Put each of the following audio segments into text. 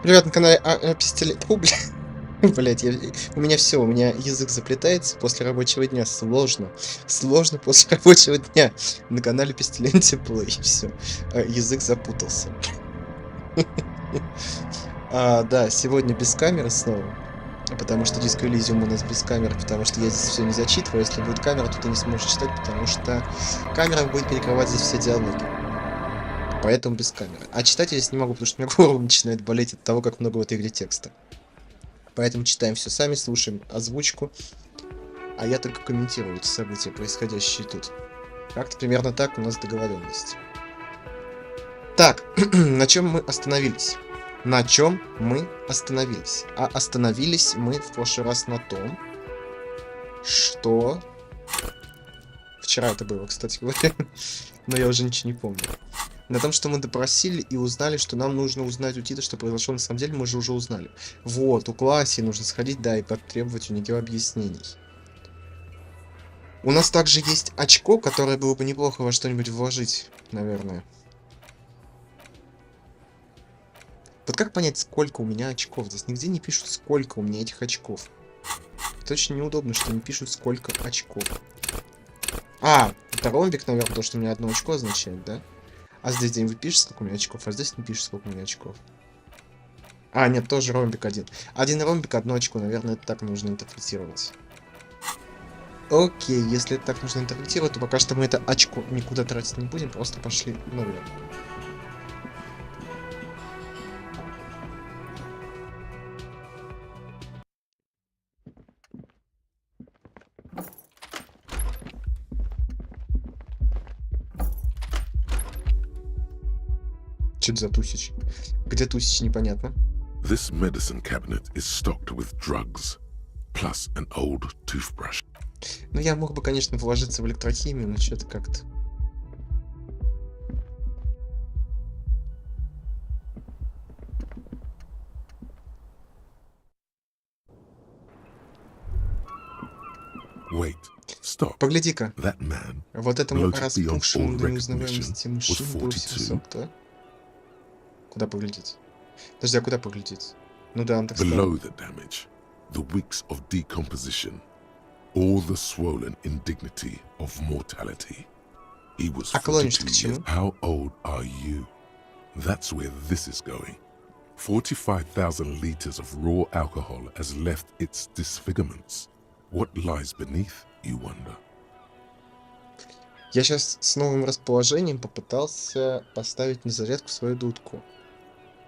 Привет, на канале Пистолет. Блять, у меня все, у меня язык заплетается после рабочего дня. Сложно. Сложно после рабочего дня. На канале Пистолет тепло, и все. Язык запутался. Да, сегодня без камеры снова. Потому что Диско Элизиум у нас без камеры, потому что я здесь все не зачитываю. Если будет камера, то ты не сможешь читать, потому что камера будет перекрывать здесь все диалоги. Поэтому без камеры. А читать я здесь не могу, потому что у меня горло начинает болеть от того, как много в этой игре текста. Поэтому читаем все сами, слушаем озвучку, а я только комментирую эти события, происходящие тут. Как-то примерно так у нас договоренность. Так, на чем мы остановились? На чем мы остановились? А остановились мы в прошлый раз на том, что... Вчера это было, кстати говоря, но я уже ничего не помню. На том, что мы допросили и узнали, что нам нужно узнать у Тита, что произошло на самом деле, мы же уже узнали. Вот, у Класси нужно сходить, да, и потребовать у нее объяснений. У нас также есть очко, которое было бы неплохо во что-нибудь вложить, наверное. Вот как понять, сколько у меня очков? Здесь нигде не пишут, сколько у меня этих очков. Это очень неудобно, что не пишут, сколько очков. Это ромбик, наверное, потому что у меня одно очко означает, да? А здесь где-нибудь пишет, сколько у меня очков, а здесь не пишет, сколько у меня очков. Нет, тоже ромбик один. Один ромбик, одно очко, наверное, это так нужно интерпретировать. Окей, если это так нужно интерпретировать, то пока что мы это очко никуда тратить не будем, просто пошли наверх. Что это за тусич? Где тусич, непонятно. This medicine cabinet is stocked with drugs, plus an old toothbrush. Ну, я мог бы, конечно, вложиться в электрохимию, но что-то как-то... Wait, stop. Погляди-ка. That man, Вот этому bloated beyond all распухшему до recognition, неузнаваемости was мужчине был 42. высок, да? Куда поглядеть? Подожди, а куда поглядеть? Ну да, он так сказал. Below the damage, the weeks of decomposition, all the swollen indignity of mortality. He was А клонишься 42 к years. чему? How old are you? That's where this is going. 45,000 liters of raw alcohol has left its disfigurements. What lies beneath, you wonder? Я сейчас с новым расположением попытался поставить на зарядку свою дудку.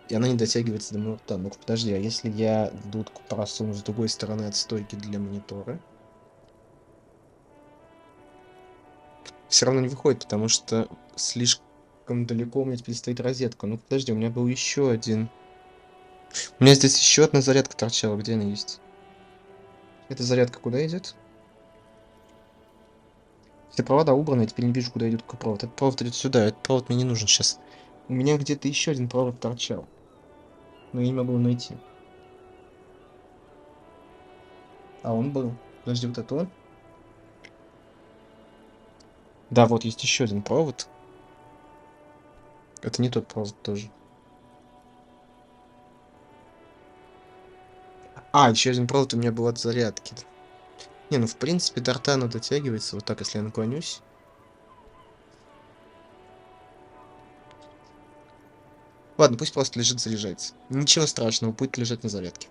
И она не дотягивается до моего рта. Ну-ка, подожди, а если я дудку просуну с другой стороны от стойки для монитора? Все равно не выходит, потому что слишком далеко у меня теперь стоит розетка. Ну подожди, у меня был еще один. У меня здесь еще одна зарядка торчала. Где она есть? Эта зарядка куда идет? Все провода убраны, я теперь не вижу, куда идет какой провод. Этот провод идет сюда, этот провод мне не нужен сейчас. У меня где-то еще один провод торчал. Но я не могу его найти. А он был. Подожди, вот это он? Да, вот есть еще один провод. Это не тот провод тоже. Еще один провод у меня был от зарядки. Не, ну в принципе до рта оно дотягивается. Вот так, если я наклонюсь. Ладно, пусть просто лежит, заряжается. Ничего страшного, будет лежать на зарядке.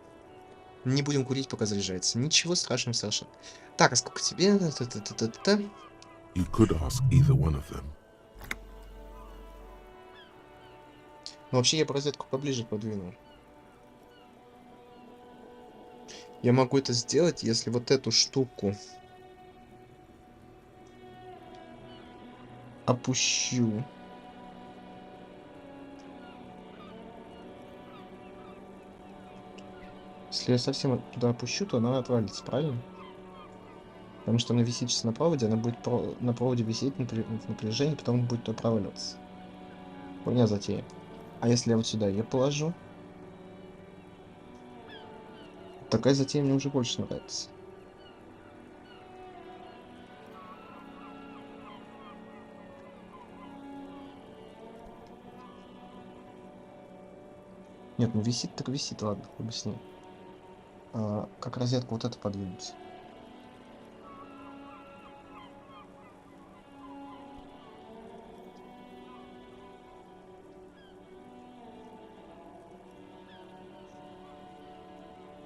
Не будем курить, пока заряжается. Ничего страшного совершенно. Так, а сколько тебе? Та-та-та-та-та. You could ask either one of them. Ну, вообще я бы розетку поближе подвинул. Я могу это сделать, если вот эту штуку опущу. Если я совсем туда опущу, то она отвалится, правильно? Потому что она висит сейчас на проводе, она будет на проводе висеть в напряжении, потом он будет туда проваливаться. Хуйня затея. А если я вот сюда ее положу? Такая затея мне уже больше нравится. Нет, ну висит так висит, ладно, хуй бы с ним. Как розетку вот это подвинуть?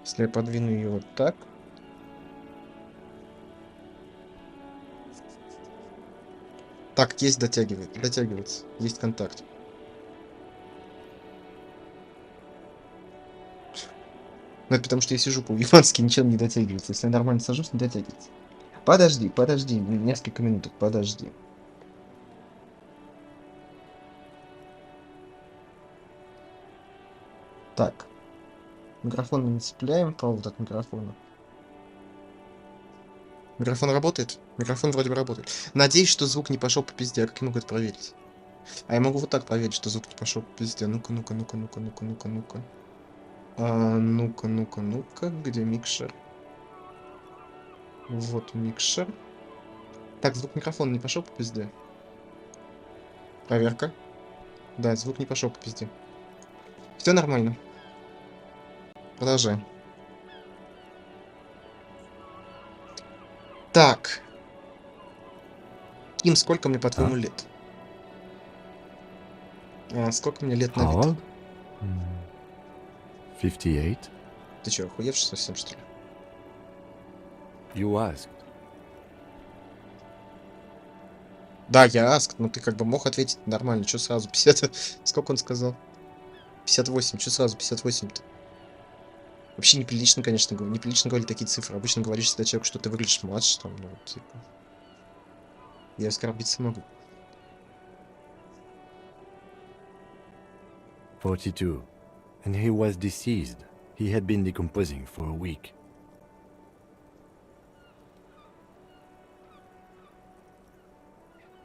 Если я подвину ее вот так. Так, есть дотягивается. Есть контакт. Ну, это потому что я сижу по-уебански, ничего не дотягивается. Если я нормально сажусь, не дотягивается. Подожди, несколько минуток, подожди. Так, микрофон мы не цепляем, провод от микрофона. Микрофон работает? Микрофон вроде бы работает. Надеюсь, что звук не пошел по пизде. А как я могу это проверить? А я могу вот так проверить, что звук не пошел по пизде. Ну-ка. Ну-ка. Где микшер? Вот микшер. Так, звук микрофона не пошел по пизде. Проверка. Да, звук не пошел по пизде. Все нормально. Продолжаем. Так. Ким, сколько мне, по-твоему, Huh? лет? Сколько мне лет на How вид? old? 58? Ты чё, охуевший совсем, что ли? You asked. Да, я аск, но ты как бы мог ответить нормально. Чё сразу? 50... Сколько он сказал? 58. Чё сразу 58-то? Вообще неприлично, конечно, неприлично говорить такие цифры. Обычно говоришь всегда человеку, что ты выглядишь младше, там, ну, вот, типа. Я оскорбиться могу. 42. And he was deceased. He had been decomposing for a week.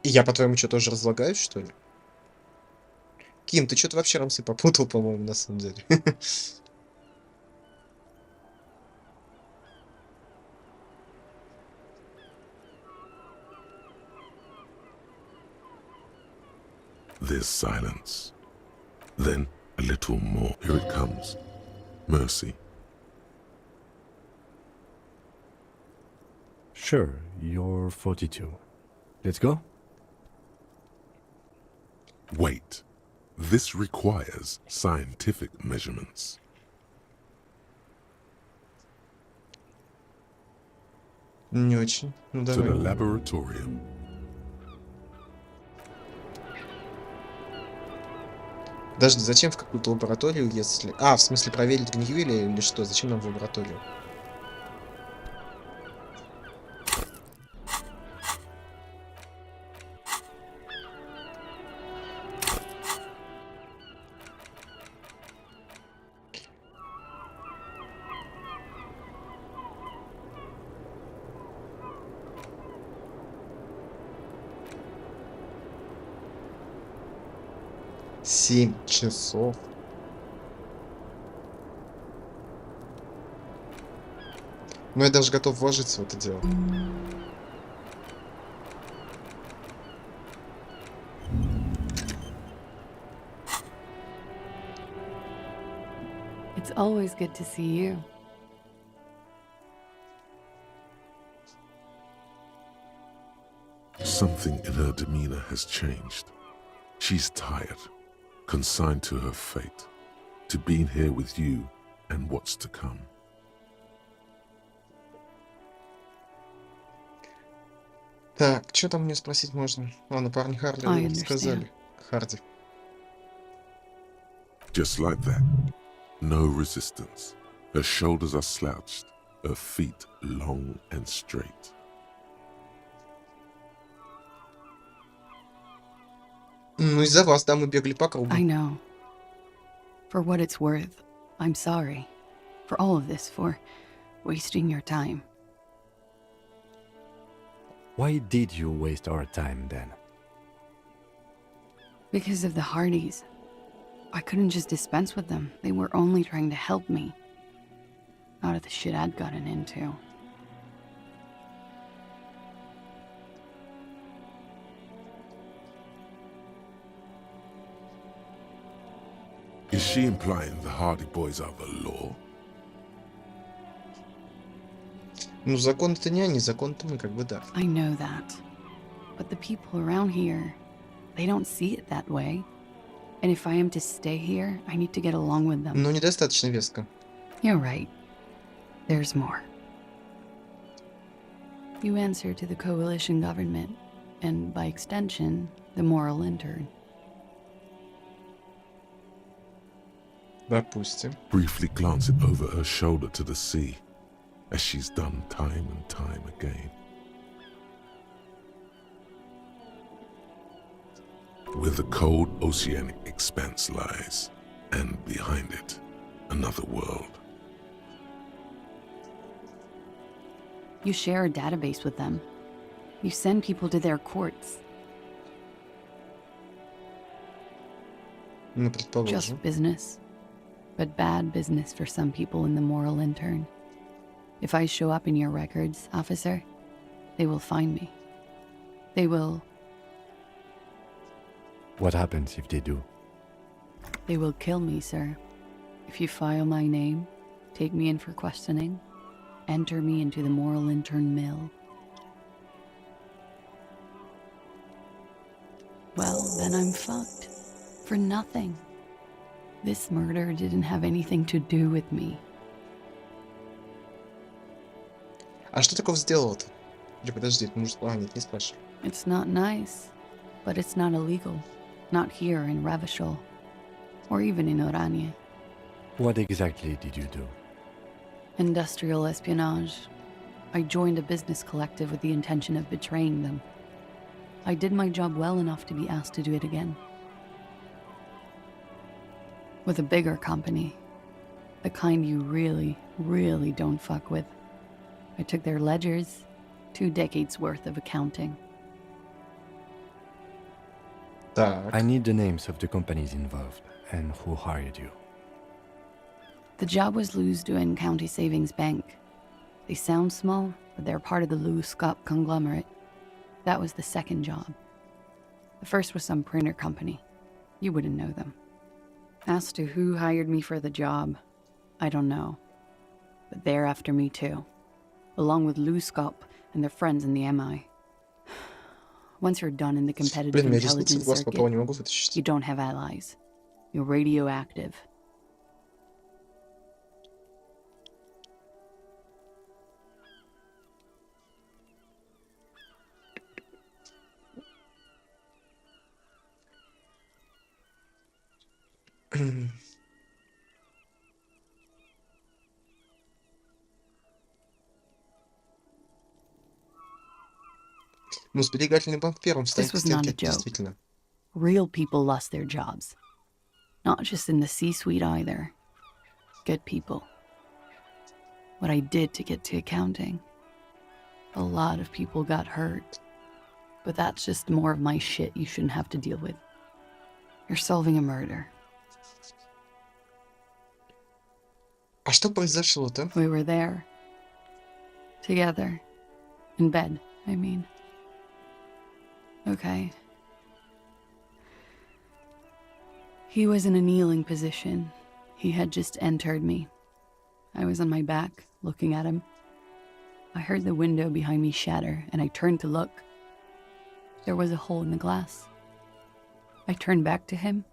И я, по-твоему, что, тоже разлагаюсь, что ли? Ким, ты что-то вообще рамсы попутал, по-моему, на самом деле. There's silence. Then a little more. Here it comes. Mercy. Sure, you're 42. Let's go? Wait. This requires scientific measurements. Не очень. Ну, To the давай. laboratorium. Подожди, зачем в какую-то лабораторию, если... в смысле, проверить гнию или что? Зачем нам в лабораторию? Семь часов. Ну, я даже готов вложиться в это дело. It's always good to see you. Something in her demeanor has changed. She's tired, consigned to her fate, to being here with you and what's to come. Так, что там мне спросить можно? На парни Харли I вы сказали. Харди. Just like that. No resistance. Her shoulders are slouched, her feet long and straight. Ну, из-за вас, да, мы бегали по кругу. I know. For what it's worth, I'm sorry. For all of this, for wasting your time. Why did you waste our time then? Because of the Hardys. I couldn't just dispense with them. They were only trying to help me. Out of the shit I'd gotten into. Is she implying the Hardy Boys are the law? Ну, закон-то не они, закон-то мы, как бы да. I know that. But the people around here, they don't see it that way. And if I am to stay here, I need to get along with them. Но недостаточно веско. You're right. There's more. You answer to the coalition government, and by extension, the moral intern. Допустим. Briefly glancing over her shoulder to the sea, as she's done time and time again. Where the cold oceanic expanse lies, and behind it, another world. You share a database with them. You send people to their courts. Ну, Just предположим. business. But bad business for some people in the moral intern. If I show up in your records, officer, they will find me. They will What happens if they do? kill me, sir. If you file my name, take me in for questioning, enter me into the moral intern mill. Well, then I'm fucked. For nothing. This murder didn't have anything to do with me. А что такого сделала-то? Или подожди, это может... А, нет, не спрашивай. It's not nice, but it's not illegal. Not here in Ravishol, or even in Oranje. What exactly did you do? Industrial espionage. I joined a business collective with the intention of betraying them. I did my job well enough to be asked to do it again. With a bigger company. The kind you really, really don't fuck with. I took their ledgers, 2 decades worth of accounting. Так. I need the names of the companies involved and who hired you. The job was Lewes-Duin County Savings Bank. They sound small, but they're part of the Lewes-Scott conglomerate. That was the second job. The first was some printer company. You wouldn't know them. As to who hired me for the job, I don't know. But they're after me too. Along with Lewes-Scott and their friends in the MI. Once you're done in the competitive Блин, мне ресницы intelligence в глаз попало, circuit, не могу вытащить. you don't have allies. You're radioactive. Ну, сберегательный банк первым стоит This к was not стенке, a joke. действительно. Real people lost their jobs. Not just in the C-suite either. Good people. What I did to get to accounting. A lot of people got hurt. But that's just more of my shit you shouldn't have to deal with. You're solving a murder. А что произошло-то? We were there. Together. In bed, I mean. Okay. He was in a kneeling position. He had just entered me. I was on my back, looking at him. I heard the window behind me shatter, and I turned to look. There was a hole in the glass. I turned back to him.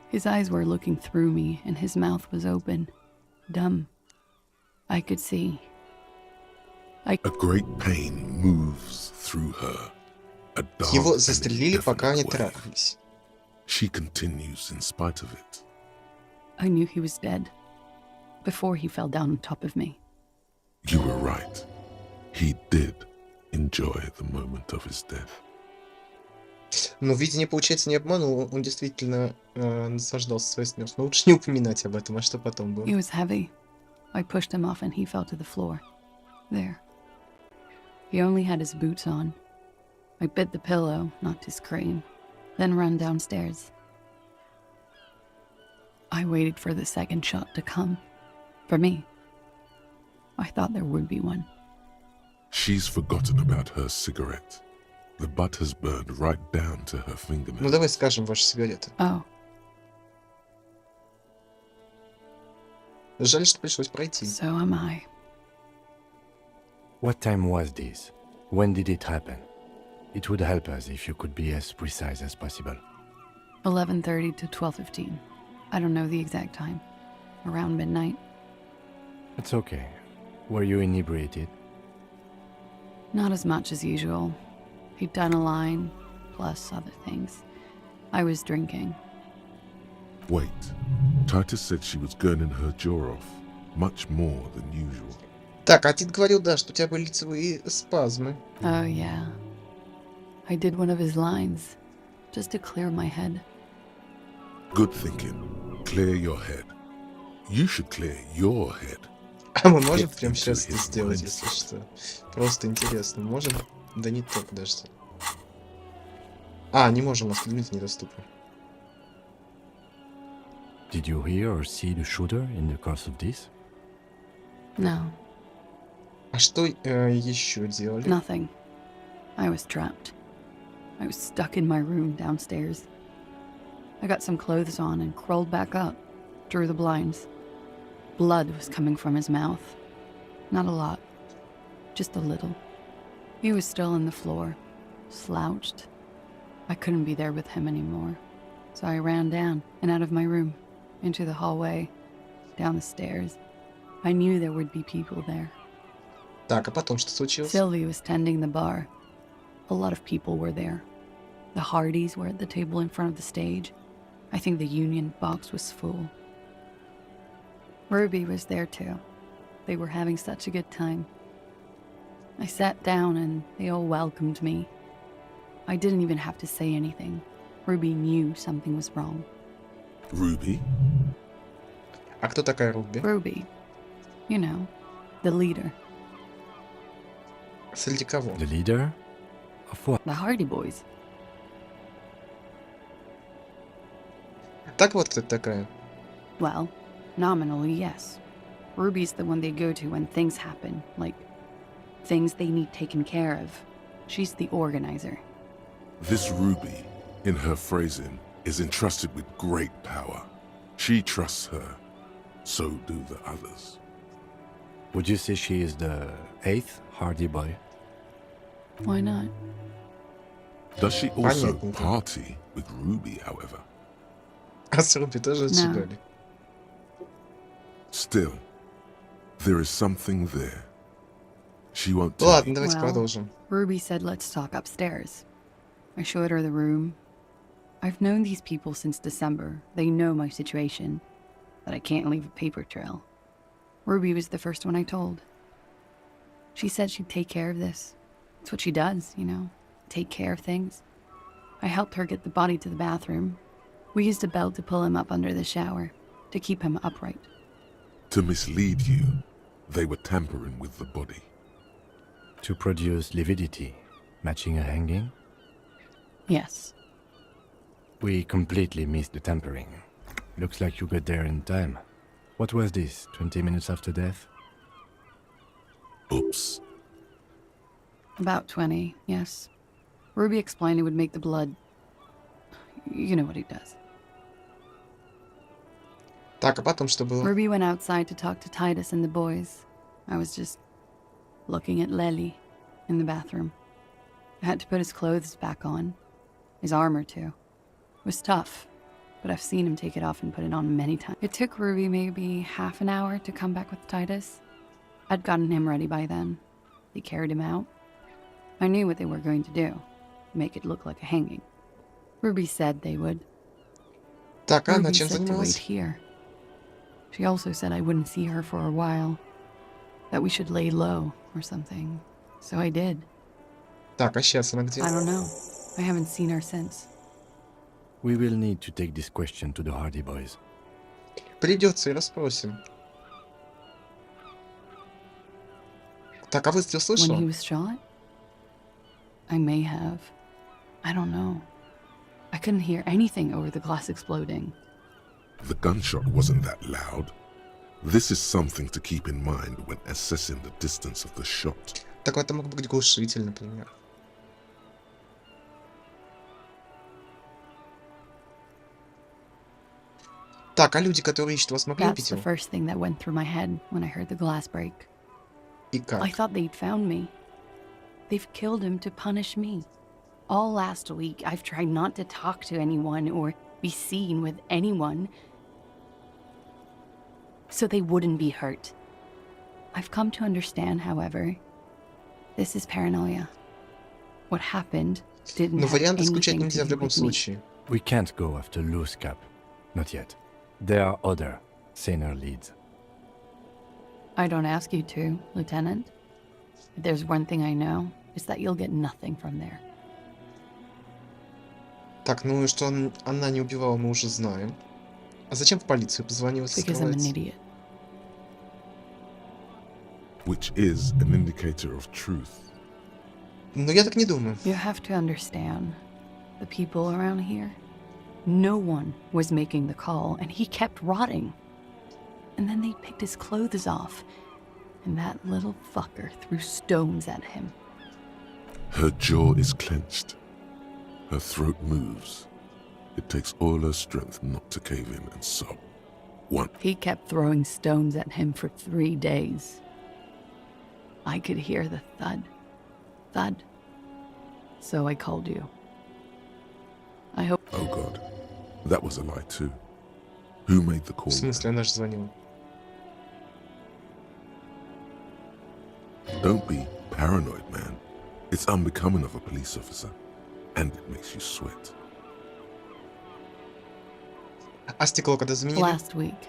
His eyes were looking through me, and his mouth was open, dumb. I could see. A great pain moves through her. A dark Его and застрелили, пока они indefinite way. трахались. She continues in spite of it. I knew he was dead before he fell down on top of me. You were right. He did enjoy the moment of his death. Но видение, получается, не обманул. Он действительно наслаждался своей смертью. Но лучше не упоминать об этом, а что потом было. He was heavy. I pushed him off and he fell to the floor. There. He only had his boots on. I bit the pillow, not to scream, then ran downstairs. I waited for the second shot to come. For me. I thought there would be one. She's forgotten about her cigarette. The butt has burned right down to her Ну fingernail. давай скажем ваши сигареты. Oh. Жаль, что пришлось пройти. So am I. What time was this? When did it happen? It would help us if you could be as precise as possible. 11:30 to 12:15. I don't know the exact time. Around midnight. It's okay. Were you inebriated? Not as much as usual. He'd done a line, plus other things. I was drinking. Wait. Titus said she was gurning her jaw off, much more than usual. Так, а Тит говорил, да, что у тебя были лицевые спазмы. Oh, yeah. I did one of his lines, just to clear my head. Good thinking. Clear your head. You should clear your head. А мы можем Get прямо into сейчас это his сделать, mindset. если что? Просто интересно. Можем? Да не то, подожди. А, не можем, у нас предметы недоступны. Did you hear or see the shooter in the course of this? No, А что еще делали? nothing. I was trapped. I was stuck in my room downstairs. I got some clothes on and crawled back up, drew the blinds. Blood was coming from his mouth. Not a lot, just a little. He was still on the floor, slouched. I couldn't be there with him anymore, so I ran down and out of my room, into the hallway, down the stairs. I knew there would be people there. Так, а потом что случилось? Sylvie was tending the bar. A lot of people were there. The Hardys were at the table in front of the stage. I think the Union box was full. Ruby was there too. They were having such a good time. I sat down and they all welcomed me. I didn't even have to say anything. Ruby knew something was wrong. Ruby? А кто такая Руби? Ruby, you know, the leader, Среди кого? The leader? Of what? the Hardy Boys. Так вот, кто это такая. Well, nominally, yes. Ruby's the one they go to when things happen, like things they need taken care of. She's the organizer. This Ruby, in her phrasing, is entrusted with great power. She trusts her. So do the others. Would you say she is the 8th Hardy Boy? Why not? Does she also Понятненько. party with Ruby, however? А с Руби тоже отжигали? Still, there is something there. She won't tell Ладно, you. давайте Well, продолжим. Ruby said let's talk upstairs. I showed her the room. I've known these people since December. They know my situation, that I can't leave a paper trail. Ruby was the first one I told. She said she'd take care of this. It's what she does, you know, take care of things. I helped her get the body to the bathroom. We used a belt to pull him up under the shower, to keep him upright. To mislead you, they were tampering with the body. To produce lividity, matching a hanging? Yes. We completely missed the tampering. Looks like you got there in time. What was this, 20 minutes after death? Oops. About 20, yes. Ruby explained it would make the blood... You know what he does. Так, а потом что было? Ruby went outside to talk to Titus and the boys. I was just looking at Lely in the bathroom. I had to put his clothes back on. His armor, too. It was tough, but I've seen him take it off and put it on many times. It took Ruby maybe half an hour to come back with Titus. I'd gotten him ready by then. They carried him out. I knew what they were going to do. Make it look like a hanging. Ruby said they would. Так, а она Ruby чем said to wait занималась? here. She also said I wouldn't see her for a while. That we should lay low or something. So I did. Так, а сейчас она где? I don't know. I haven't seen her since. We will need to take this question to the Hardy Boys. Придется и расспросим. Так, а выстрел When he слышал? was shot? I may have. I don't know. I couldn't hear anything over the glass exploding. The gunshot wasn't that loud. This is something to keep in mind when assessing the distance of the shot. Так это мог быть глушитель, например. Так, а люди, которые ищут вас, могли That's убить the его? first thing that went through my head when I heard the glass break. И как? I thought they'd found me. They've killed him to punish me. All last week, I've tried not to talk to anyone or be seen with anyone so they wouldn't be hurt. I've come to understand, however, this is paranoia. What happened didn't Но have варианты исключать anything нельзя to в do любом with me. случае. We can't go after loose cap. Not yet. There are other, saner leads. I don't ask you to, Lieutenant. If there's one thing I know, it's that you'll get nothing from there. Так, ну и что она не убивала, мы уже знаем. А зачем в полицию позвонила, если Because I'm an скрывается? idiot. Which is an indicator of truth. Ну, я так не думаю. You have to understand, the people around here, no one was making the call, and he kept rotting. And then they picked his clothes off, and that little fucker threw stones at him. Her jaw is clenched. Her throat moves. It takes all her strength not to cave in and sob. He kept throwing stones at him for 3 days. I could hear the thud. Thud. So I called you. I hope... Oh God, that was a lie too. Who made the В call? смысле, она же звонила. Don't be paranoid, man. It's unbecoming of a police officer. And it makes you sweat. А стекло когда заменили? Last week,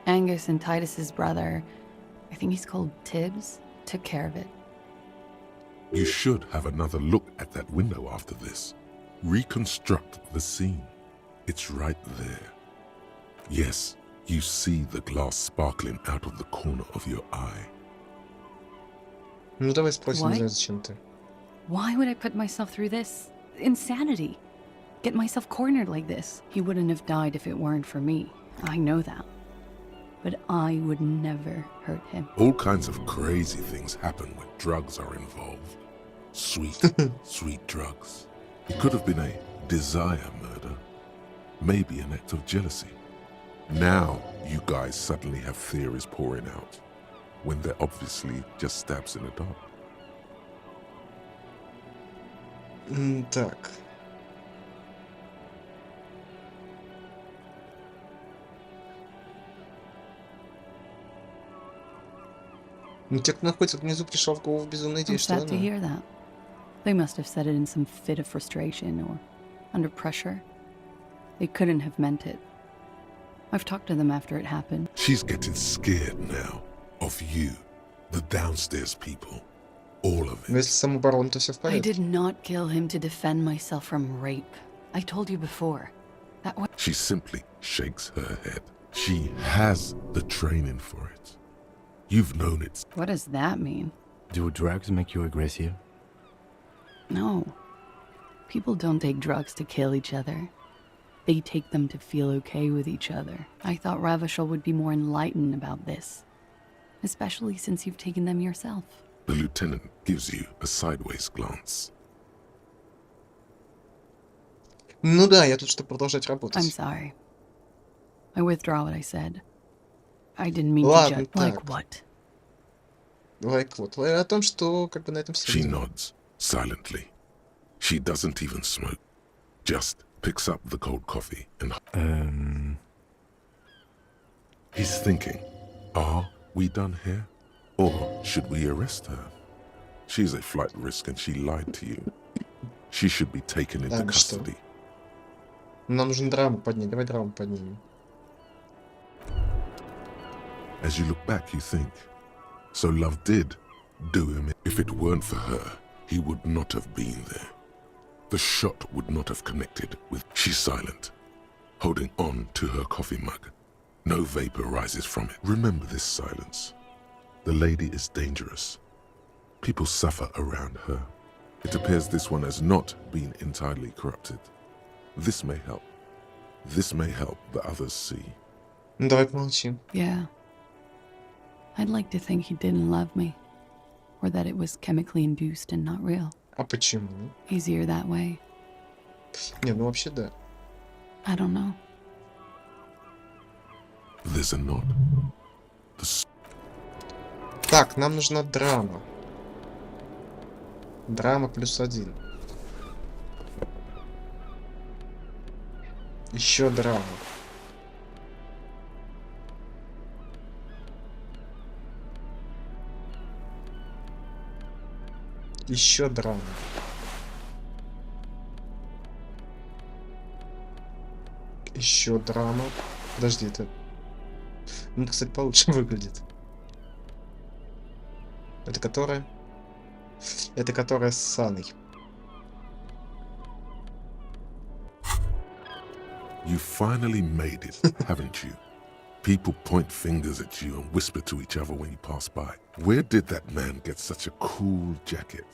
Angus and Titus's brother, I think he's called Tibbs, took care of it. You should have another look at that window after this. Reconstruct the scene. It's right there. Yes, you see the glass sparkling out of the corner of your eye. Ну давай спросим, не Why? знаю, зачем ты. Why would I put myself through this? Insanity. Get myself cornered like this. He wouldn't have died if it weren't for me. I know that. But I would never hurt him. All kinds of crazy things happen when drugs are involved. Sweet, sweet drugs. It could have been a desire murder. Maybe an act of jealousy. Now you guys suddenly have theories pouring out, when they're obviously just stabs in the dark. Так. Ну, те, кто находится внизу, пришел в голову безумная идея, I'm что sad to она. hear that. They must have said it in some fit of frustration or under pressure. They couldn't have meant it. I've talked to them after it happened. She's getting scared now of you, the downstairs people, all of Но it. если самооборона, то все в I порядке. did not kill him to defend myself from rape. I told you before. That was... She simply shakes her head. She has the training for it. You've known it. What does that mean? Do drugs make you aggressive? No. People don't take drugs to kill each other. They take them to feel okay with each other. I thought Ravachol would be more enlightened about this. Especially since you've taken them yourself. The lieutenant gives you a sideways glance. Ну да, я тут, чтобы продолжать I'm работать. sorry. I withdraw what I said. I didn't mean to Ладно, judge. Like так. what? Лайк вот. О том, что как бы на этом все. She nods silently. She doesn't even smoke. Just picks up the cold coffee and he's thinking, are we done here? Or should we arrest her? She's a flight risk and she lied to you. She should be taken into Да, что? custody. Нам нужно драму поднять. Давай драму поднимем. As you look back, you think, so love did do him. If it weren't for her, he would not have been there. The shot would not have connected with... She's silent, holding on to her coffee mug. No vapor rises from it. Remember this silence. The lady is dangerous. People suffer around her. It appears this one has not been entirely corrupted. This may help. This may help the others see. Ну давай помолчим. Yeah. I'd like to think he didn't love me. Or that it was chemically induced and not real. А почему? Easier that way. Не, ну вообще да. I don't know. There's a nod. Так, нам нужна драма. Драма +1. Еще драма. Еще драма. Еще драма. Подожди, это... Ну, кстати, получше выглядит. Это которая? Это которая с Саной. You finally made it, haven't you? People point fingers at you and whisper to each other when you pass by. Where did that man get such a cool jacket?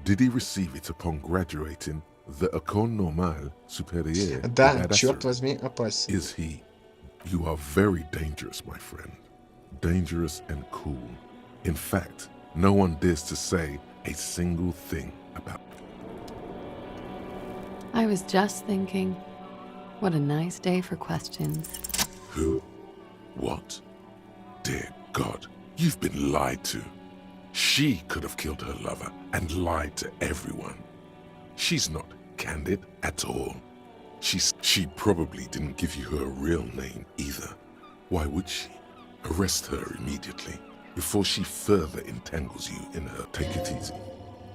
Did he receive it upon graduating the École Normale Supérieure? Да, черт возьми, опасен. Is he? You are very dangerous, my friend. Dangerous and cool. In fact, no one dares to say a single thing about... I was just thinking, what a nice day for questions. Who? What? Dear God, you've been lied to. She could have killed her lover and lied to everyone. She's not candid at all. She probably didn't give you her real name either. Why would she? Arrest her immediately before she further entangles you in her. Take it easy.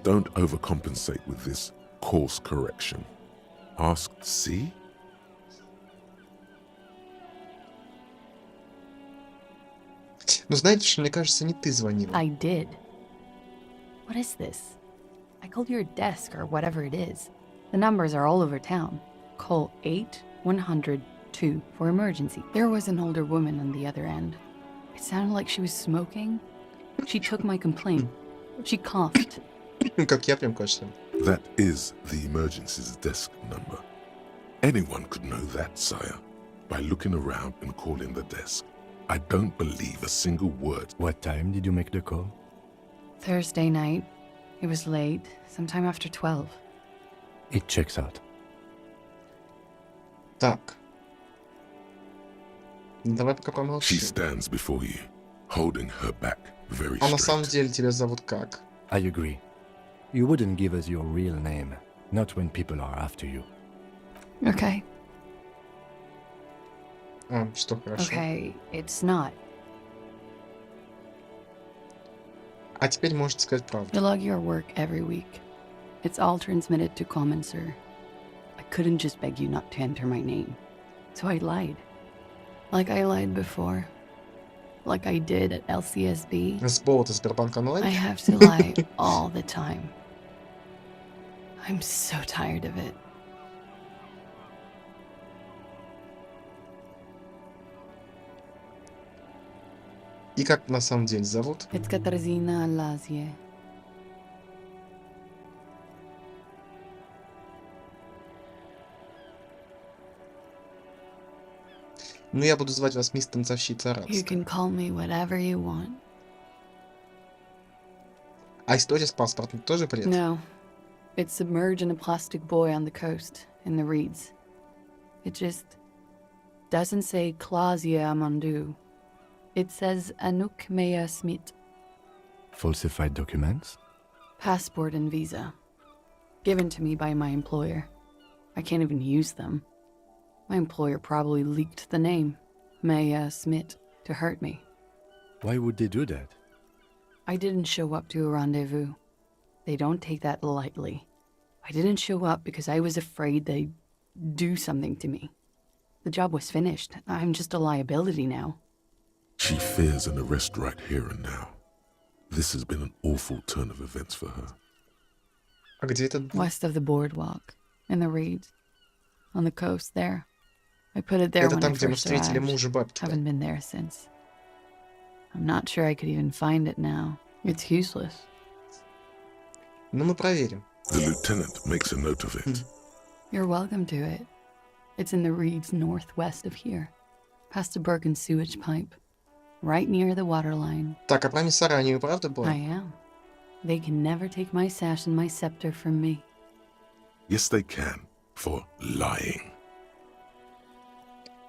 Don't overcompensate with this course correction. Ask C? Ну, знаете, что, мне кажется, не ты звонила. I did. What is this? I called your desk or whatever it is. The numbers are all over town. Call 8-100-2 for emergency. There was an older woman on the other end. It sounded like she was smoking. She took my complaint. She coughed. Как я прям кашляю. That is the emergency's desk number. Anyone could know that, sire, by looking around and calling the desk. I don't believe a single word. What time did you make the call? Thursday night. It was late, sometime after 12. It checks out. Так. Ну, давай пока She помолчим. stands before you, holding her back very А на самом straight. деле тебя зовут как? I agree. You wouldn't give us your real name, not when people are after you. Okay. А, что хорошо. Okay, it's not. А теперь можете сказать правду. You log your work every week. It's all transmitted to Commencer. I couldn't just beg you not to enter my name. So I lied. Like I lied before. Like I did at LCSB. С болота Сбербанк онлайн? I have to lie all the time. I'm so tired of it. И как на самом деле зовут? It's Katarzyna Lazie. Ну, я буду звать вас мисс Танцовщица You Арабская. can call me whatever you want. А история с паспортом тоже бред? No. It's submerged in a plastic buoy on the coast, in the reeds. It just doesn't say Clausia Amandu. It says Anouk Maya Smith. Falsified documents? Passport and visa. Given to me by my employer. I can't even use them. My employer probably leaked the name, Maya Smith, to hurt me. Why would they do that? I didn't show up to a rendezvous. They don't take that lightly. I didn't show up because I was afraid they'd do something to me. The job was finished. I'm just a liability now. She fears an arrest right here and now. This has been an awful turn of events for her. А где этот... West of the boardwalk, in the reeds, on the coast there. I put it there Это when там, I где мы first встретили arrived. мужа бабки. Haven't been there since. I'm not sure I could even find it now. It's useless. Ну, мы проверим. The lieutenant makes a note of it. You're welcome to it. It's in the reeds northwest of here, past a broken sewage pipe, right near the waterline. Так, а про Миссаранию и правда было? I am. They can never take my sash and my scepter from me. Yes, they can, for lying.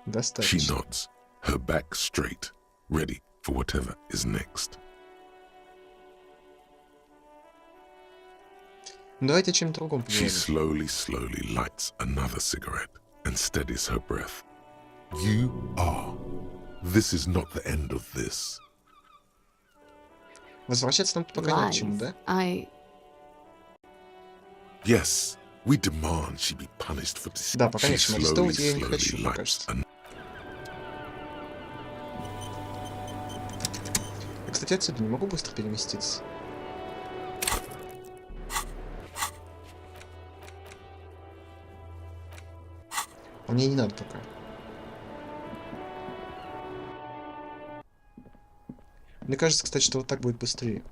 She Достаточно. nods. her back straight, ready for whatever is next. Давайте о чем-то другом She поговорим. slowly lights another cigarette and steadies her breath. You are. This is not the end of this. Возвращаться нам пока не к чему, Lies. да? Yes, we demand she be punished for this. Да, пока She не к чему. Арестовывать я ее не slowly хочу, мне lights кажется. an- Я, кстати, отсюда не могу быстро переместиться. А мне не надо пока. Мне кажется, кстати, что вот так будет быстрее.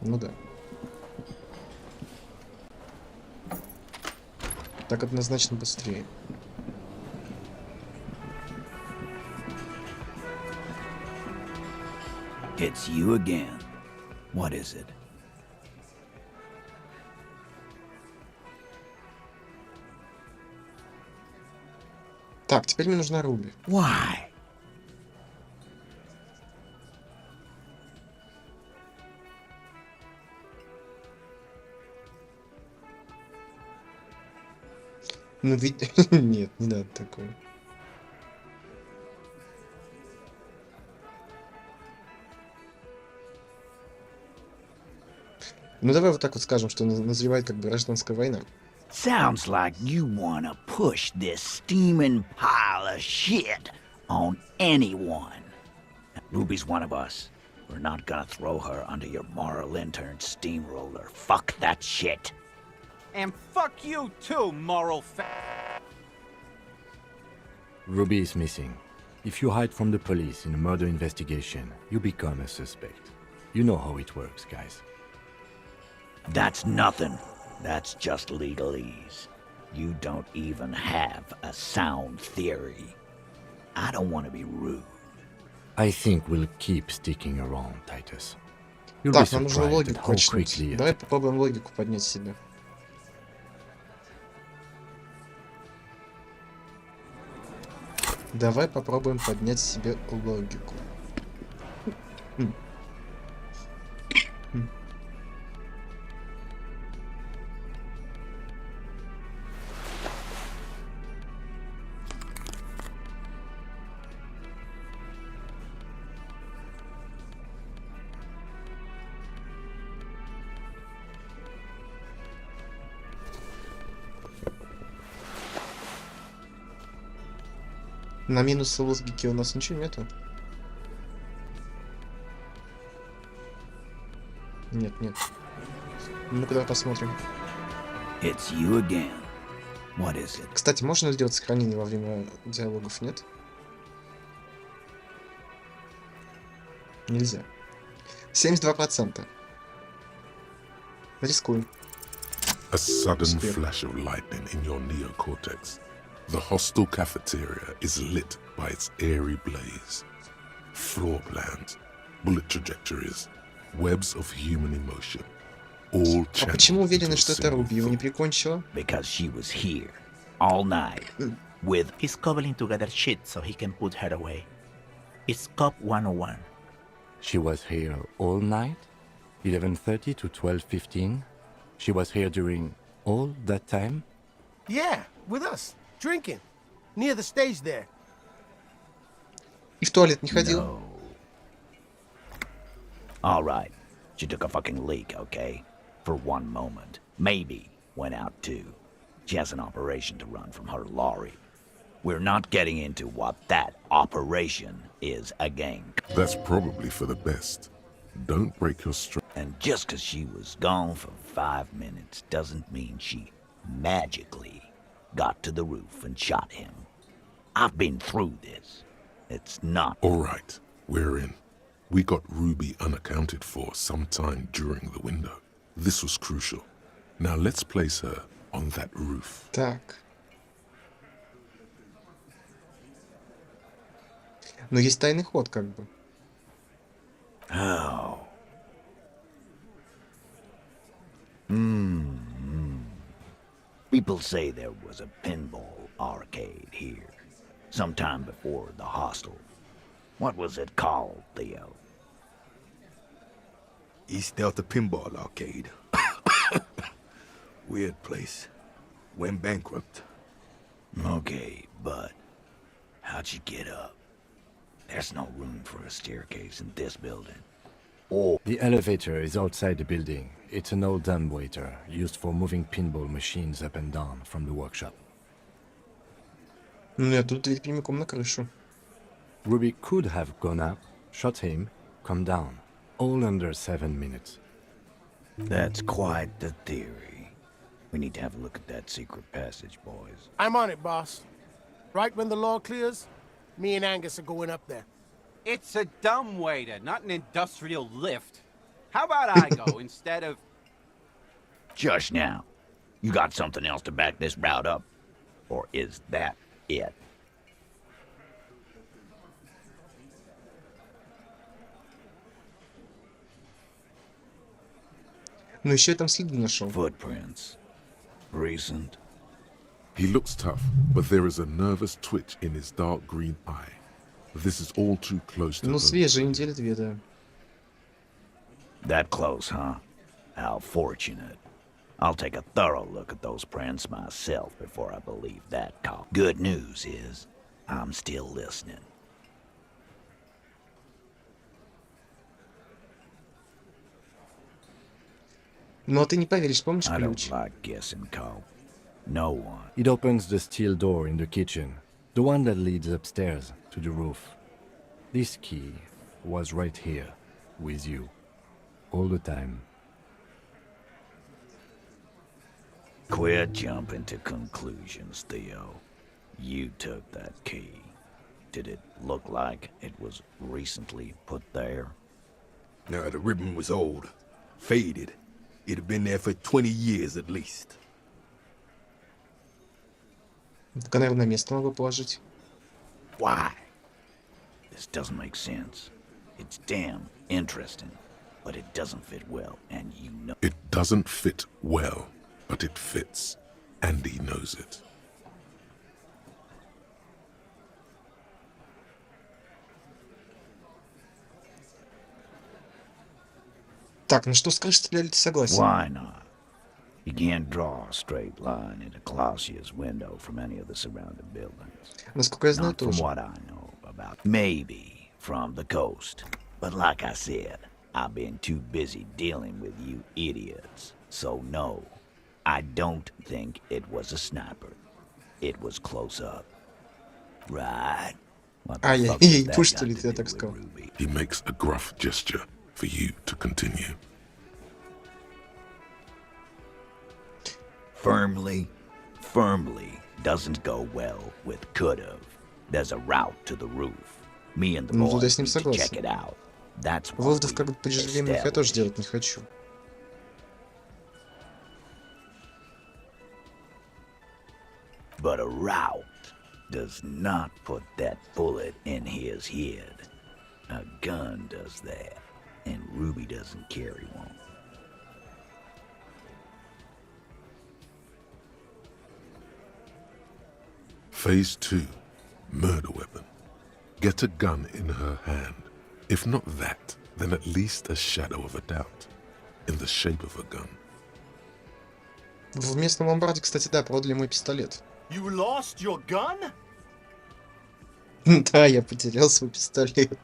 Ну да. Так однозначно быстрее. It's you again. What is it? Так, теперь мне нужна Руби. Why? Ну ведь... Нет, не надо такое. Ну давай вот так вот скажем, что назревает как бы гражданская война. Sounds like you wanna push this steaming pile of shit on anyone. Ruby's one of us. We're not gonna throw her under your moral intern steamroller. Fuck that shit. And fuck you too, moral Ruby is missing. If you hide from the police in a murder investigation, you become a suspect. You know how it works, guys. That's nothing. That's just legalese. You don't even have a sound theory. I don't want to be rude. I think we'll keep sticking around, Titus. You'll be Так, нам нужно surprised at логику how качнуть. quickly Давай попробуем логику поднять себе. Давай попробуем поднять себе логику. На минусы логики у нас ничего нету. Нет, нет. Ну-ка давай посмотрим. It's you again. What is it? Кстати, можно сделать сохранение во время диалогов, нет? Нельзя. 72%. Рискуем. A sudden Успех. flash of lightning in your neocortex. The hostel cafeteria is lit by its airy blaze. Floor plans, bullet trajectories, webs of human emotion. All А channeled почему уверены, into a что это single Руби? Его не thought. прикончила? Because she was here all night with He's cobbling together shit so he can put her away. It's Cop 101. she was here all night, 11:30 to 12:15. She was here during all that time. Yeah, with us, drinking, near the stage there. И в туалет не ходил? no. All right. She took a fucking leak, okay? For one moment. Maybe went out too. She has an operation to run from her lorry. We're not getting into what that operation is again. That's probably for the best. Don't break your strength. And just 'cause she was gone for 5 minutes doesn't mean she magically got to the roof and shot him. I've been through this. It's not. All right, we're in. We got Ruby unaccounted for sometime during the window. This was crucial. Now let's place her on that roof. Так. Но есть тайный ход, как бы. Oh. People say there was a pinball arcade here, sometime before the hostel. What was it called, Theo? East Delta Pinball Arcade. Weird place. Went bankrupt. Okay, but how'd you get up? There's no room for a staircase in this building. Or The elevator is outside the building. It's an old dumbwaiter used for moving pinball machines up and down from the workshop. Нет, тут дверь прямиком на крышу. Ruby could have gone up, shot him, come down, all under 7 minutes. that's quite the theory. We need to have a look at that secret passage, boys. I'm on it, boss. Right when the law clears, me and Angus are going up there. It's a dumbwaiter, not an industrial lift. How about I go instead of... Just now. You got something else to back this route up? Or is that it? Ну еще я там следы нашел. Footprints. Recent. He looks tough, but there is a nervous twitch in his dark green eye. This is all too close to Ну home. свежие, недели две, да. That close, huh? How fortunate. I'll take a thorough look at those prints myself before I believe that call. Good news is, I'm still listening. Ну а ты не поверишь, помнишь I ключ? don't like guessing, Cole. No one. It opens the steel door in the kitchen, the one that leads upstairs to the roof. This key was right here, with you, all the time. Quit jumping to conclusions, Theo. You took that key. Did it look like it was recently put there? Now, the ribbon was old, faded. It had been there for 20 years at least. Так, наверное, на место могу положить. Why? This doesn't make sense. It's damn interesting, but it doesn't fit well, and you know. It doesn't fit well, but it fits, and he knows it. Так, ну что с крыши стреляли, ты согласен? Why not? You can't draw a straight line into Clausia's window from any of the surrounding buildings. Насколько я знаю, Not from тоже. what I know about. Maybe from the coast. But like I said, I've been too busy dealing with you idiots. So no, I don't think it was a sniper. It was close up. Right? What the fuck Ай-яй-яй, does that пусть, got что ли, to ты do так with сказал? Ruby? He makes a gruff gesture for you to continue. Firmly doesn't go well with could've. There's a route to the roof. Me and the Ну, тут я boys с ним need to check согласен. it out. That's what Выводов we как бы преждевременных я тоже established. делать не хочу. But a route does not put that bullet in his head. A gun does that, and Ruby doesn't carry one. Phase 2. Murder weapon. Get a gun in her hand. If not that, then at least a shadow of a doubt. In the shape of a gun. В местном ломбарде, кстати, да, продали мой пистолет. You lost your gun? Да, я потерял свой пистолет.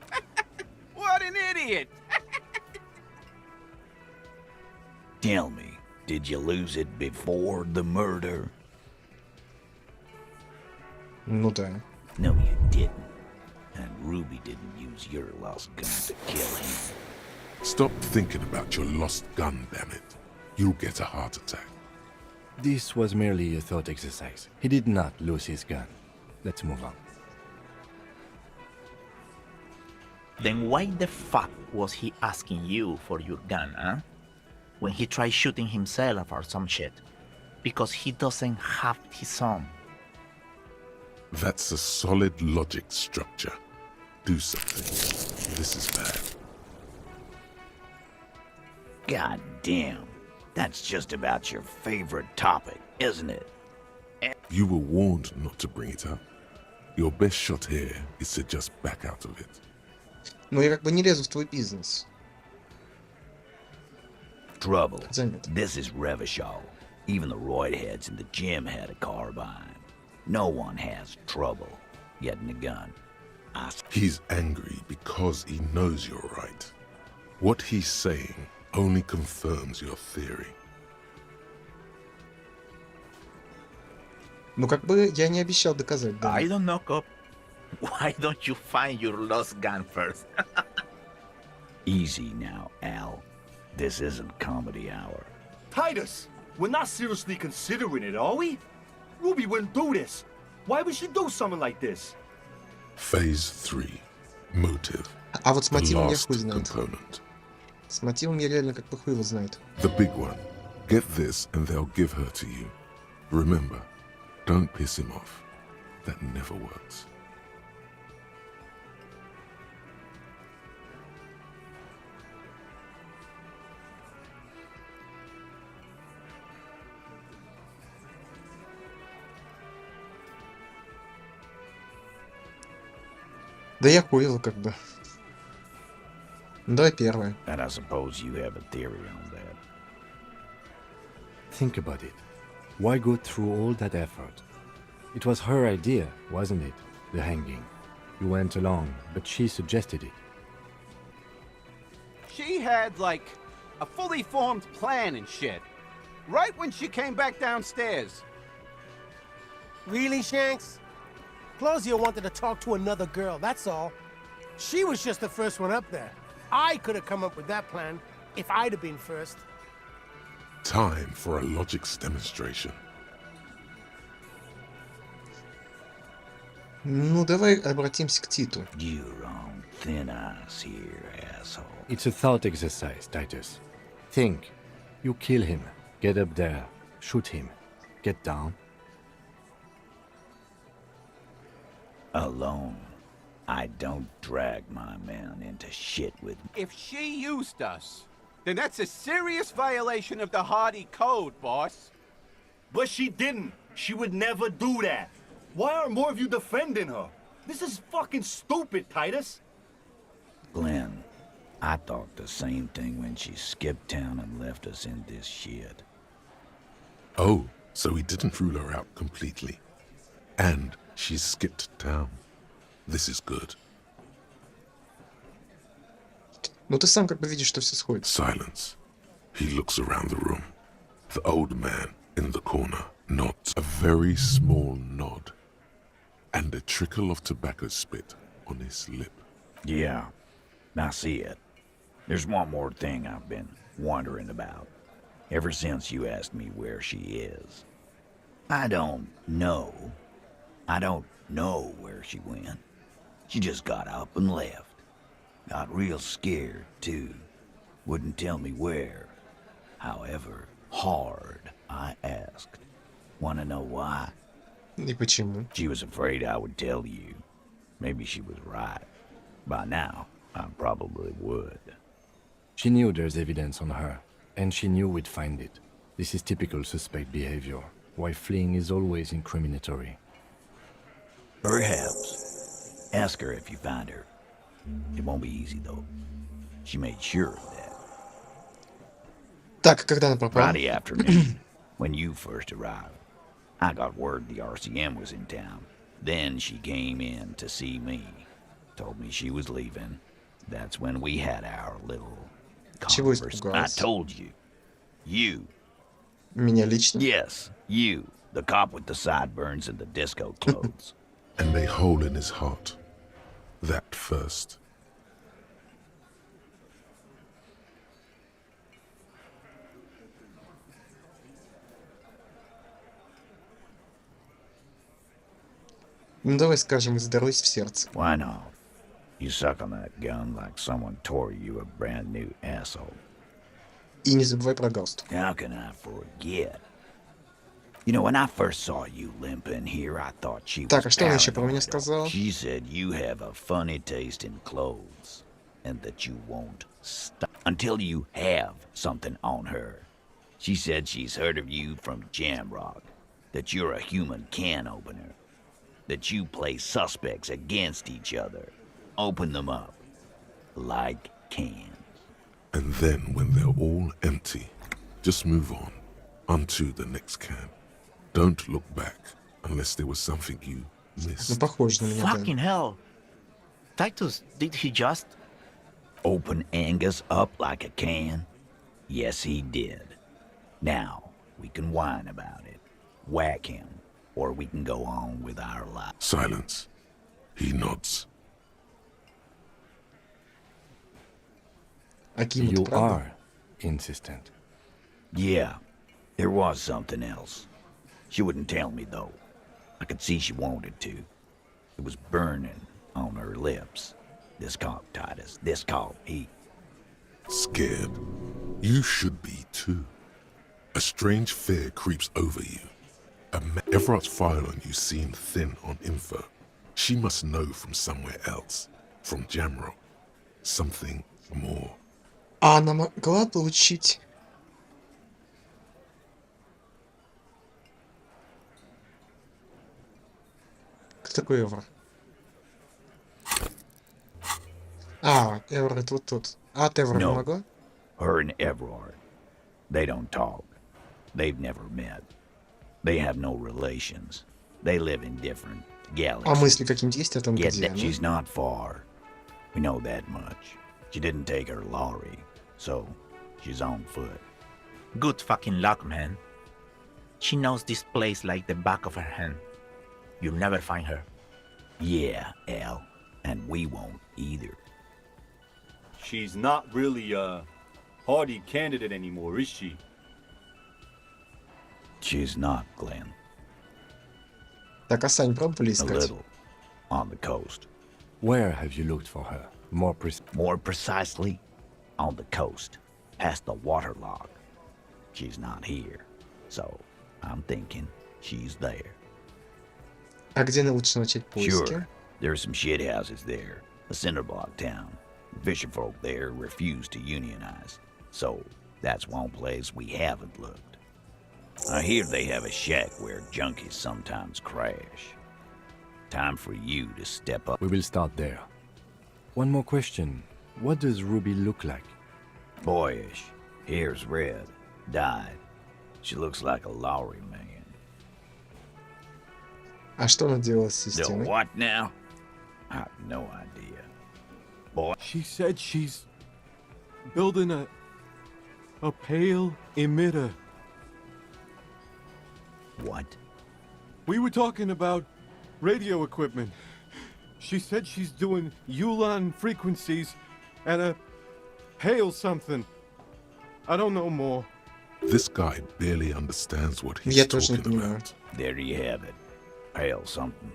What an idiot! Tell me, did you lose it before the murder? Ну да. No, you didn't. And Ruby didn't use your lost gun to kill him. Stop thinking about your lost gun, damn it. You'll get a heart attack. This was merely a thought exercise. He did not lose his gun. Let's move on. Then why the fuck was he asking you for your gun, huh? When he tried shooting himself or some shit. Because he doesn't have his own. That's a solid logic structure. Do something. This is bad. God damn. That's just about your favorite topic, isn't it? You were warned not to bring it up. Your best shot here is to just back out of it. Ну, я как бы не лезу в твой бизнес. Trouble. Занят. This is Revachol. Even the roid heads in the gym had a carbine. No one has trouble getting a gun. He's angry because he knows you're right. What he's saying only confirms your theory. Ну, как бы я не обещал доказать, да. I don't knock up. Why don't you find your lost gun first? Easy now, Al. This isn't comedy hour. Titus, we're not seriously considering it, are we? Ruby wouldn't do this. Why would she do something like this? Phase 3. Motive. А вот с The мотивом я last хуй знает. component. С мотивом я реально как бы хуй его знает. The big one. Get this and they'll give her to you. Remember, don't piss him off. That never works. Да я хуй как бы. Ну, давай первое. And I suppose you have a theory on that. Think about it. Why go through all that effort? It was her idea, wasn't it? The hanging. You went along, but she suggested it. She had, like, a fully formed plan and shit. Right when she came back downstairs. Really, Shanks? Claudia wanted to talk to another girl, that's all. She was just the first one up there. I could have come up with that plan if I'd have been first. Time for a logics demonstration. Ну, давай обратимся к Титу. You're on thin ice here, asshole. It's a thought exercise, Titus. Think. You kill him. Get up there. Shoot him. Get down. Alone. I don't drag my men into shit with me. If she used us, then that's a serious violation of the Hardy Code, boss. But she didn't. She would never do that. Why aren't more of you defending her? This is fucking stupid, Titus. Glenn, I thought the same thing when she skipped town and left us in this shit. Oh, so he didn't rule her out completely. And she skipped town. This is good. Ну, ты сам как бы видишь, что все сходится. Silence. He looks around the room. The old man in the corner nods. A very small nod. And a trickle of tobacco spit on his lip. Yeah, I see it. There's one more thing I've been wondering about. Ever since you asked me where she is. I don't know where she went. She just got up and left. Got real scared, too. Wouldn't tell me where. However hard I asked. Wanna know why? И почему? She was afraid I would tell you. Maybe she was right. By now, I probably would. She knew there's evidence on her, and she knew we'd find it. This is typical suspect behavior, why fleeing is always incriminatory. Perhaps. Ask her if you find her. It won't be easy, though. She made sure of that. Так, когда она пропала? Friday afternoon, when you first arrived, I got word the RCM was in town. Then she came in to see me. Told me she was leaving. That's when we had our little Чего conversation. I испугалась? told you. You. Меня лично? Yes, you. The cop with the sideburns and the disco clothes. And a hole in his heart. That first. Ну, давай скажем, издарось в сердце. Why not? You suck on that gun like someone tore you a brand new asshole. И не забывай про галстук. How can I forget? You know, when I first saw you limp in here, I thought she Так, was а что она еще про меня paranoid. сказала? She said you have a funny taste in clothes, and that you won't stop until you have something on her. She said she's heard of you from Jamrock. that you're a human can opener, that you play suspects against each other. Open them up, like cans. And then when they're all empty, just move on, onto the next can. Don't look back unless there was something you Ну, missed. похоже на меня, да. Fucking hell. Titus, did he just... Open Angus up like a can? Yes, he did. Now, we can whine about it, whack him, or we can go on with our lives. Silence. He nods. Аким, You это правда? are insistent. Yeah, there was something else. She wouldn't tell me, though. I could see she wanted to. It was burning on her lips. This caught Titus. This caught he. Scared. You should be too. A strange fear creeps over you. Everard's file on you seemed thin on info. She must know from somewhere else. From Jamrock. Something more. А она могла получить... Кто такой Эвр? А, Эвр это вот тут. А от Эвра не No. могла? Her and Everard. They don't talk. They've never met. They have no relations. They live in different А galaxies. мысли какие-нибудь есть о том, Get где that она? she's not far. We know that much. She didn't take her lorry, so she's on foot. Good fucking luck, man. She knows this place like the back of her hand. You'll never find her. Yeah, Al. And we won't either. She's not really a hardy candidate anymore, is she? She's not, Glenn. Так, а Сань пробовали A искать? little. On the coast. Where have you looked for her? More More precisely, on the coast, past the waterlock. She's not here, so I'm thinking she's there. А где лучше начать поиски? Sure, there's some shit houses there, a cinder block town. The fisherfolk there refuse to unionize, so that's one place we haven't looked. I hear they have a shack where junkies sometimes crash. Time for you to step up. We will start there. One more question. What does Ruby look like? Boyish, hair's red, dyed. She looks like a lorry man. А что она делала с The системой? what now? I have no idea. Boy, She said she's building a pale emitter. what? We were talking about radio equipment. She said she's doing Ulan frequencies and a pale something. I don't know more. This guy barely understands what he's Я тоже не talking понимаю. about. There you have it. Pale something.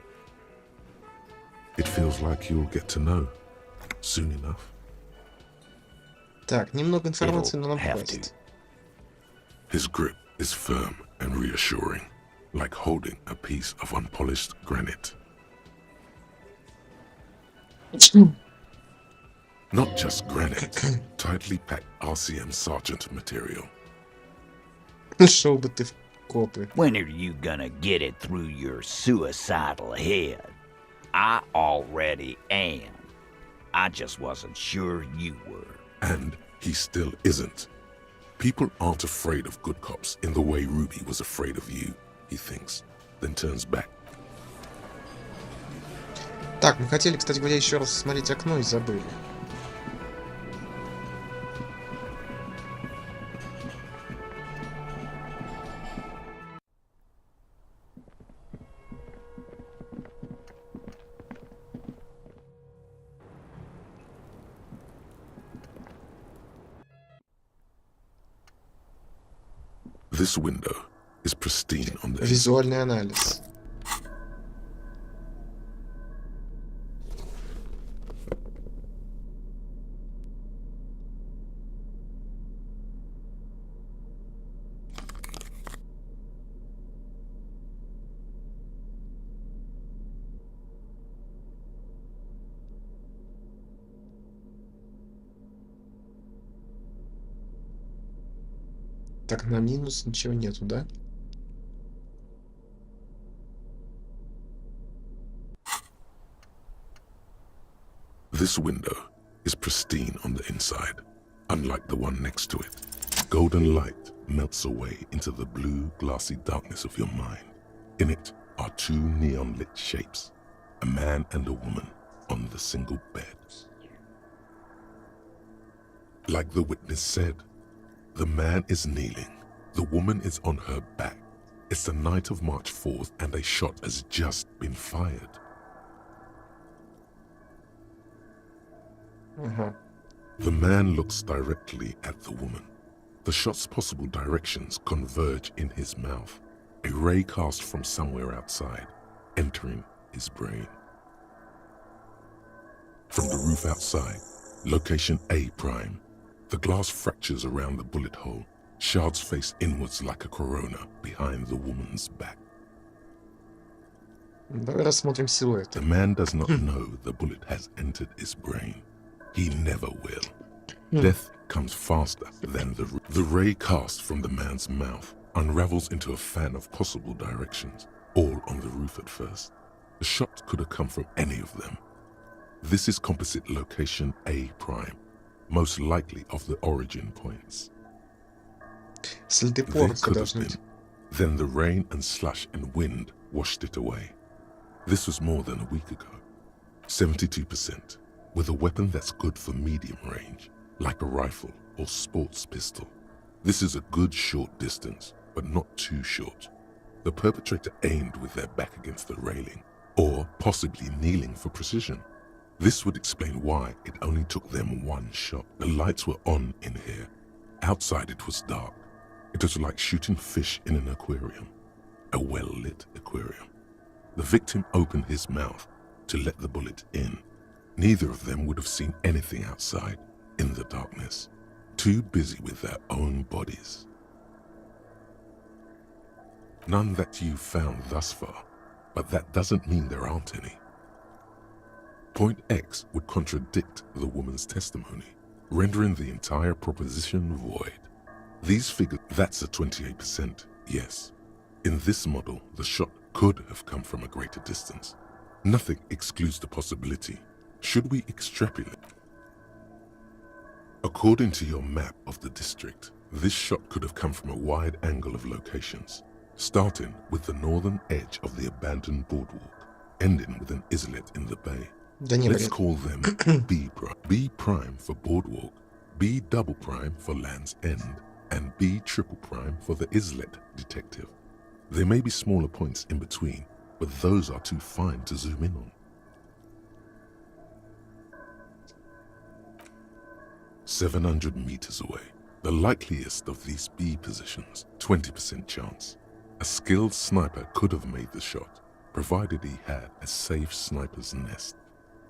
It feels like you'll get to know soon enough. Так, немного информации, но нам It'll have хватит. His grip is firm and reassuring, like holding a piece of unpolished granite. Not just granite, tightly packed RCM Sergeant material. Шел бы ты в копы. When are you gonna get it through your suicidal head? I already am. I just wasn't sure you were. And he still isn't. People aren't afraid of good cops in the way Ruby was afraid of you, he thinks, then turns back. Так, мы хотели, кстати говоря, еще раз смотреть окно и забыли. This window is pristine on the inside. Визуальный анализ. Так, на минус ничего нету, да? This window is pristine on the inside, unlike the one next to it. Golden light melts away into the blue, glassy darkness of your mind. In it are two neon-lit shapes, a man and a woman on the single bed. Like the witness said, the man is kneeling, the woman is on her back. It's the night of March 4th and a shot has just been fired. The man looks directly at the woman. The shot's possible directions converge in his mouth, a ray cast from somewhere outside, entering his brain. From the roof outside, location A prime, the glass fractures around the bullet hole, shards face inwards like a corona behind the woman's back. Давай рассмотрим силуэты. The man does not know the bullet has entered his brain. He never will. Death comes faster than the ray cast from the man's mouth unravels into a fan of possible directions, all on the roof at first. The shot could have come from any of them. This is composite location A prime, most likely of the origin points. Следы There порка could have должны быть. been. Then the rain and slush and wind washed it away. This was more than a week ago. 72%, with a weapon that's good for medium range, like a rifle or sports pistol. This is a good short distance, but not too short. The perpetrator aimed with their back against the railing, or possibly kneeling for precision. This would explain why it only took them one shot. The lights were on in here. Outside it was dark. It was like shooting fish in an aquarium, a well-lit aquarium. The victim opened his mouth to let the bullet in. Neither of them would have seen anything outside in the darkness, too busy with their own bodies. None that you've found thus far, but that doesn't mean there aren't any. Point X would contradict the woman's testimony, rendering the entire proposition void. These figures, that's a 28%, yes. In this model, the shot could have come from a greater distance. Nothing excludes the possibility. Should we extrapolate? According to your map of the district, this shot could have come from a wide angle of locations, starting with the northern edge of the abandoned boardwalk, ending with an islet in the bay. Let's call them B prime. B prime for boardwalk, B double prime for Land's End, and B triple prime for the islet detective. There may be smaller points in between, but those are too fine to zoom in on. 700 meters away, the likeliest of these B positions, 20% chance. A skilled sniper could have made the shot, provided he had a safe sniper's nest.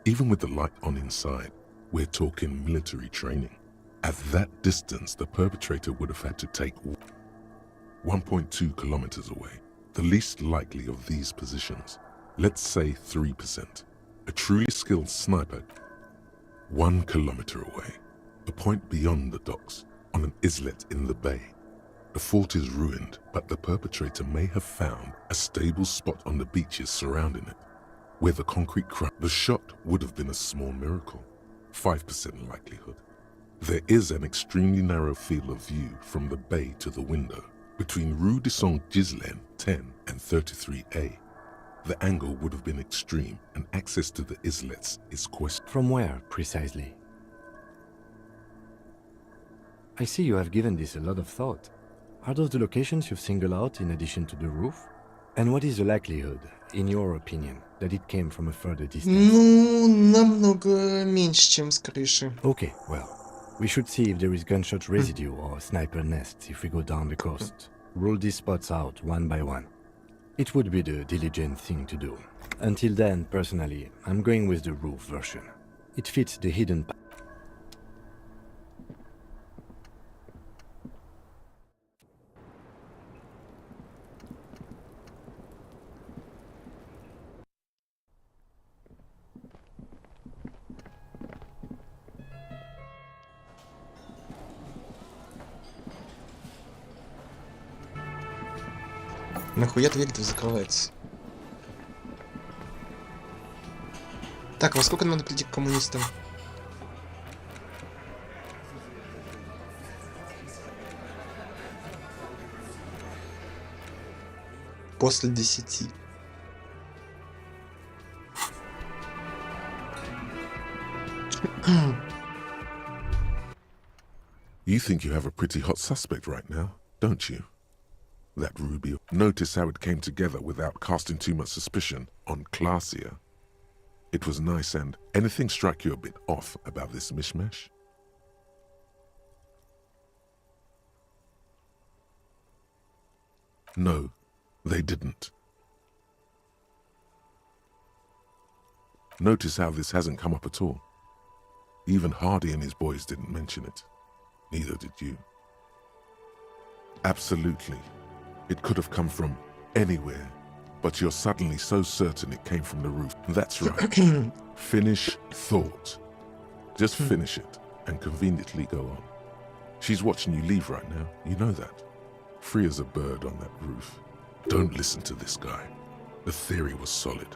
Even with the light on inside, we're talking military training. At that distance, the perpetrator would have had to take 1.2 kilometers away, the least likely of these positions. Let's say 3%. A truly skilled sniper, 1 kilometer away, a point beyond the docks, on an islet in the bay. The fort is ruined, but the perpetrator may have found a stable spot on the beaches surrounding it, where the concrete the shot would have been a small miracle, 5% likelihood. There is an extremely narrow field of view from the bay to the window, between Rue de Saint-Ghislain 10 and 33A. The angle would have been extreme, and access to the islets is questionable. From where, precisely? I see you have given this a lot of thought. Are those the locations you've singled out in addition to the roof? And what is the likelihood, in your opinion, that it came from a further distance? Ну, намного меньше, чем с крыши. Okay, well, we should see if there is gunshot residue or sniper nests if we go down the coast. Rule these spots out one by one. It would be the diligent thing to do. Until then, personally, I'm going with the roof version. It fits the hidden path. Нахуя дверь-то закрывается? Так, во сколько надо прийти к коммунистам? После 10. You think you have a pretty hot suspect right now, don't you? That Ruby. Notice how it came together without casting too much suspicion on Clasia. It was nice, and anything strike you a bit off about this mishmash? No, they didn't. Notice how this hasn't come up at all. Even Hardy and his boys didn't mention it. Neither did you. Absolutely. It could have come from anywhere, but you're suddenly so certain it came from the roof. That's right. Finish thought. Just finish it and conveniently go on. She's watching you leave right now. You know that. Free as a bird on that roof. Don't listen to this guy. The theory was solid.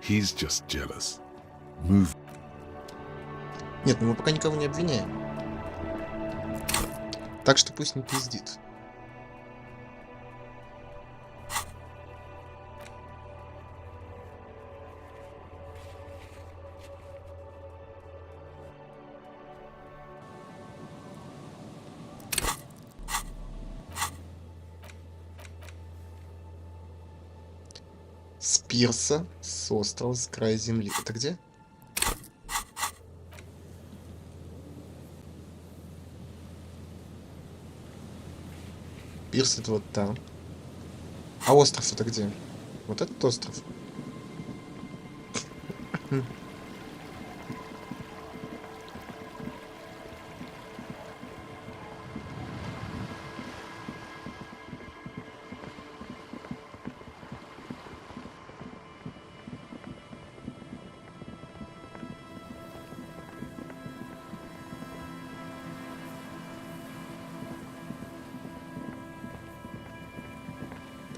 He's just jealous. Move. Нет, ну мы пока никого не обвиняем. Так что пусть не пиздит. С пирса, с острова, с края земли. Это где? Пирс это вот там. А остров это где? Вот этот остров.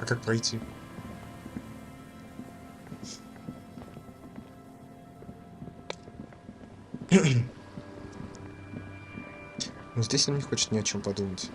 А как пройти? Ну здесь он не хочет ни о чем подумать.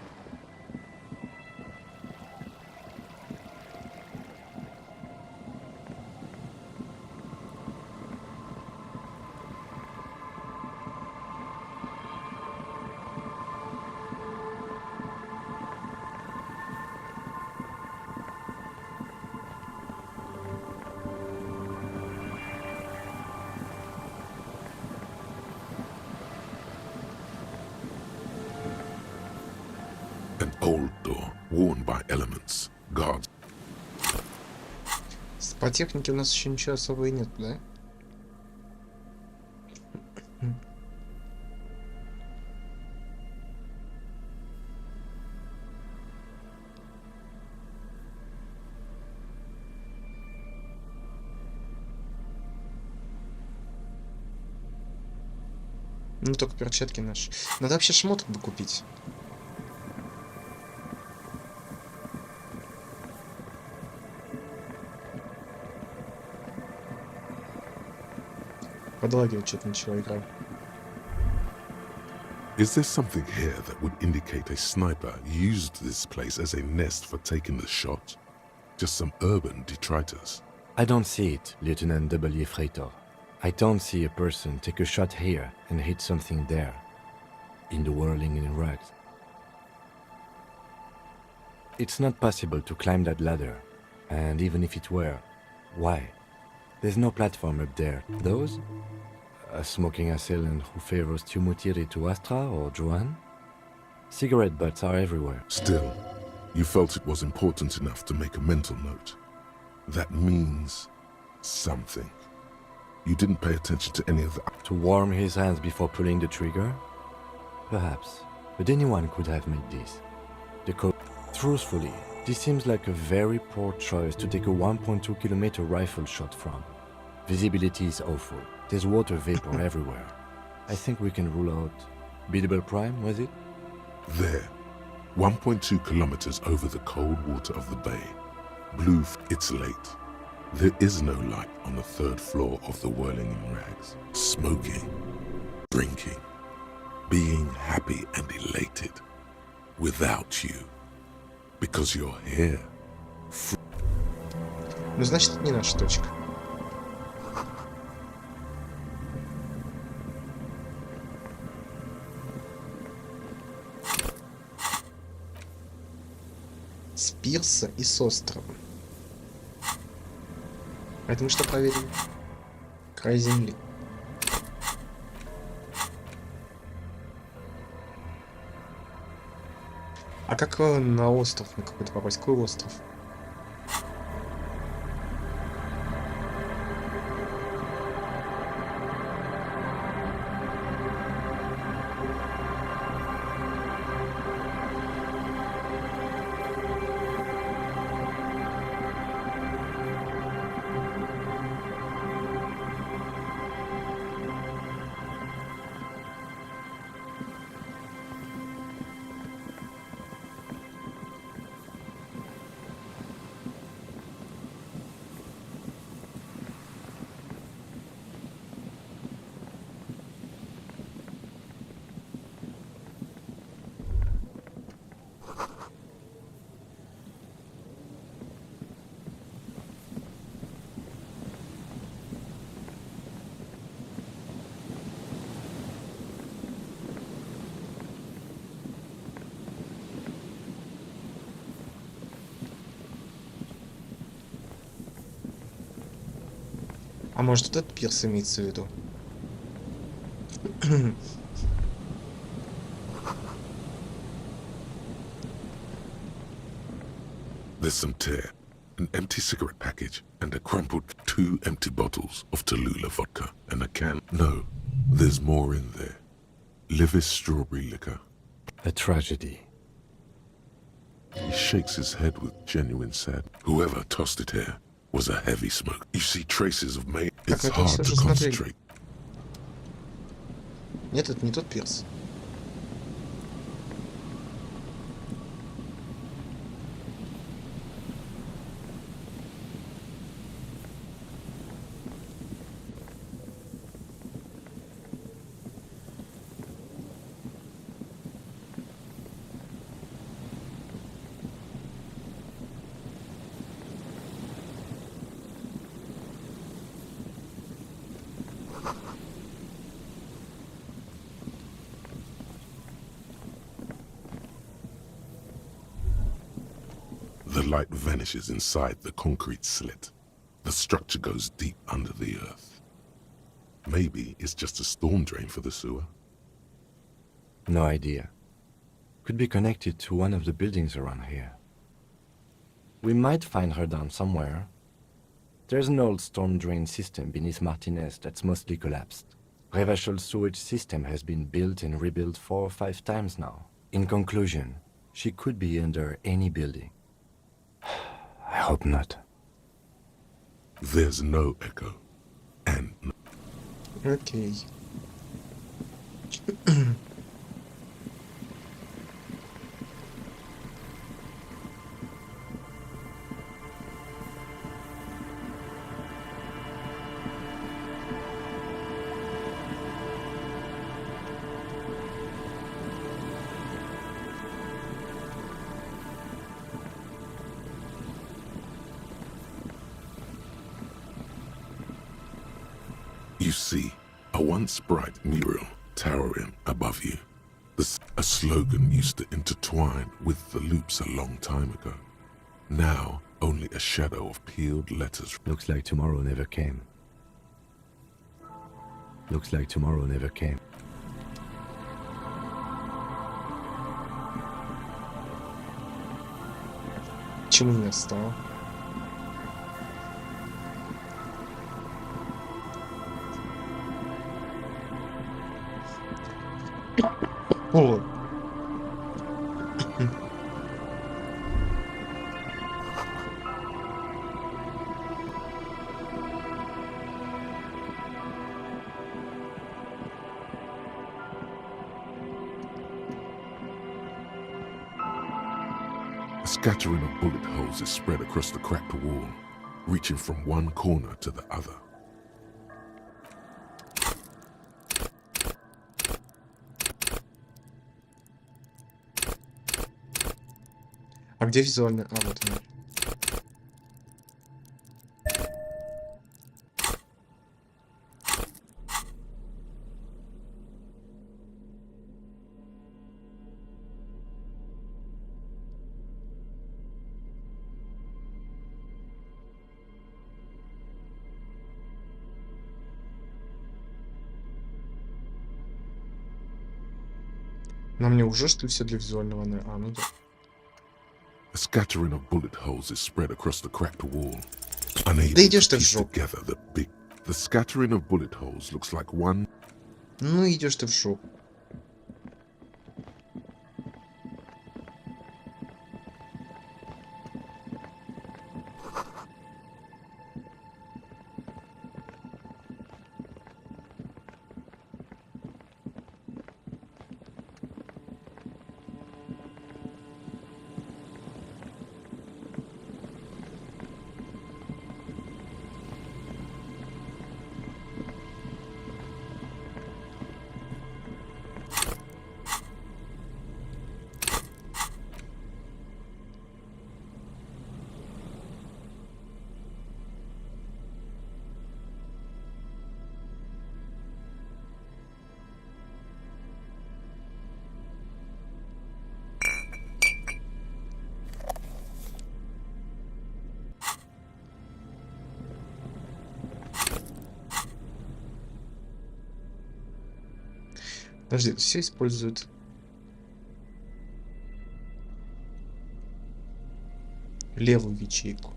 An old door, worn by elements, guards. По технике у нас еще ничего особого и нет, да? Ну только перчатки наши. Надо вообще шмоток бы купить. Подлагивает что-то начала игра. Is there something here that would indicate a sniper used this place as a nest for taking the shot? Just some urban detritus. I don't see it, Lieutenant W. Freitor. I don't see a person take a shot here and hit something there, in the whirling in rags. It's not possible to climb that ladder, and even if it were, why? There's no platform up there. Those? A smoking assailant who favors Tumutiri to Astra or Joan? Cigarette butts are everywhere. Still, you felt it was important enough to make a mental note. That means something. You didn't pay attention to any of the... To warm his hands before pulling the trigger? Perhaps, but anyone could have made this. Truthfully, this seems like a very poor choice to take a 1.2 kilometer rifle shot from. Visibility is awful. There's water vapor everywhere. I think we can rule out... Biddable Prime, was it? There. 1.2 kilometers over the cold water of the bay. Blue, it's late. There is no light on the third floor of the whirling in rags, smoking, drinking, being happy and elated without you, because you're here. Ну, значит, это не наша точка. С пирса и с острова. Это мы что проверим? Край земли. А как на остров, на какой-то попасть? Какой остров? А может, вот этот пирс имеется в виду? There's some tear, an empty cigarette package, and a crumpled 2 empty bottles of Tallulah vodka, and a can. No, there's more in there. Livis strawberry liquor. A tragedy. He shakes his head with genuine sadness. Whoever tossed it here was a heavy smoke. You see traces of may. It's hard to concentrate. Нет, это не тот пирс. The light vanishes inside the concrete slit. The structure goes deep under the earth. Maybe it's just a storm drain for the sewer. No idea. Could be connected to one of the buildings around here. We might find her down somewhere. There's an old storm drain system beneath Martinez that's mostly collapsed. Revachel's sewage system has been built and rebuilt 4 or 5 times now. In conclusion, she could be under any building. I hope not. There's no echo. And no. Окей. You see a once bright mural towering above you. A slogan used to intertwine with the loops a long time ago. Now, only a shadow of peeled letters. Looks like tomorrow never came. Looks like tomorrow never came. Почему не встал? О! A scattering of bullet holes is spread across the cracked wall. reaching from one corner to the other. А где визуально? А, вот она. Но мне уже, что ли, все для визуального? А, ну да. A scattering of bullet holes is spread across the cracked wall. Unable Да идешь to ты в piece жопу. together the scattering of bullet holes looks like one. Ну идешь ты в жопу. Подожди, все используют левую ячейку.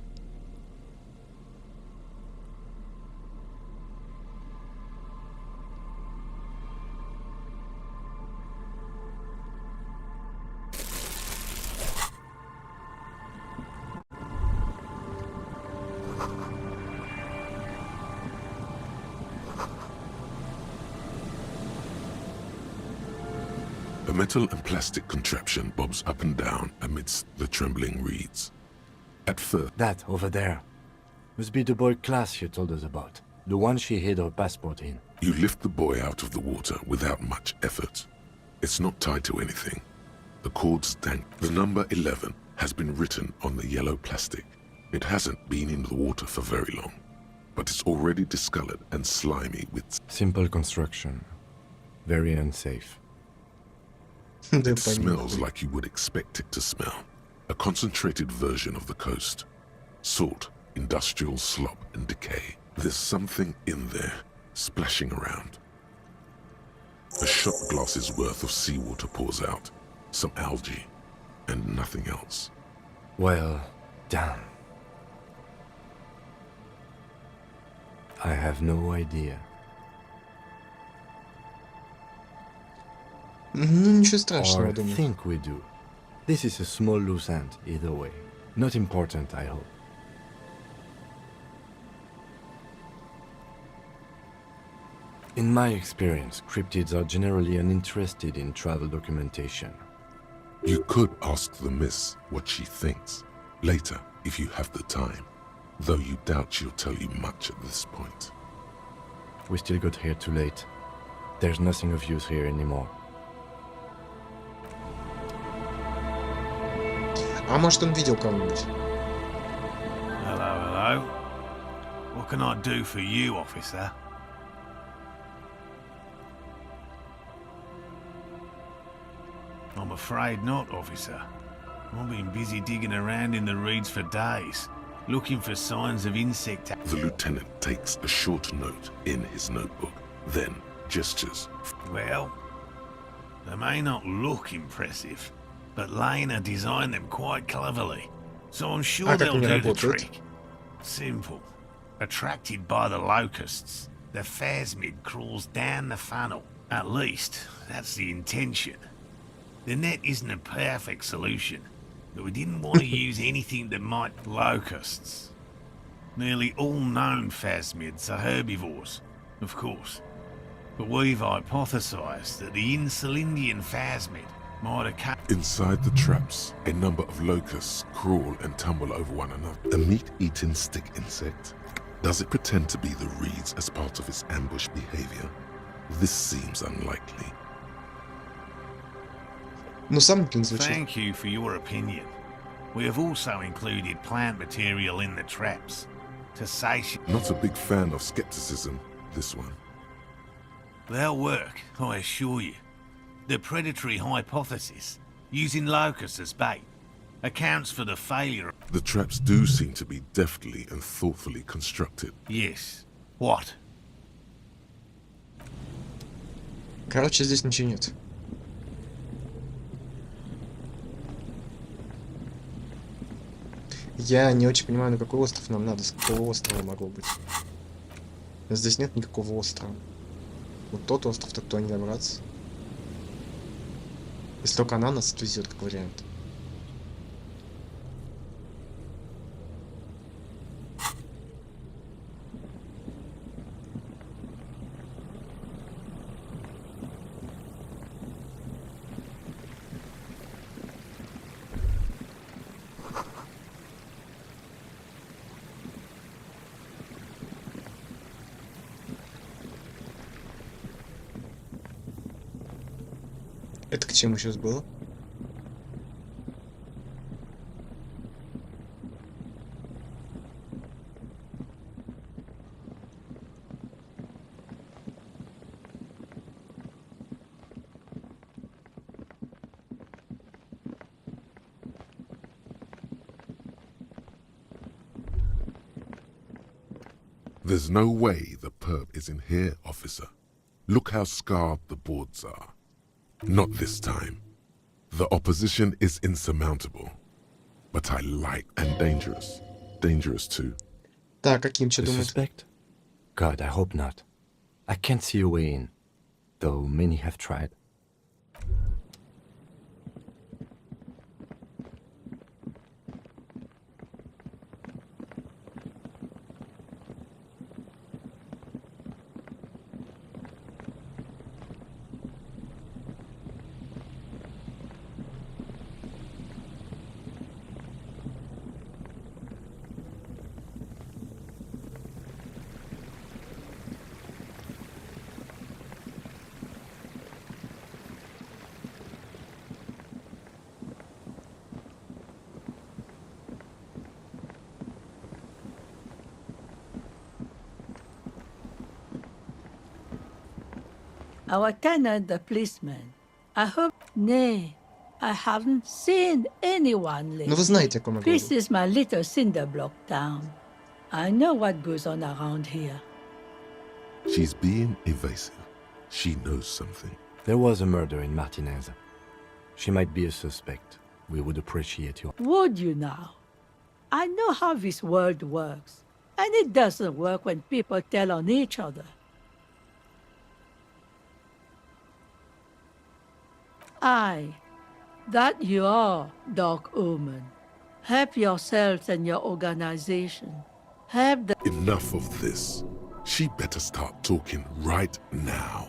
A metal and plastic contraption bobs up and down amidst the trembling reeds. At first, That over there must be the boy class you told us about. The one she hid her passport in. you lift the boy out of the water without much effort. It's not tied to anything. The cord's dank. The number 11 has been written on the yellow plastic. It hasn't been in the water for very long, but it's already discolored and slimy with... Simple construction. Very unsafe. Да, It smells понюхай. like you would expect it to smell. A concentrated version of the coast. Salt, industrial slop and decay. There's something in there, splashing around. A shot glass's worth of seawater pours out. Some algae, and nothing else. Well done. I have no idea. Ну ничего страшного, Or думаю. think we do. This is a small loose end, either way. Not important, I hope. In my experience, cryptids are generally uninterested in travel documentation. You could ask the miss what she thinks, later, if you have the time. Though you doubt she'll tell you much at this point. We still got here too late. There's nothing of use here anymore. А может он видел кого-нибудь? Hello, hello. What can I do for you, officer? I'm afraid not, officer. I've been busy digging around in the reeds for days, looking for signs of insect... The lieutenant takes a short note in his notebook, then gestures. Well, they may not look impressive, but Lena designed them quite cleverly, so I'm sure как they'll они do the работают? trick. Simple. Attracted by the locusts, the phasmid crawls down the funnel. At least, that's the intention. The net isn't a perfect solution, but we didn't want to use anything that might... Locusts. Nearly all known phasmids are herbivores, of course. But we've hypothesized that the Insulindian phasmid might have Inside the traps, a number of locusts crawl and tumble over one another. A meat-eating stick insect. Does it pretend to be the reeds as part of its ambush behavior? This seems unlikely. Ну, сам клин звучит. Thank you for your opinion. We have also included plant material in the traps to satiate. Not a big fan of skepticism, this one. They'll work, I assure you. The predatory hypothesis, using locusts as bait, accounts for the failure. The traps do seem to be deftly and thoughtfully constructed. Yes. What? Короче, здесь ничего нет. Я не очень понимаю, на какой остров нам надо, с какого острова могло быть. Здесь нет никакого острова. Вот тот остров, так туда не добраться. Если только она нас отвезет, как вариант. Это к чему сейчас было? There's no way the perp is in here, officer. Look how scarred the boards are. Not this time. The opposition is insurmountable. But I like and dangerous. Dangerous too. Так, каким что The думает? suspect? God, I hope not. I can't see a way in, though many have tried. Our tenant, the policeman. I hope... Nay, I haven't seen anyone lately. Ну вы знаете, о ком я говорю. This is my little cinder block town. I know what goes on around here. She's being evasive. She knows something. There was a murder in Martinez. She might be a suspect. We would appreciate your... Would you now? I know how this world works. And it doesn't work when people tell on each other. Aye, that you are, Dark Omen. Help yourselves and your organization. Help the... Enough of this. She better start talking right now.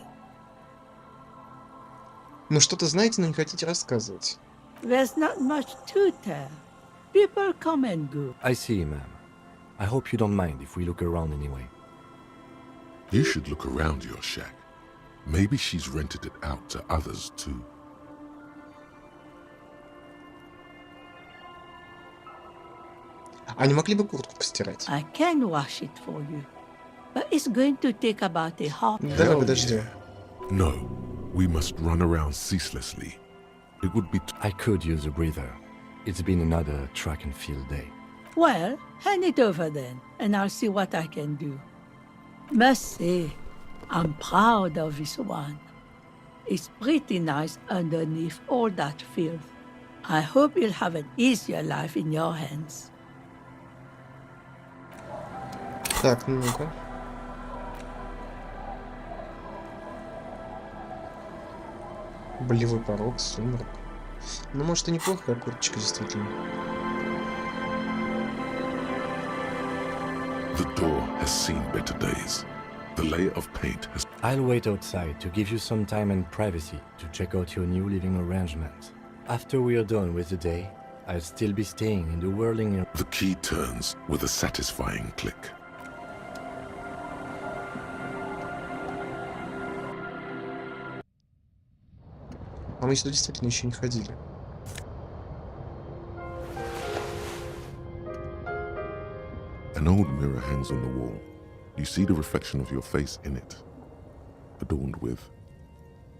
Ну что-то знаете, но не хотите рассказывать. There's not much to tell. People come and go. I see, ma'am. I hope you don't mind if we look around anyway. You should look around your shack. Maybe she's rented it out to others too. А не могли бы куртку постирать? I can wash it for you. But it's going to take about a half... Давай подождем. No, we must run around ceaselessly. It would be... I could use a breather. It's been another track and field day. Well, hand it over then, and I'll see what I can do. Must say, I'm proud of this one. It's pretty nice underneath all that filth. I hope you'll have an easier life in your hands. Так, ну-ка. Болевой порог, сумрак. Ну, может, и неплохая курточка, действительно. The door has seen better days. The layer of paint has... I'll wait outside to give you some time and privacy to check out your new living arrangement. After we are done with the day, I'll still be staying in the whirling... The key turns with a satisfying click. А мы сюда действительно еще не ходили. An old mirror hangs on the wall. You see the reflection of your face in it, adorned with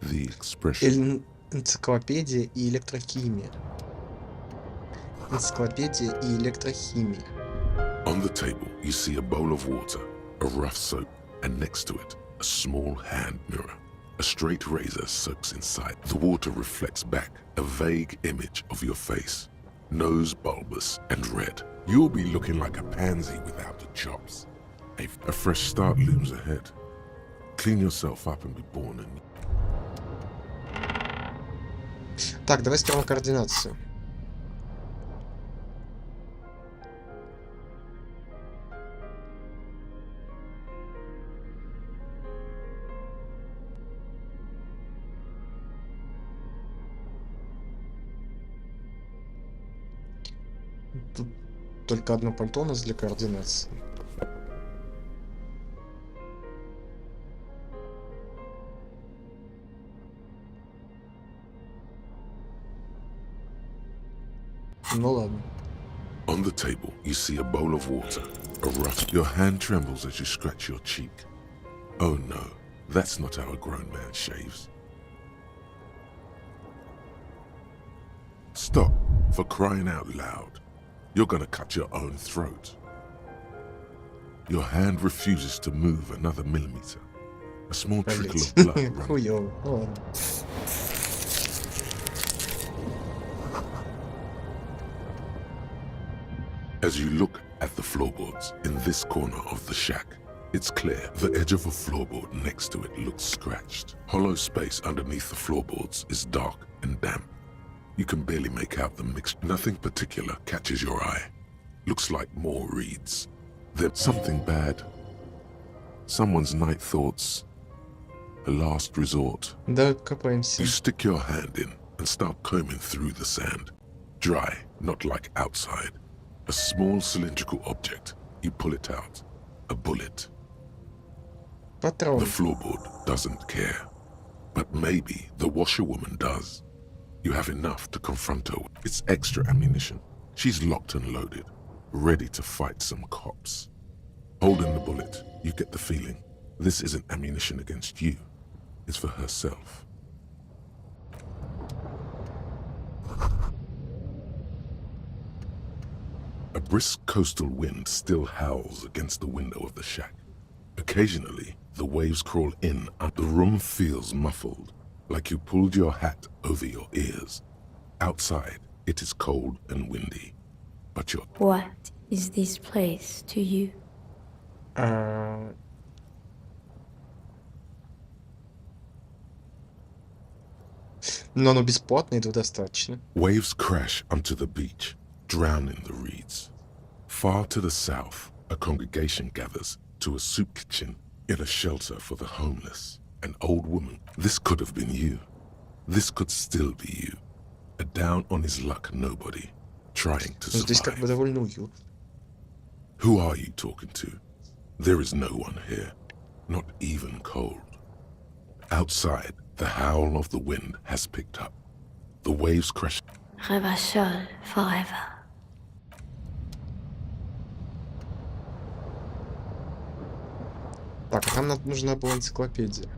the expression. Энциклопедия и электрохимия. Энциклопедия и электрохимия. On the table, you see a bowl of water, a rough soap, and next to it, a small hand mirror. A straight razor soaks inside. The water reflects back a vague image of your face, nose bulbous and red. You'll be looking like a pansy without the chops. A fresh start looms ahead. Clean yourself up and be born anew. Так, давай сперва координацию. Тут только одно пальто у нас для координации. Ну ладно. On the table, you see a bowl of water, a rough... Your hand trembles as you scratch your cheek. Oh no, that's not how a grown man shaves. Stop, for crying out loud. You're gonna cut your own throat. Your hand refuses to move another millimeter. A small trickle of blood runs. Хуёво. Ладно. As you look at the floorboards in this corner of the shack, it's clear the edge of a floorboard next to it looks scratched. Hollow space underneath the floorboards is dark and damp. You can barely make out the mixture. Nothing particular catches your eye. Looks like more reeds. There's something bad. Someone's night thoughts. A last resort. Да, копаемся. You stick your hand in and start combing through the sand. Dry, not like outside. A small cylindrical object. You pull it out. A bullet. Патрон. The floorboard doesn't care. But maybe the washerwoman does. You have enough to confront her. It's extra ammunition. She's locked and loaded, ready to fight some cops. Holding the bullet, you get the feeling this isn't ammunition against you. It's for herself. A brisk coastal wind still howls against the window of the shack. Occasionally, the waves crawl in and the room feels muffled, like you pulled your hat over your ears. Outside, it is cold and windy, but you're... What is this place to you? Но оно бесплатное, этого достаточно. Waves crash onto the beach, drowning the reeds. Far to the south, a congregation gathers to a soup kitchen in a shelter for the homeless. An old woman. This could have been you. This could still be you. A down on his luck nobody, trying to survive. Здесь как бы довольно уютно. Who are you talking to? There is no one here, not even cold. Outside, the howl of the wind has picked up. The waves crash. Revachol forever. Так, а там нужна была энциклопедия.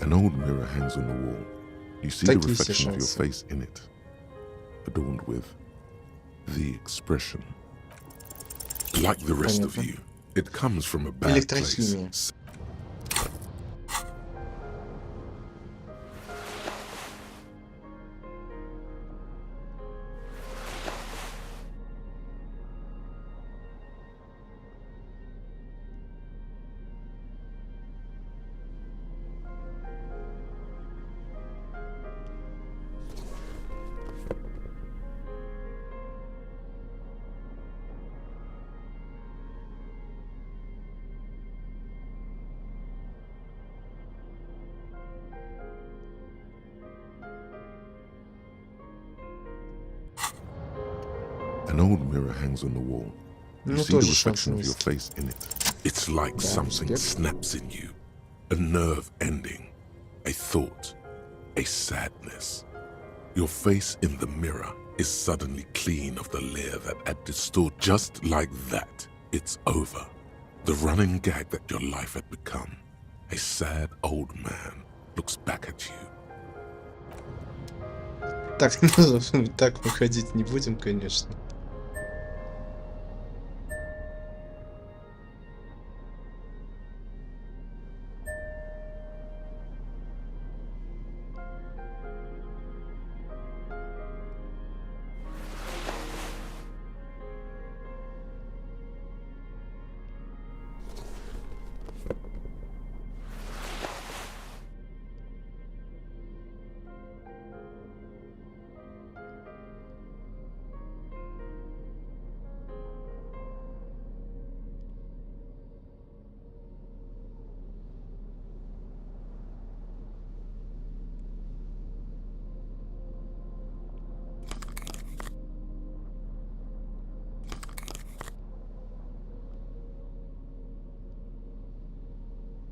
An old mirror hangs on the wall. You see the reflection of your face in it, adorned with the expression. Like the rest of you, it comes from a bad place. An old mirror hangs on the wall. You Ну, see the тоже шанс reflection на of your выстрел. face in it. It's like something yep. snaps in you. A nerve ending. A thought. A sadness. Your face in the mirror is suddenly clean of the layer that had distorted. Just like that, it's over. The running gag that your life had become. A sad old man looks back at you. Так, ну, так выходить не будем, конечно.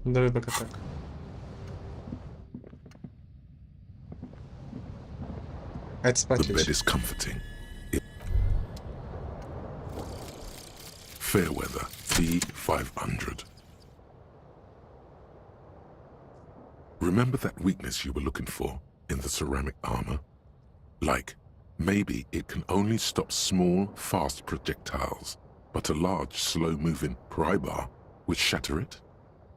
Давай пока так. А это спать The bed is comforting. Fairweather T500. Remember that weakness you were looking for in the ceramic armor? Like, maybe it can only stop small, fast projectiles, but a large, slow-moving pry bar would shatter it?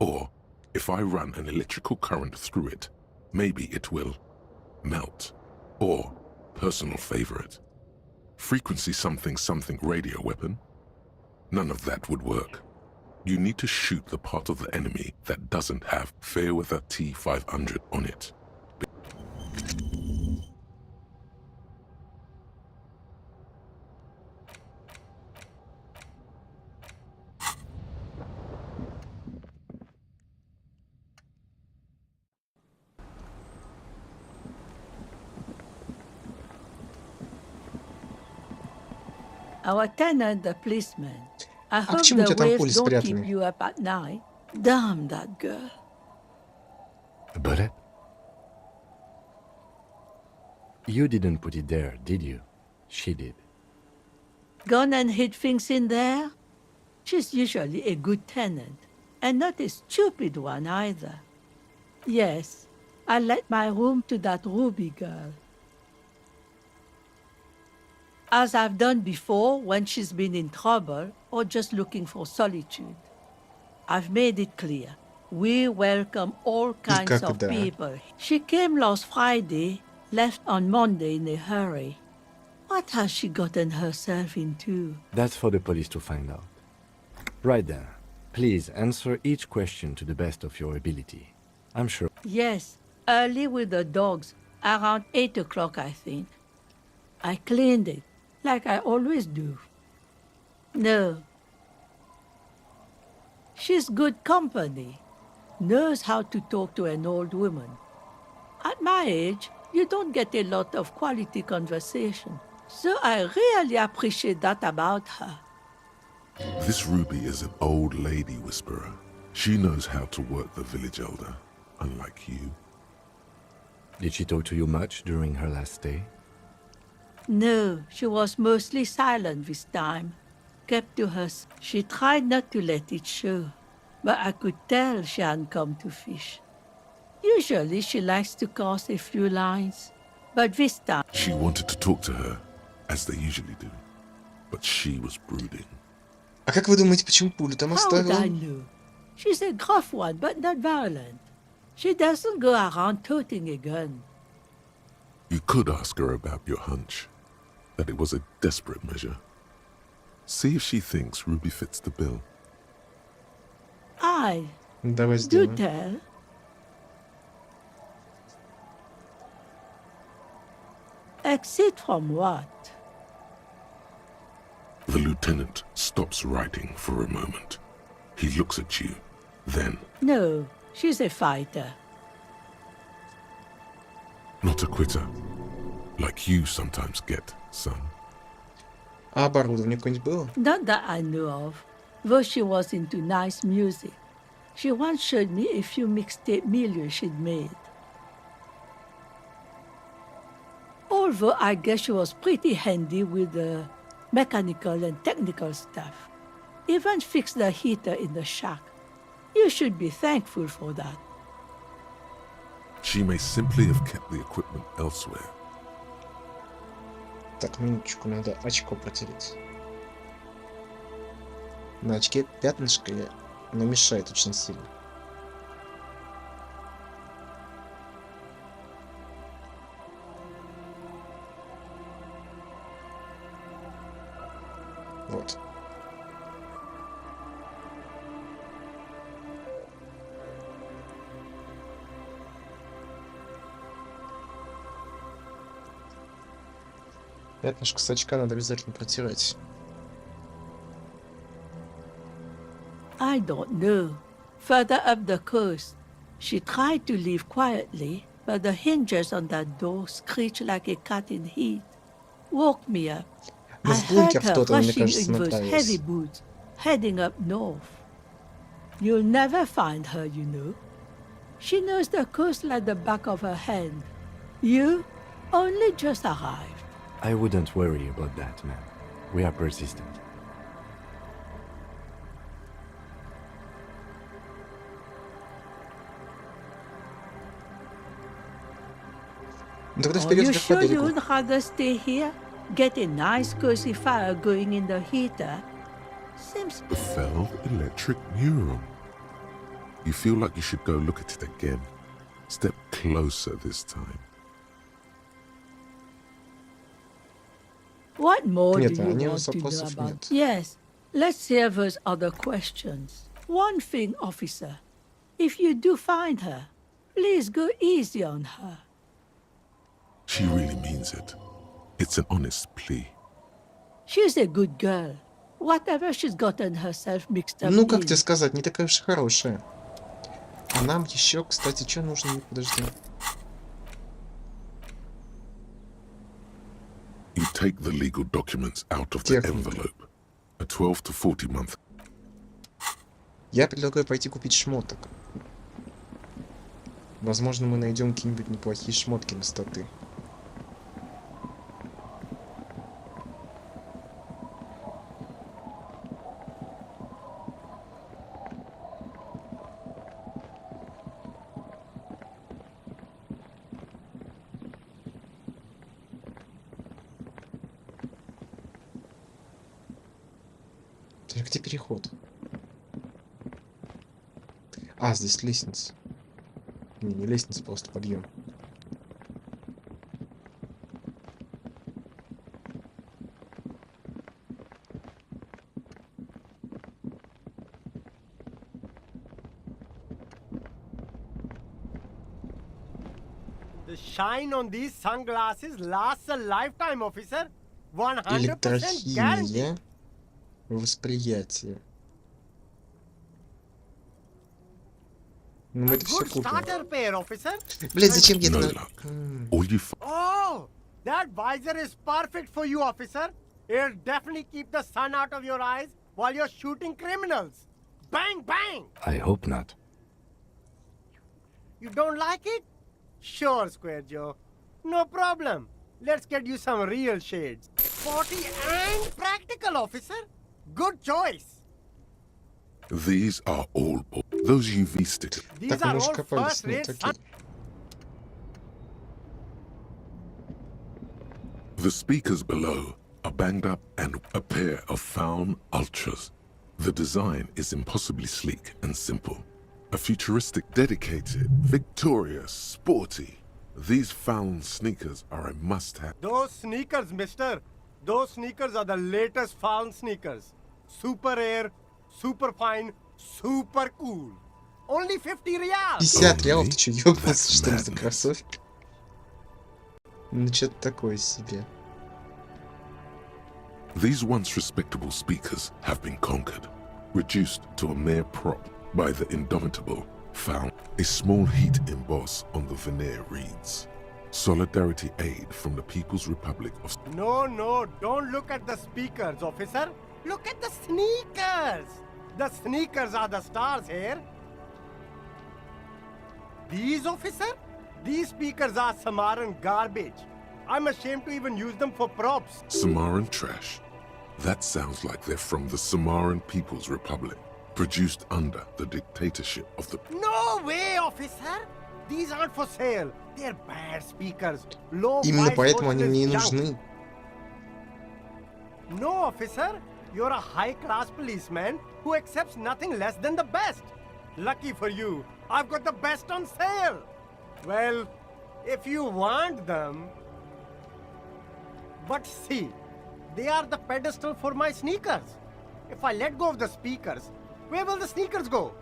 Or, if I run an electrical current through it, maybe it will melt. Or, personal favorite, frequency something something radio weapon? None of that would work. You need to shoot the part of the enemy that doesn't have Fairweather T500 on it. Our tenant, the policeman. I hope почему у the тебя там пули waves don't keep спрятаны? you up at night. Damn that girl. A bullet? You didn't put it there, did you? She did. Gone and hid things in there? She's usually a good tenant, and not a stupid one either. Yes, I let my room to that Ruby girl. As I've done before when she's been in trouble or just looking for solitude. I've made it clear. We welcome all kinds of да. people. She came last Friday, left on Monday in a hurry. What has she gotten herself into? That's for the police to find out. Right then. Please answer each question to the best of your ability. I'm sure. Yes, early with the dogs, around 8 o'clock, I think. I cleaned it, like I always do. No. She's good company. Knows how to talk to an old woman. At my age, you don't get a lot of quality conversation. So I really appreciate that about her. This Ruby is an old lady whisperer. She knows how to work the village elder, unlike you. Did she talk to you much during her last stay? No, she was mostly silent this time. Kept to herself. She tried not to let it show, but I could tell she hadn't come to fish. Usually she likes to cast a few lines, but this time... She wanted to talk to her, as they usually do, but she was brooding. А как вы думаете, почему пулю там How would I оставил? know? She's a gruff one, but not violent. She doesn't go around toting a gun. You could ask her about your hunch, that it was a desperate measure. See if she thinks Ruby fits the bill. I Давай do сделаем. tell. Exit from what? The lieutenant stops writing for a moment. He looks at you, then, No, she's a fighter. not a quitter, like you sometimes get, son. А оборудование какое-нибудь было? Not that I know of, though she was into nice music. She once showed me a few mixtape milieux she'd made. Although I guess she was pretty handy with the mechanical and technical stuff. Even fixed the heater in the shack. You should be thankful for that. She may simply have kept the equipment elsewhere. Так, минуточку, надо очко протереть. На очке пятнышко, оно мешает очень сильно. Вот. Пятнышко с очка надо обязательно протирать. I don't know. Further up the coast, she tried to leave quietly, but the hinges on that door screeched like a cat in heat. Woke me up. Ну, I в heard бункер her кто-то, мне rushing кажется, in those heavy направился. boots, heading up north. You'll never find her, you know. She knows the coast like the back of her hand. You only just arrived. I wouldn't worry about that, man. We are persistent. Ну тогда Are вперед you вверх по sure you берегу. would rather stay here? Get a nice cozy fire going in the heater? Seems The felled electric mural. You feel like you should go look at it again. Step closer this time. What more Нет, do you они want to know вопросов about? нет. Yes, let's hear those other questions. One thing, officer. If you do find her, please go easy on her. She really means it. It's an honest plea. She's a good girl. Whatever she's gotten herself mixed up Ну, как in. тебе сказать, не такая уж и хорошая. А нам еще, кстати, что нужно? Подожди. You take the legal documents out of the Техника. envelope. A 12 to 40 month. Я предлагаю пойти купить шмоток. Возможно, мы найдем какие-нибудь неплохие шмотки на статы. Где переход? А, здесь лестница. Не лестница, просто подъем. The shine on these sunglasses lasts a lifetime, officer. 100% guarantee. Электрохимия. Восприятие. Ну, мы это все Good купим. starter pair, officer. Блять, зачем мне No это? luck. All you Oh, that visor is perfect for you, officer. It'll definitely keep the sun out of your eyes while you're shooting criminals. Bang, bang. I hope not. You don't like it? Sure, Square Joe. No problem. Let's get you some real shades. 40 and practical, officer. Good choice. These are all those UV stickers. These Так мы are уже all копались, ну first-rate такие. The speakers below are banged up and a pair of found ultras. The design is impossibly sleek and simple. A futuristic, dedicated, victorious, sporty. These found sneakers are a must-have. Those sneakers, mister. Those sneakers are the latest found sneakers. Super air, super fine, super cool. Only 50 reals. 50 реалов, ты чё, ёбнулся, That's что ли, за madness. кроссовки? Ну, что-то такое себе. These once respectable speakers have been conquered, reduced to a mere prop by the indomitable found. A small heat emboss on the veneer reads, Solidarity aid from the People's Republic of... No, don't look at the speakers, officer. Look at the sneakers. The sneakers are the stars here. These, officer? These speakers are Samaran garbage. I'm ashamed to even use them for props. Samaran trash? That sounds like they're from the Samaran People's Republic, produced under the dictatorship of the... No way, officer! These aren't for sale. They're bad speakers. Low Именно price поэтому они мне и junk. нужны. No, officer. You're a high-class policeman who accepts nothing less than the best. Lucky for you, I've got the best on sale. Well, if you want them... But see, they are the pedestal for my sneakers. If I let go of the speakers, where will the sneakers go?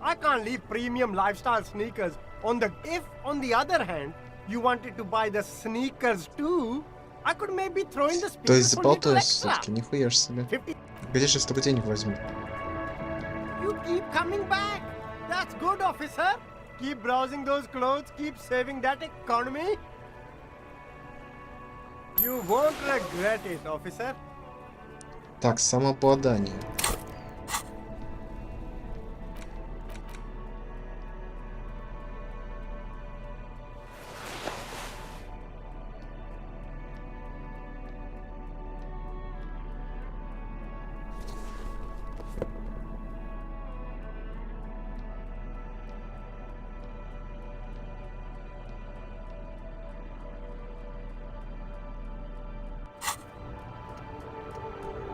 I can't leave premium lifestyle sneakers on the... If, on the other hand, you wanted to buy the sneakers too, I could maybe throw in the speakers. То есть for little заболтаешь extra. все-таки, нихуя ж себе. 50. Где же с тобой денег возьму? You keep coming back. That's good, officer. Keep browsing those clothes, keep saving that economy. You won't regret it, officer. Так, самообладание.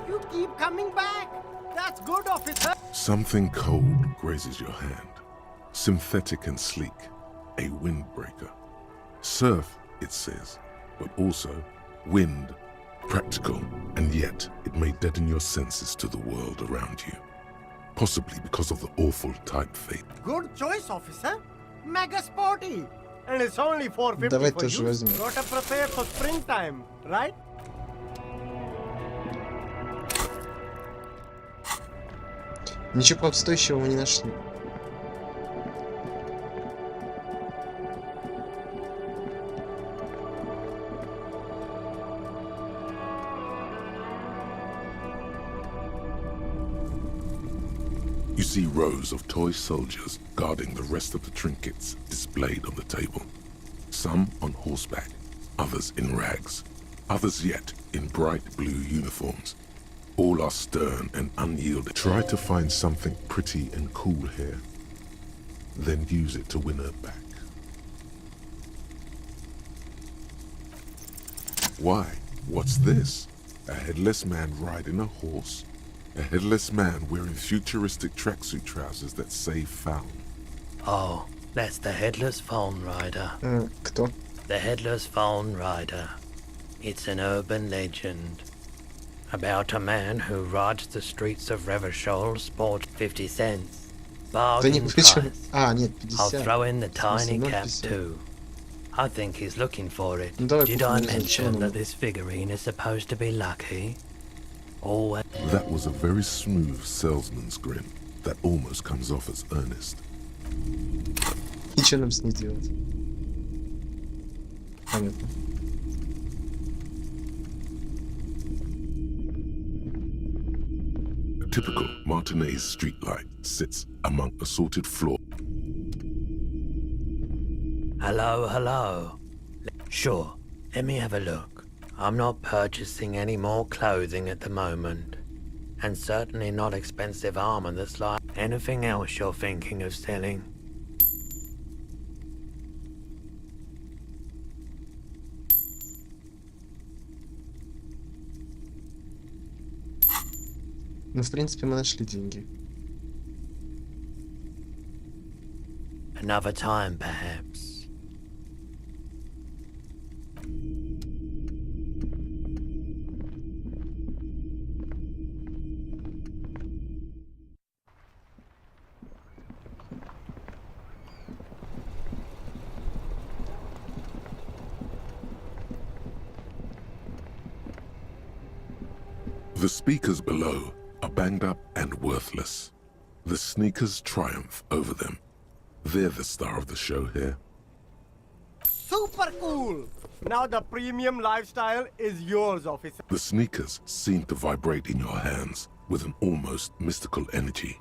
You keep coming back. That's good, officer. Something cold grazes your hand. Synthetic and sleek. A windbreaker. Surf, it says, but also wind. Practical, and yet it may deaden your senses to the world around you. Possibly because of the awful typeface. Good choice, officer. Mega sporty. And it's only $4.50 Давай for тоже you. возьму. Gotta prepare for springtime, right? Ничего правда стоящего мы не нашли. You see rows of toy soldiers guarding the rest of the trinkets displayed on the table. Some on horseback, others in rags, others yet in bright blue uniforms. All are stern and unyielding. Try to find something pretty and cool here, then use it to win her back. Why? What's this? A headless man riding a horse? A headless man wearing futuristic tracksuit trousers that say found. Oh, that's the Headless Phone Rider. Кто? The Headless Phone Rider. It's an urban legend about a man who rides the streets of Revachol, sports 50 cents. Да не Bargain причем. price. А, нет, I'll 50. throw in the В смысле, tiny cap 0,50. too. I think he's looking for it. Ну давай Did купим, I не знаю, чего mention нам. that this figurine is supposed to be lucky? Always. That was a very smooth salesman's grin that almost comes off as earnest. И что нам с ней делать? Понятно. A typical Martinez streetlight sits among assorted floor. Hello. Sure, let me have a look. I'm not purchasing any more clothing at the moment. And certainly not expensive armor that's like anything else you're thinking of selling. Ну, в принципе, мы нашли деньги. Another time, perhaps. The speakers below are banged up and worthless. The sneakers triumph over them. They're the star of the show here. So super cool. Now the premium lifestyle is yours, officer. The sneakers seem to vibrate in your hands with an almost mystical energy.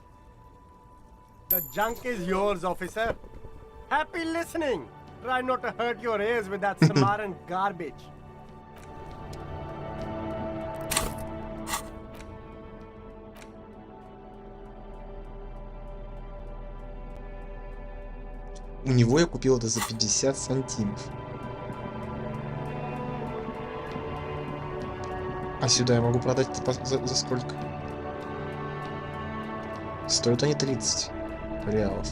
The junk is yours, officer. Happy listening. Try not to hurt your ears with that Samaritan garbage. У него я купил это за 50 сантимов. А сюда я могу продать это за сколько? Стоят они 30 реалов.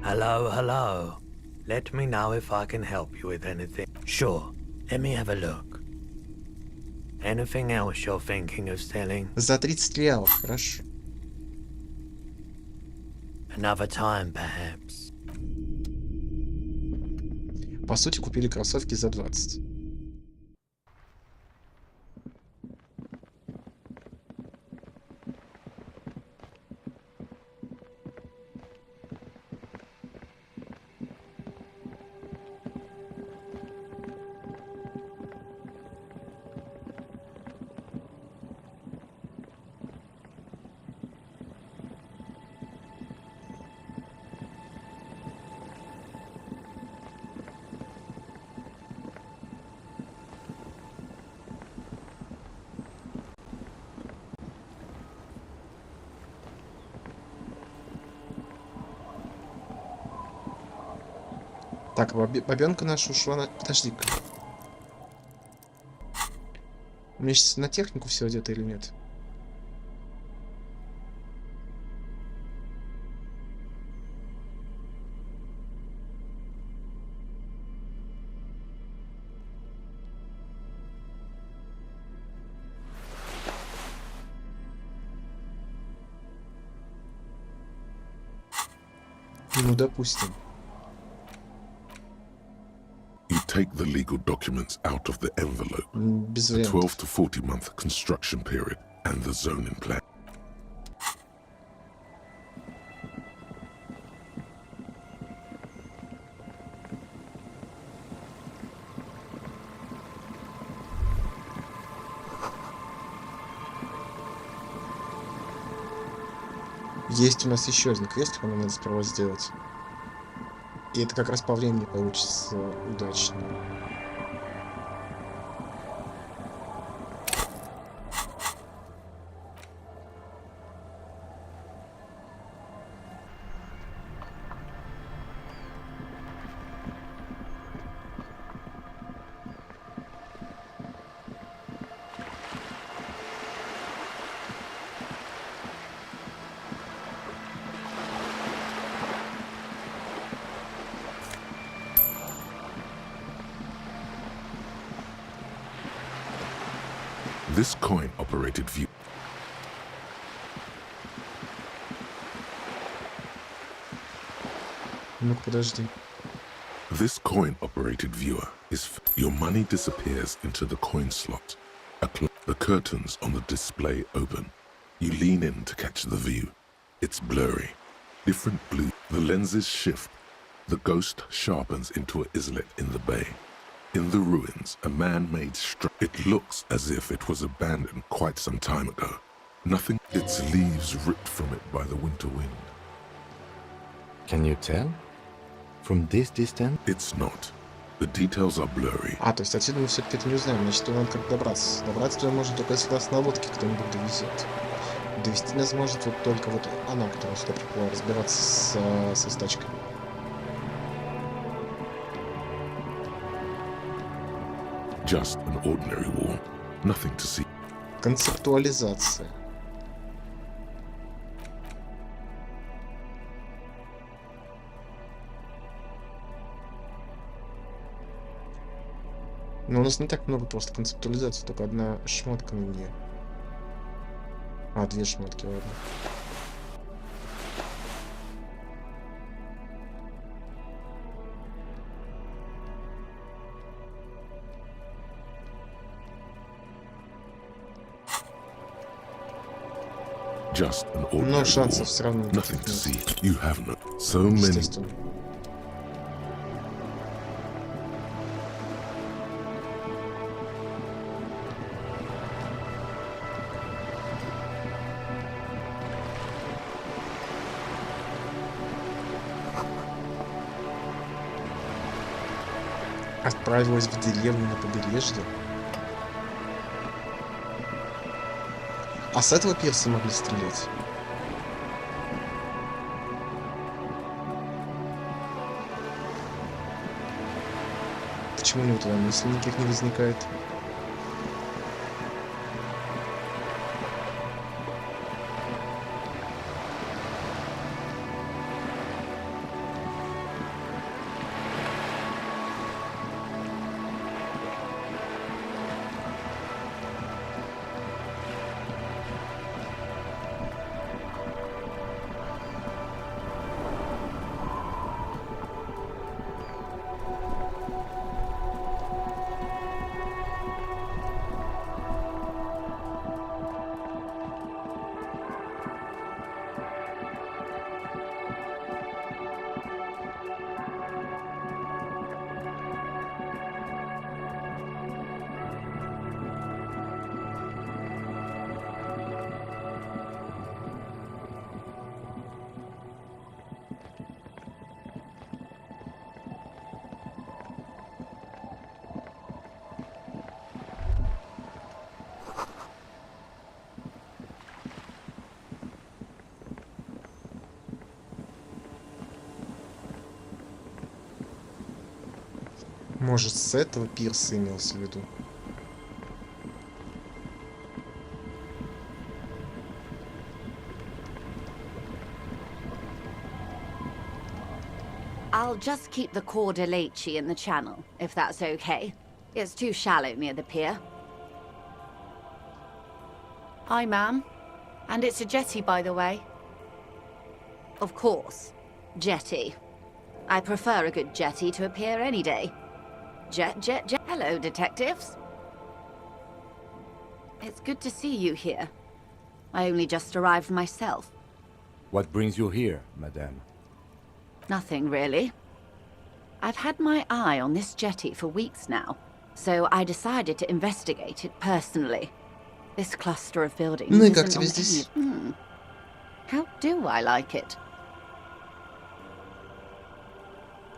Hello, hello. Let me know if I can help you with anything. Sure, let me have a look. Anything else you're thinking of selling? За 30 реалов, хорошо. Another time, perhaps. По сути, купили кроссовки за 20. Так, бабенка наша ушла на... Подожди-ка. У меня сейчас на технику все одето или нет? Ну, допустим. Take the legal documents out of the envelope, the 12 to 40 month construction period, and the zoning plan. Есть у нас еще один квест, который надо сперва сделать. И это как раз по времени получится удачно. This coin-operated view. Ну-ка, подожди. This coin-operated viewer is your money disappears into the coin slot. The curtains on the display open. You lean in to catch the view. It's blurry. Different blue. The lenses shift. The ghost sharpens into an islet in the bay. In the ruins, a man-made structure. It looks as if it was abandoned quite some time ago. Nothing. Its leaves ripped from it by the winter wind. Can you tell? From this distance? It's not. The details are blurry. А, то есть отсюда мы все-таки это не узнаем. Значит, туда надо как добраться. Добраться туда можно только если нас на лодке кто-нибудь довезет. Довести нас может вот только вот она, которая сюда приплыла, разбираться со стачкой. Just an ordinary wall. Nothing to see. Концептуализация. Но у нас не так много просто концептуализации, только одна шмотка на нее. А, две шмотки, ладно. Just an ordinary Но шансов wall. все равно Nothing to see. You have no. So many. Отправилась в деревню на побережье. А с этого пирса могли стрелять? Почему у него туда мыслей никаких не возникает? Может, с этого пирса имелся в виду? I'll just keep the Corda Lacey in the channel, if that's okay. It's too shallow near the pier. Hi, ma'am. And it's a jetty, by the way. Of course. Jetty. I prefer a good jetty to a pier any day. Jet. Hello, detectives. It's good to see you here. I only just arrived myself. What brings you here, madame? Nothing, really. I've had my eye on this jetty for weeks now, so I decided to investigate it personally. This cluster of buildings Ну и как isn't тебе on здесь? any- How do I like it?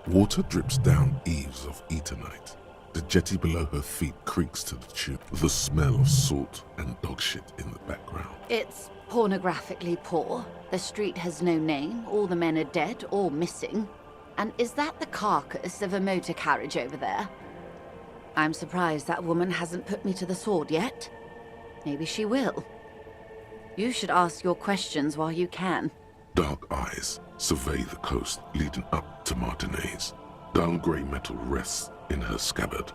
Water drips down eaves of Eternite. The jetty below her feet creaks to the tune. The smell of salt and dog shit in the background. It's pornographically poor. The street has no name, all the men are dead or missing. And is that the carcass of a motor carriage over there? I'm surprised that woman hasn't put me to the sword yet. Maybe she will. You should ask your questions while you can. Dark eyes survey the coast leading up to Martinez. Dull grey metal rests in her scabbard.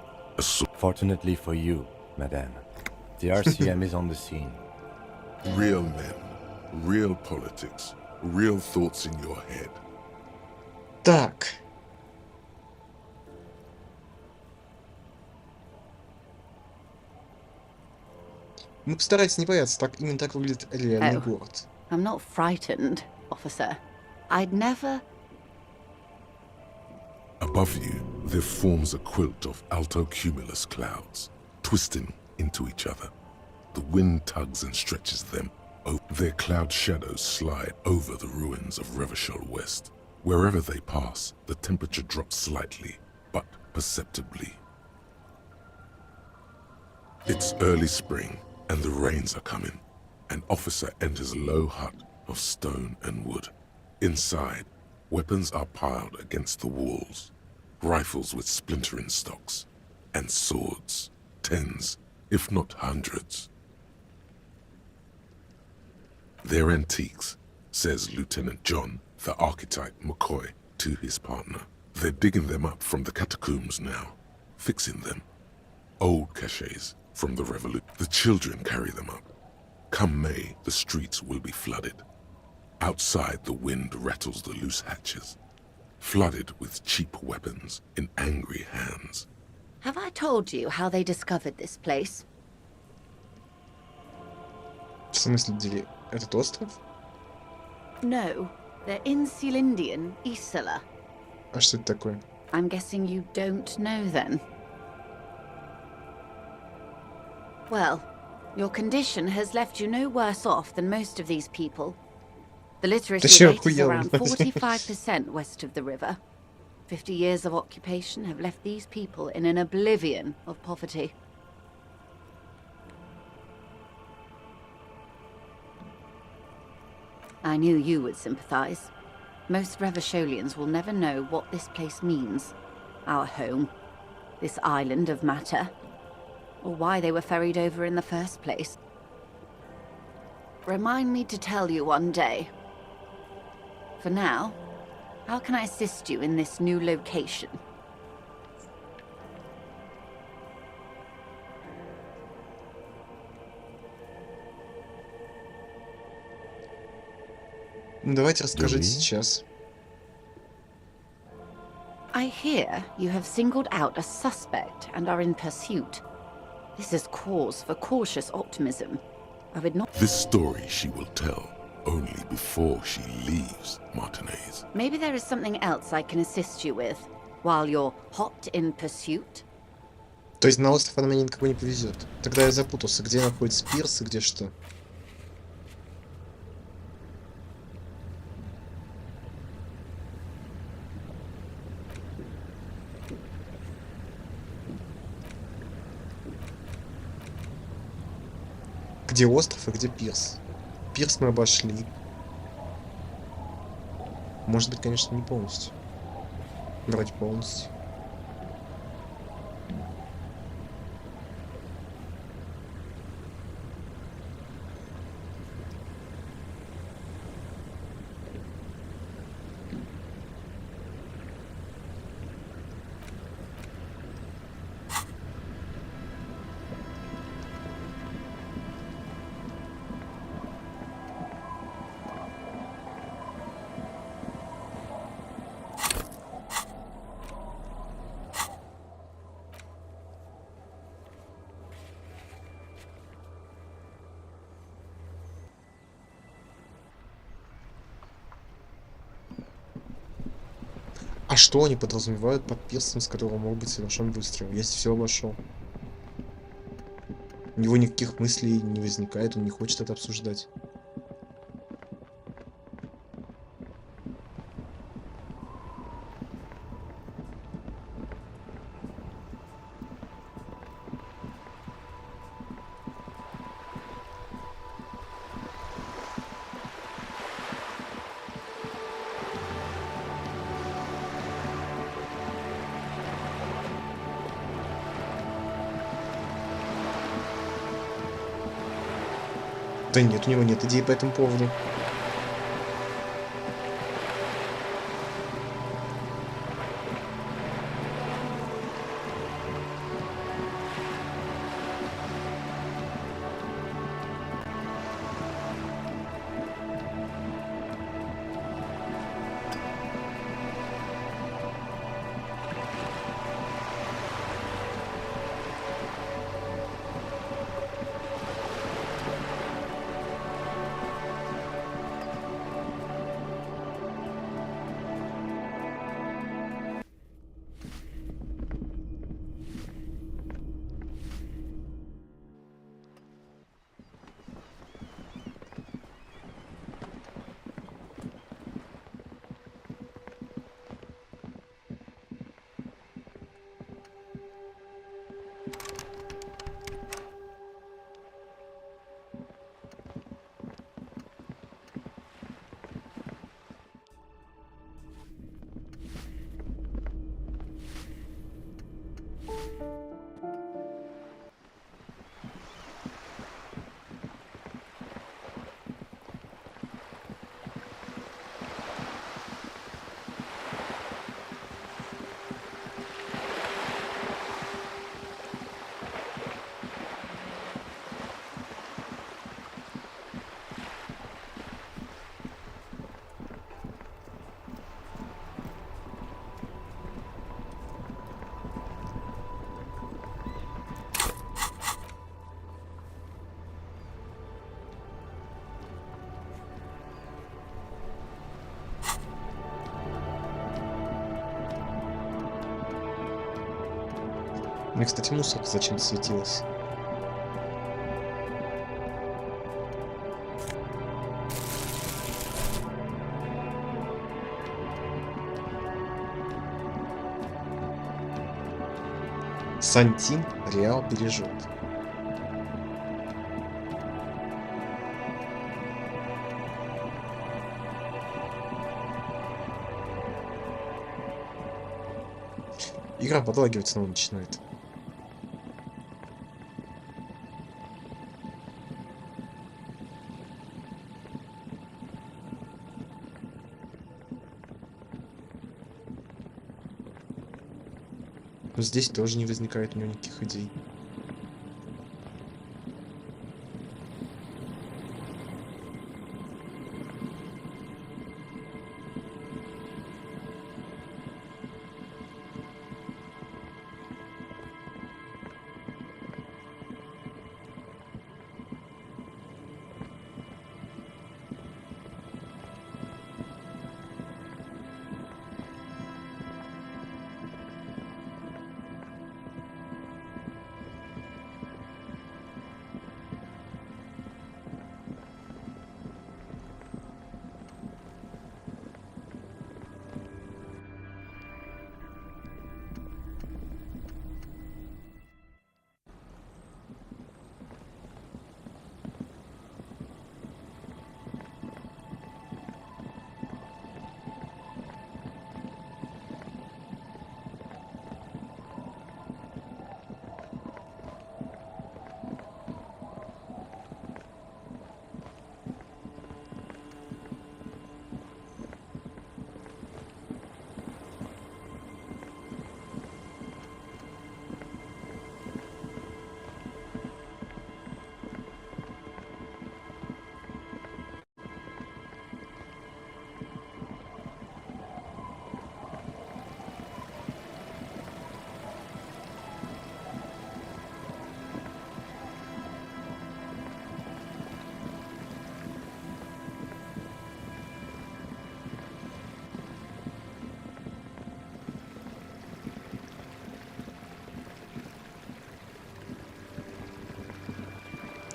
Fortunately for you, madame, the RCM is on the scene. Real men, real politics, real thoughts in your head. Так. Ну, постарайтесь не бояться, так именно так выглядит реальный город. I'm not frightened, officer. I'd never... Above you, there forms a quilt of alto-cumulus clouds, twisting into each other. The wind tugs and stretches them. Their cloud shadows slide over the ruins of Revachol West. Wherever they pass, the temperature drops slightly, but perceptibly. It's early spring, and the rains are coming. An officer enters a low hut of stone and wood. Inside, weapons are piled against the walls. Rifles with splintering stocks. And swords. Tens, if not hundreds. They're antiques, says Lieutenant John, the archetype McCoy, to his partner. They're digging them up from the catacombs now, fixing them. Old caches from the revolution. The children carry them up. Come May, the streets will be flooded. Outside, the wind rattles the loose hatches, flooded with cheap weapons in angry hands. Have I told you how they discovered this place? В смысле, этот остров? No, they're in Celindian, Isola. А что это такое? I'm guessing you don't know then. Well, your condition has left you no worse off than most of these people. The literacy rate is around 45% west of the river. 50 years of occupation have left these people in an oblivion of poverty. I knew you would sympathize. Most Revacholians will never know what this place means. Our home. This island of matter. Or why they were ferried over in the first place. Remind me to tell you one day. For now, how can I assist you in this new location? Давайте расскажите сейчас. I hear you have singled out a suspect and are in pursuit. This is cause for cautious optimism. I would not... This story she will tell only before she leaves Martinez. Maybe there is something else I can assist you with while you're hot in pursuit? То есть на остров она мне никакой не повезет. Тогда я запутался, где находится пирс и где что. Где остров и где пирс? Пирс мы обошли. Может быть, конечно, не полностью. Вроде полностью. А что они подразумевают под пирсом, с которого мог быть совершен выстрел? Я все обошел. У него никаких мыслей не возникает, он не хочет это обсуждать. Да нет, у него нет идей по этому поводу. Мне, кстати, мусорка зачем-то светилась. Сантин Реал бережет. Игра подлагивать снова начинает. Но здесь тоже не возникает у него никаких идей.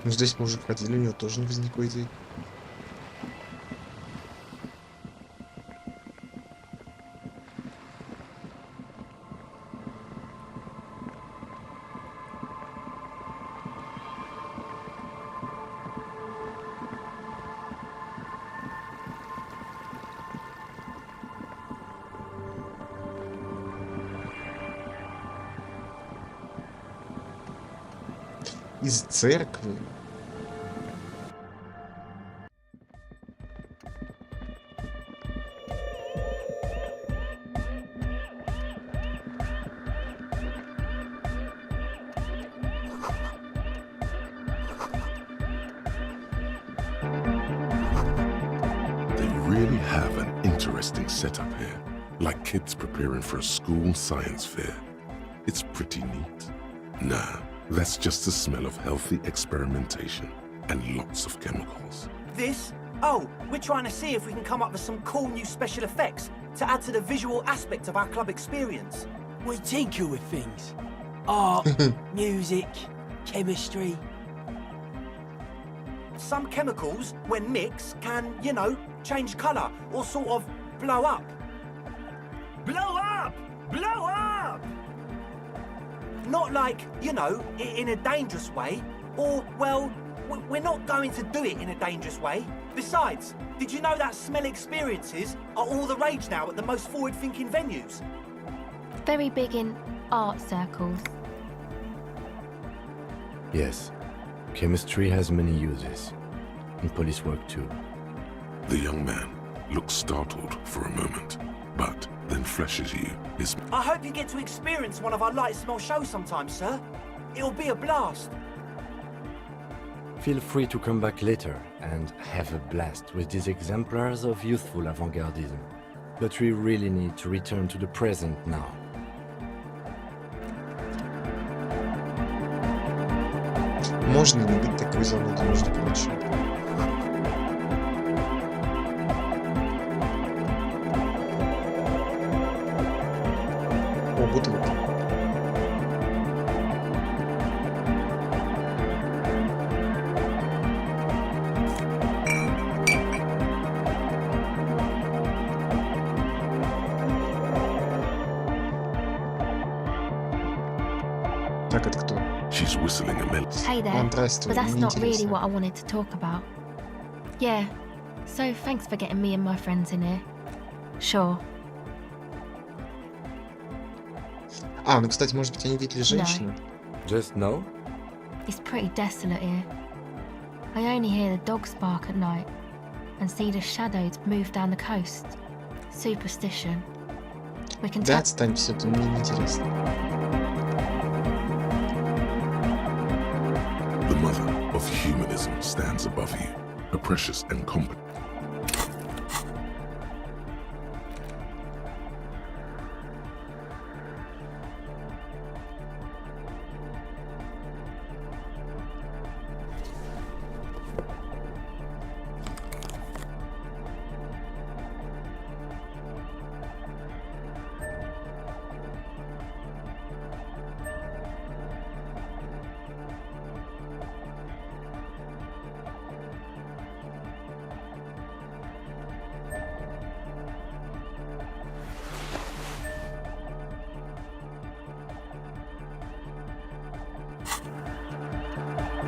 Ну здесь мы уже ходили, у него тоже не возникло идей. Из церкви. They really have an interesting setup here, like kids preparing for a school science fair. It's pretty neat. Nah. That's just the smell of healthy experimentation and lots of chemicals. This? Oh, we're trying to see if we can come up with some cool new special effects to add to the visual aspect of our club experience. We tinker with things. Art, music, chemistry. Some chemicals, when mixed, can, you know, change colour or sort of blow up. Blow up! Blow up! Not like, you know, in a dangerous way, or, well, we're not going to do it in a dangerous way. Besides, did you know that smell experiences are all the rage now at the most forward-thinking venues? Very big in art circles. Yes, chemistry has many uses, and police work too. The young man looks startled for a moment, but then flashes you his... I hope you get to experience one of our light smell shows sometime, sir. It'll be a blast. Feel free to come back later and have a blast with these exemplars of youthful avant-gardism. But we really need to return to the present now. Можно не быть такой занудой, между прочим. О, бутылка. Так, это кто? She's whistling a melody. Hey there, Он but здравствуй, that's мне not really интересно. what I wanted to talk about. Yeah, so thanks for getting me and my friends in here. Sure. А, ну, кстати, может быть, они видели женщину? Just no? It's pretty desolate here. I only hear the dogs bark at night and see the shadows move down the coast. Superstition. We can Да, tell. отстань, все, это мне не интересно. The mother of humanism stands above you, a precious and competent.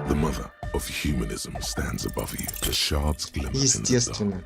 The mother of humanism stands above you, the shards glimmer in the dark. Естественно.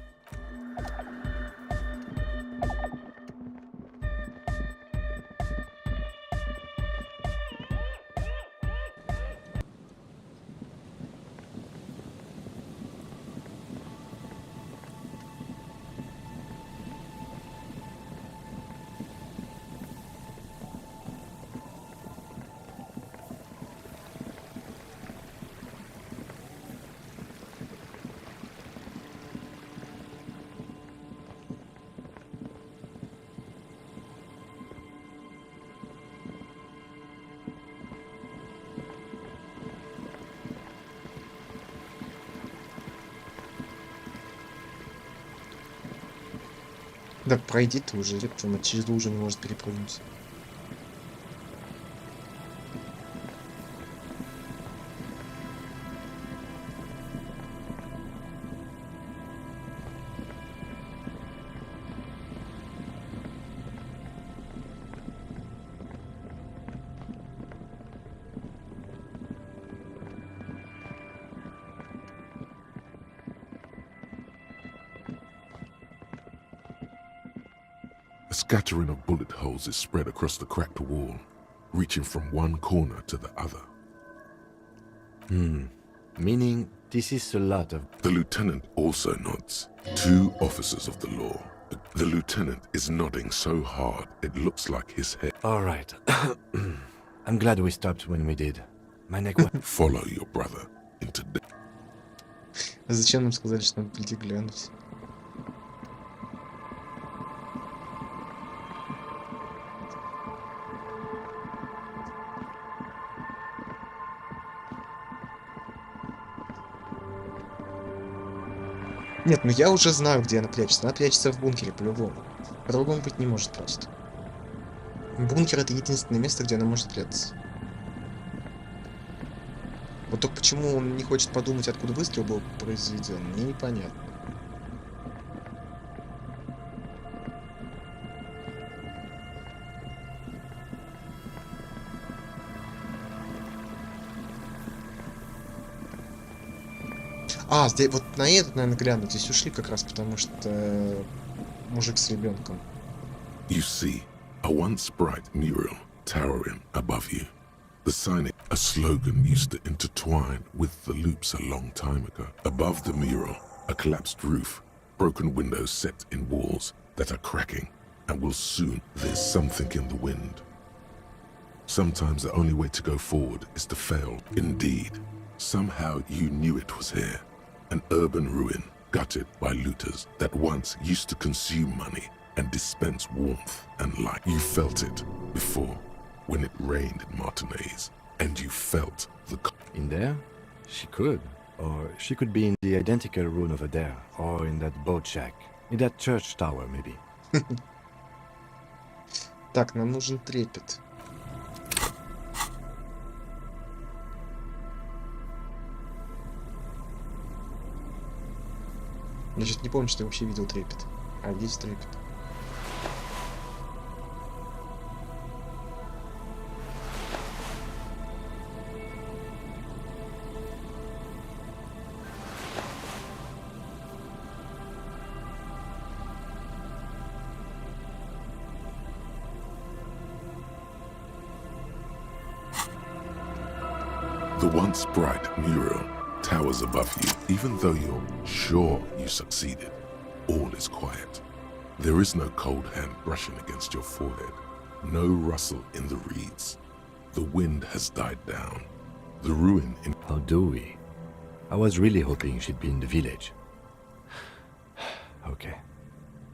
Да пройди ты уже, ёб твою мать, через лужу не может перепрыгнуть. A scattering of bullet holes is spread across the cracked wall, reaching from one corner to the other. Meaning, this is a lot of... The lieutenant also nods. Two officers of the law. The lieutenant is nodding so hard it looks like his head. All right. I'm glad we stopped when we did. My neck was... Follow your brother into death. А зачем нам сказали, что надо прийти глянуть? Нет, ну я уже знаю, где она прячется. Она прячется в бункере, по-любому. По-другому быть не может просто. Бункер — это единственное место, где она может прятаться. Вот только почему он не хочет подумать, откуда выстрел был произведен, мне непонятно. А, здесь вот на этот, наверное, глянуть. Здесь ушли как раз потому, что мужик с ребенком. You see a once bright mural towering above you. The sign, a slogan used to intertwine with the loops a long time ago. Above the mural, a collapsed roof, broken windows set in walls that are cracking, and will soon. There's something in the wind. Sometimes the only way to go forward is to fail. Indeed, somehow you knew it was here. An urban ruin gutted by looters that once used to consume money and dispense warmth and light. You felt it before when it rained in Martinez, and you felt the... In there? She could. Or she could be in the identical room over there, or in that boat shack. In that church tower, maybe. Так, нам нужен трепет. Я сейчас не помню, что я вообще видел трепет. А, есть трепет. The once bright mural towers above you, even though you're sure you succeeded. All is quiet. There is no cold hand brushing against your forehead, no rustle in the reeds. The wind has died down. The ruin in... How do we? I was really hoping she'd be in the village. Okay.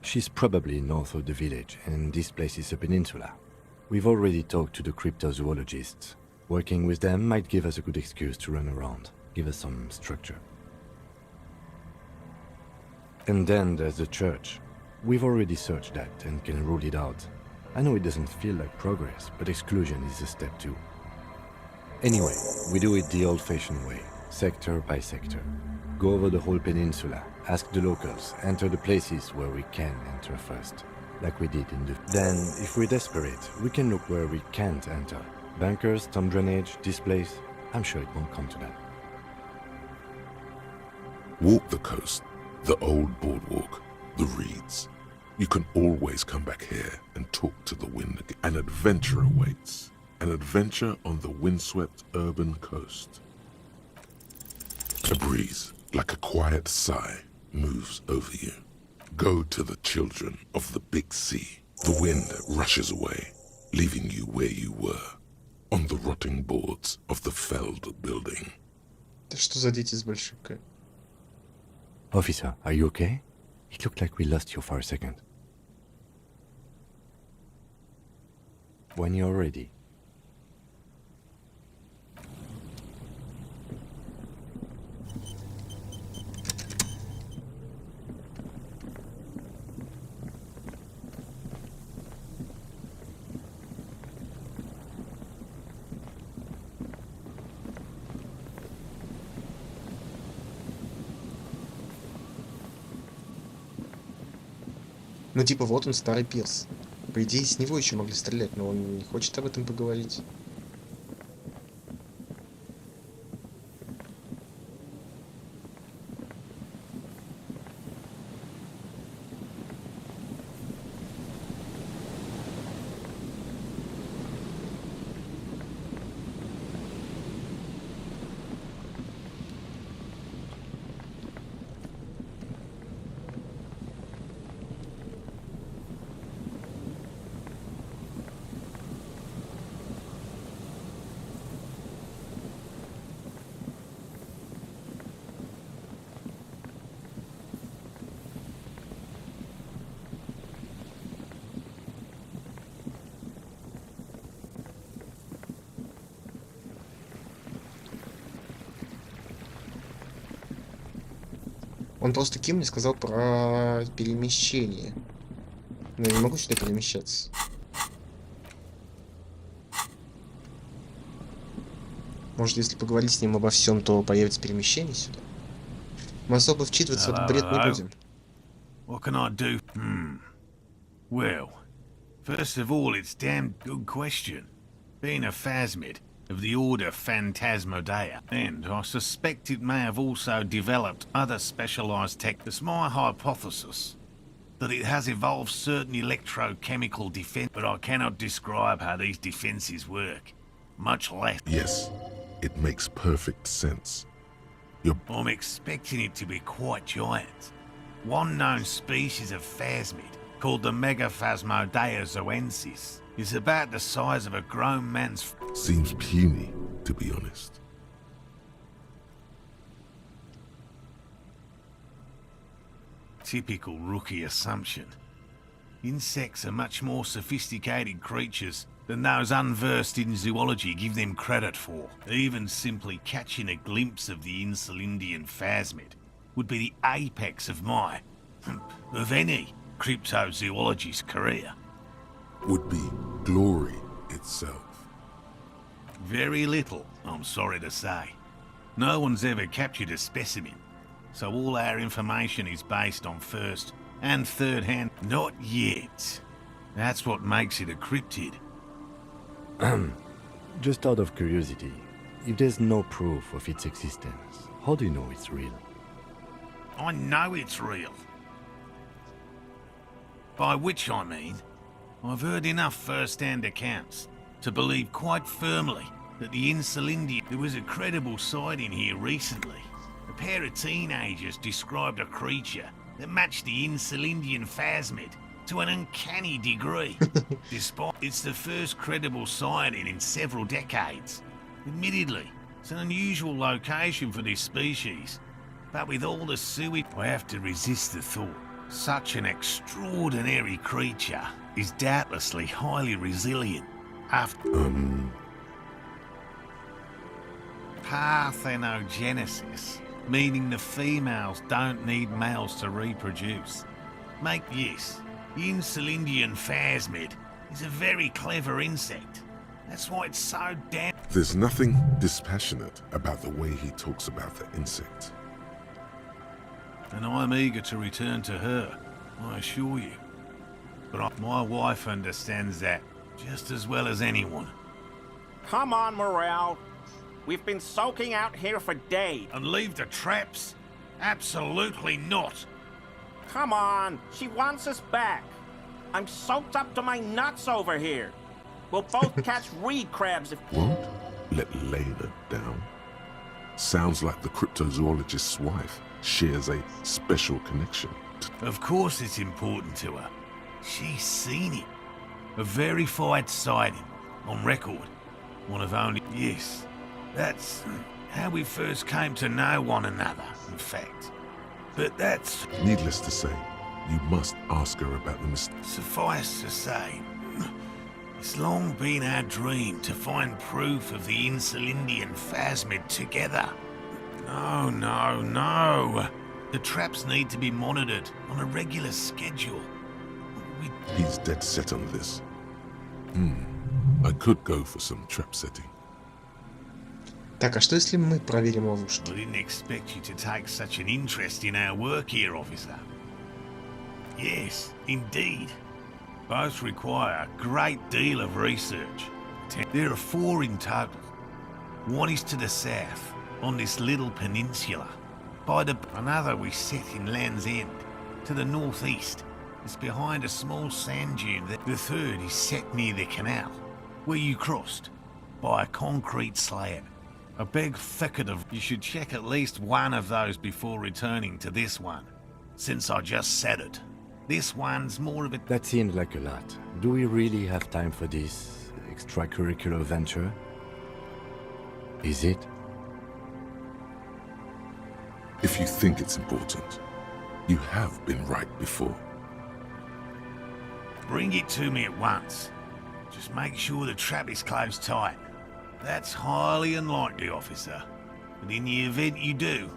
She's probably north of the village, and this place is a peninsula. We've already talked to the cryptozoologists. Working with them might give us a good excuse to run around, give us some structure. And then there's the church. We've already searched that and can rule it out. I know it doesn't feel like progress, but exclusion is a step too. Anyway, we do it the old-fashioned way, sector by sector. Go over the whole peninsula, ask the locals, enter the places where we can enter first, like we did in the... Then, if we're desperate, we can look where we can't enter. Bunkers, storm drainage, this place. I'm sure it won't come to that. Walk the coast, the old boardwalk, the reeds. You can always come back here and talk to the wind again. An adventure awaits. An adventure on the windswept urban coast. A breeze, like a quiet sigh, moves over you. Go to the children of the big sea. The wind rushes away, leaving you where you were, on the rotting boards of the felled building. Да что за дети с большой? Officer, are you okay? It looked like we lost you for a second. When you're ready. Ну типа вот он, старый пирс. По идее, с него еще могли стрелять, но он не хочет об этом поговорить. Он просто Ким мне сказал про перемещение. Но я не могу сюда перемещаться. Может, если поговорить с ним обо всем, то появится перемещение сюда? Мы особо вчитываться в этот бред не будем. What can I do? Well, first of all, it's damn good question. Being a phasmid of the order Phantasmodea, and I suspect it may have also developed other specialized tech. It's my hypothesis that it has evolved certain electrochemical defense, but I cannot describe how these defenses work, much less... Yes, it makes perfect sense. I'm expecting it to be quite giant. One known species of phasmid, called the Megaphasmodea zoensis, is about the size of a grown man's... Seems puny, to be honest. Typical rookie assumption. Insects are much more sophisticated creatures than those unversed in zoology give them credit for. Even simply catching a glimpse of the Insulindian phasmid would be the apex of my, of any, cryptozoologist's career. Would be glory itself. Very little, I'm sorry to say. No one's ever captured a specimen, so all our information is based on first and third hand. Not yet. That's what makes it a cryptid. Just out of curiosity, if there's no proof of its existence, how do you know it's real? I know it's real. By which I mean, I've heard enough first-hand accounts to believe quite firmly that the Insulindian... There was a credible sighting here recently. A pair of teenagers described a creature that matched the Insulindian phasmid to an uncanny degree. Despite it's the first credible sighting in several decades. Admittedly, it's an unusual location for this species, but with all the sewage, I have to resist the thought. Such an extraordinary creature is doubtlessly highly resilient after parthenogenesis, meaning the females don't need males to reproduce. Make yes, the Insulindian phasmid is a very clever insect. That's why it's so damn... There's nothing dispassionate about the way he talks about the insect. And I'm eager to return to her, I assure you. But my wife understands that just as well as anyone. Come on, Morel. We've been soaking out here for days. And leave the traps? Absolutely not. Come on, she wants us back. I'm soaked up to my nuts over here. We'll both catch reed crabs if... Won't let Lena down. Sounds like the cryptozoologist's wife shares a special connection. Of course it's important to her. She's seen it. A verified sighting, on record. One of only... Yes, that's how we first came to know one another, in fact. But that's... Needless to say, you must ask her about the mistake. Suffice to say, it's long been our dream to find proof of the Insulindian phasmid together. No, no, no. The traps need to be monitored on a regular schedule. He's dead set on this. I could go for some trap setting. Так, а что если мы проверим ловушки? I didn't expect you to take such an interest in our work here, officer. Yes, indeed. Both require a great deal of research. There are 4 in total. One is to the south, on this little peninsula. Another we set in Land's End, to the northeast. It's behind a small sand dune. The third is set near the canal, where you crossed, by a concrete slab. A big thicket of... You should check at least one of those before returning to this one, since I just said it. This one's more of a... That seemed like a lot. Do we really have time for this extracurricular venture? Is it? If you think it's important, you have been right before. Bring it to me at once. Just make sure the trap is closed tight. That's highly unlikely, officer. But in the event you do...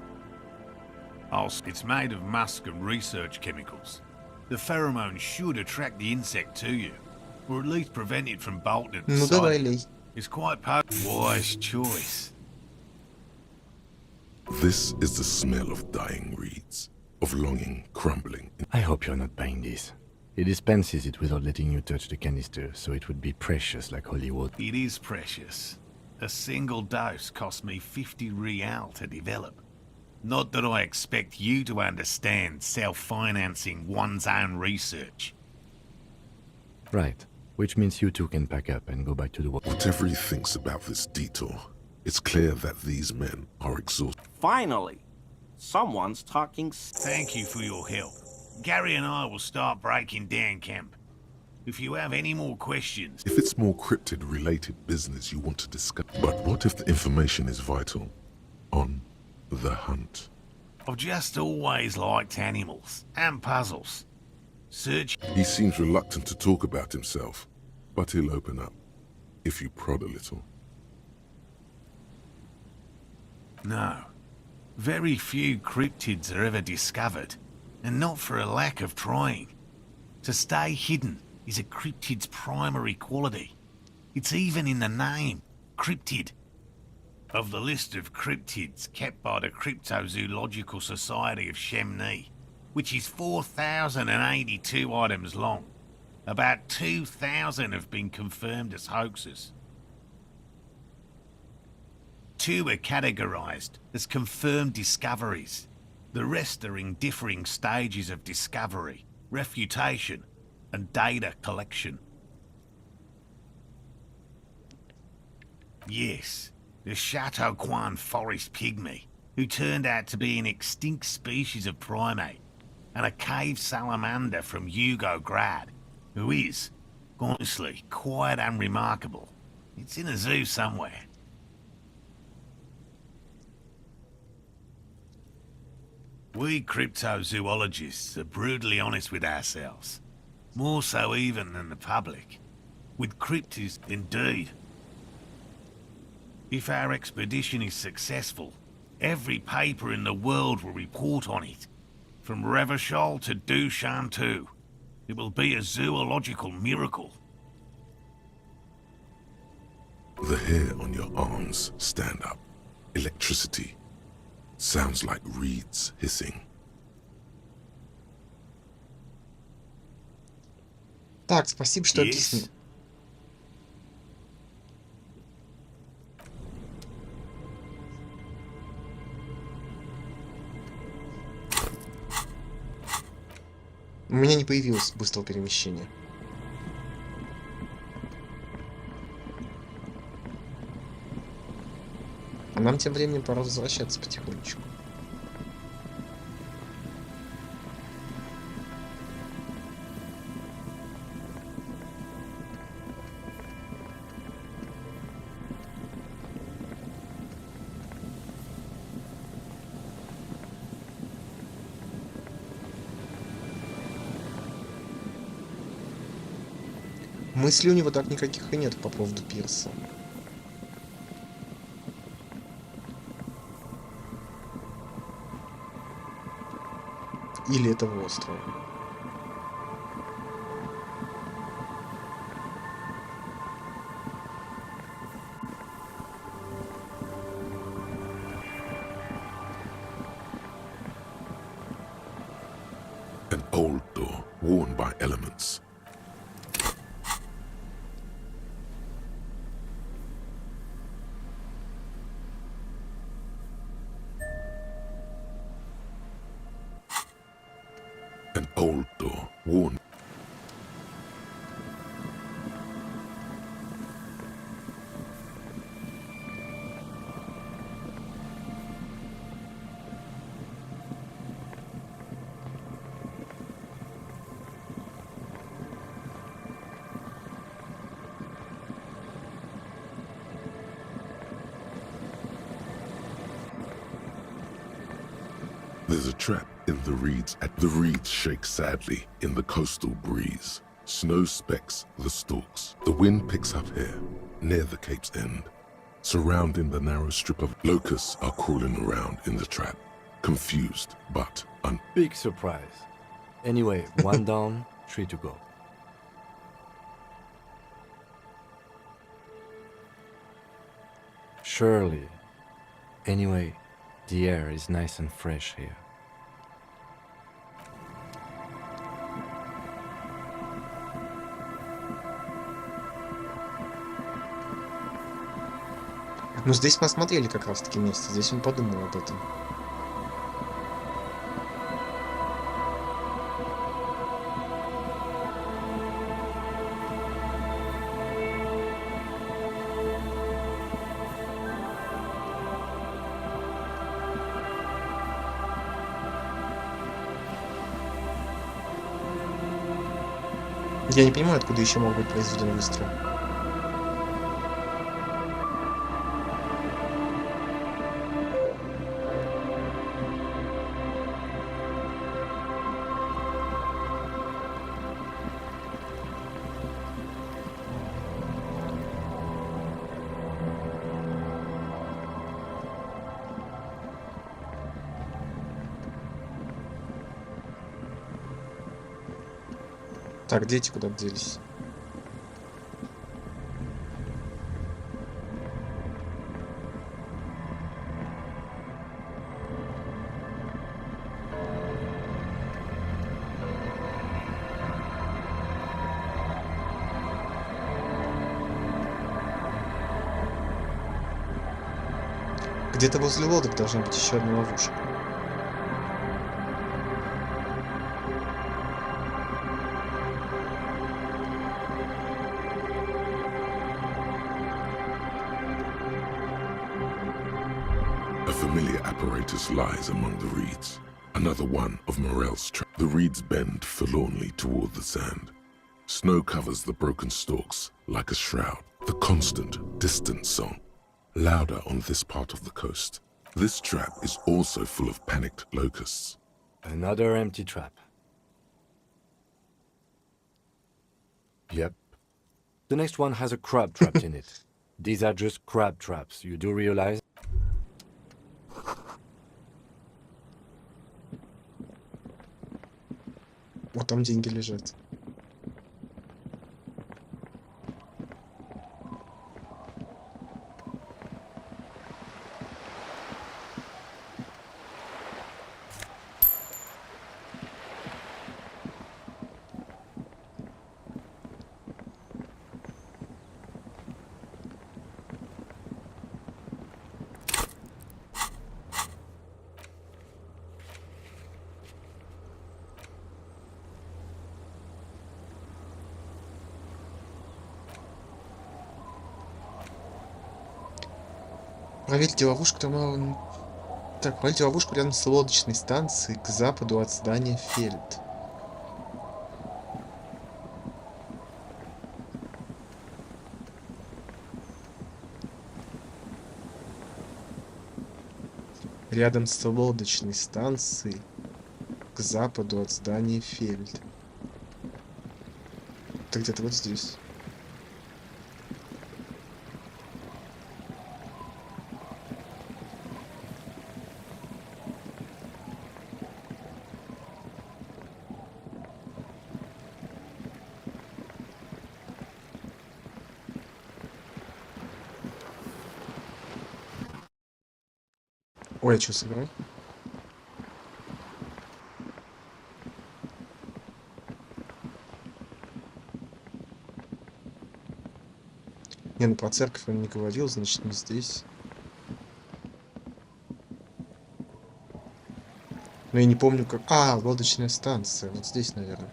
It's made of musk and research chemicals. The pheromone should attract the insect to you, or at least prevent it from bolting at the site. It's quite wise choice. This is the smell of dying reeds, of longing crumbling. I hope you're not buying this. He dispenses it without letting you touch the canister, so it would be precious like holy water. It is precious. A single dose cost me 50 real to develop. Not that I expect you to understand self-financing one's own research. Right. Which means you two can pack up and go back to the work. Whatever he thinks about this detour, it's clear that these men are exhausted. Finally, someone's talking... Thank you for your help. Gary and I will start breaking down camp. If you have any more questions... If it's more cryptid-related business you want to discuss... But what if the information is vital? On the hunt. I've just always liked animals and puzzles. Search... He seems reluctant to talk about himself, but he'll open up, if you prod a little. No. Very few cryptids are ever discovered, and not for a lack of trying. To stay hidden is a cryptid's primary quality. It's even in the name, cryptid. Of the list of cryptids kept by the Cryptozoological Society of Chemney, which is 4,082 items long, about 2,000 have been confirmed as hoaxes. 2 are categorized as confirmed discoveries. The rest are in differing stages of discovery, refutation, and data collection. Yes, the Chateau Quan forest pygmy, who turned out to be an extinct species of primate, and a cave salamander from Grad, who is, honestly, quite unremarkable. It's in a zoo somewhere. We cryptozoologists are brutally honest with ourselves. More so even than the public. With cryptids, indeed. If our expedition is successful, every paper in the world will report on it. From Revachol to Dushantu. It will be a zoological miracle. The hair on your arms stand up. Electricity. Sounds like reeds hissing. Так, спасибо, что объяснил. У меня не появилось быстрого перемещения. А нам тем временем пора возвращаться потихонечку. Мыслей у него так никаких и нет по поводу пирса. Или этого острова. An old door worn by elements. An old door worn. There's a trap in the reeds. The reeds shake sadly in the coastal breeze. Snow specks the stalks. The wind picks up here, near the cape's end. Surrounding the narrow strip of locusts are crawling around in the trap. Confused, but Big surprise. Anyway, 1 down, 3 to go. Surely. Anyway, the air is nice and fresh here. Ну, здесь мы осмотрели как раз-таки место. Здесь он подумал об этом. Я не понимаю, откуда еще мог быть произведен выстрел. Так, дети куда делись? Где-то возле лодок должна быть еще одна ловушка. familiar apparatus lies among the reeds. Another one of Morel's trap. The reeds bend forlornly toward the sand. Snow covers the broken stalks like a shroud. The constant, distant song, louder on this part of the coast. This trap is also full of panicked locusts. Another empty trap. Yep. The next one has a crab trapped in it. These are just crab traps, you do realize? Вот там деньги лежат. Проверьте ловушку, там... Так, проверьте ловушку рядом с лодочной станцией к западу от здания Фельд. Рядом с лодочной станцией к западу от здания Фельд. Это где-то вот здесь. Ой, я что, сыграл? Не, ну про церковь он не говорил, значит не здесь. Но я не помню как... А, лодочная станция, вот здесь, наверное.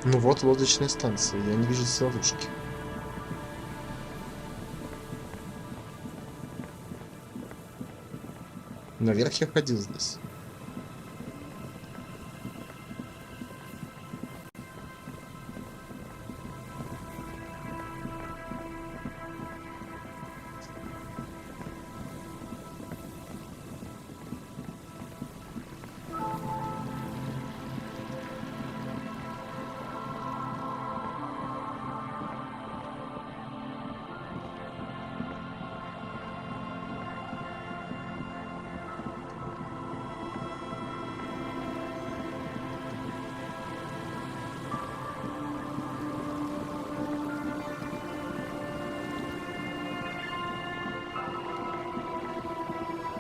Ну вот лодочная станция, я не вижу ловушки. Наверх я ходил здесь.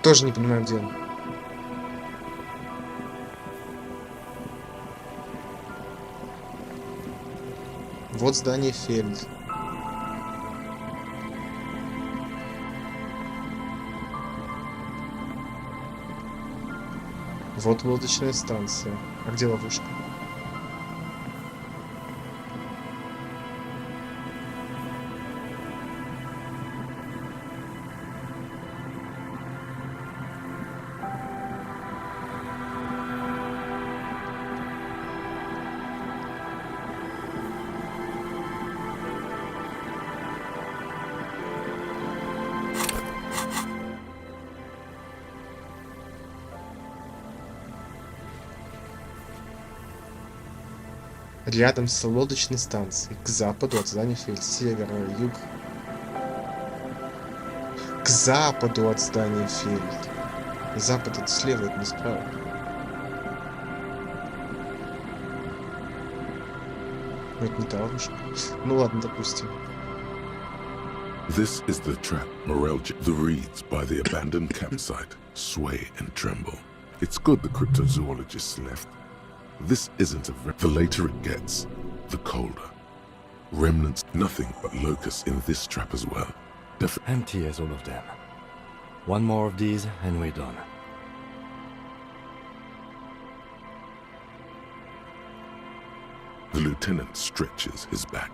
Тоже не понимаю, где он. Вот здание Фельд. Вот лодочная станция. А где ловушка? Рядом с лодочной станцией, к западу от здания Фельд, север, юг. К западу от здания Фельд. Запад это слева, это не справа. Но это не та ловушка. Ну ладно, допустим. This is the trap, Morel. The reeds by the abandoned campsite sway and tremble. It's good the cryptozoologists left. This isn't the later it gets, the colder. Remnants, nothing but locusts in this trap as well. Empty as all of them. One more of these and we're done. The lieutenant stretches his back.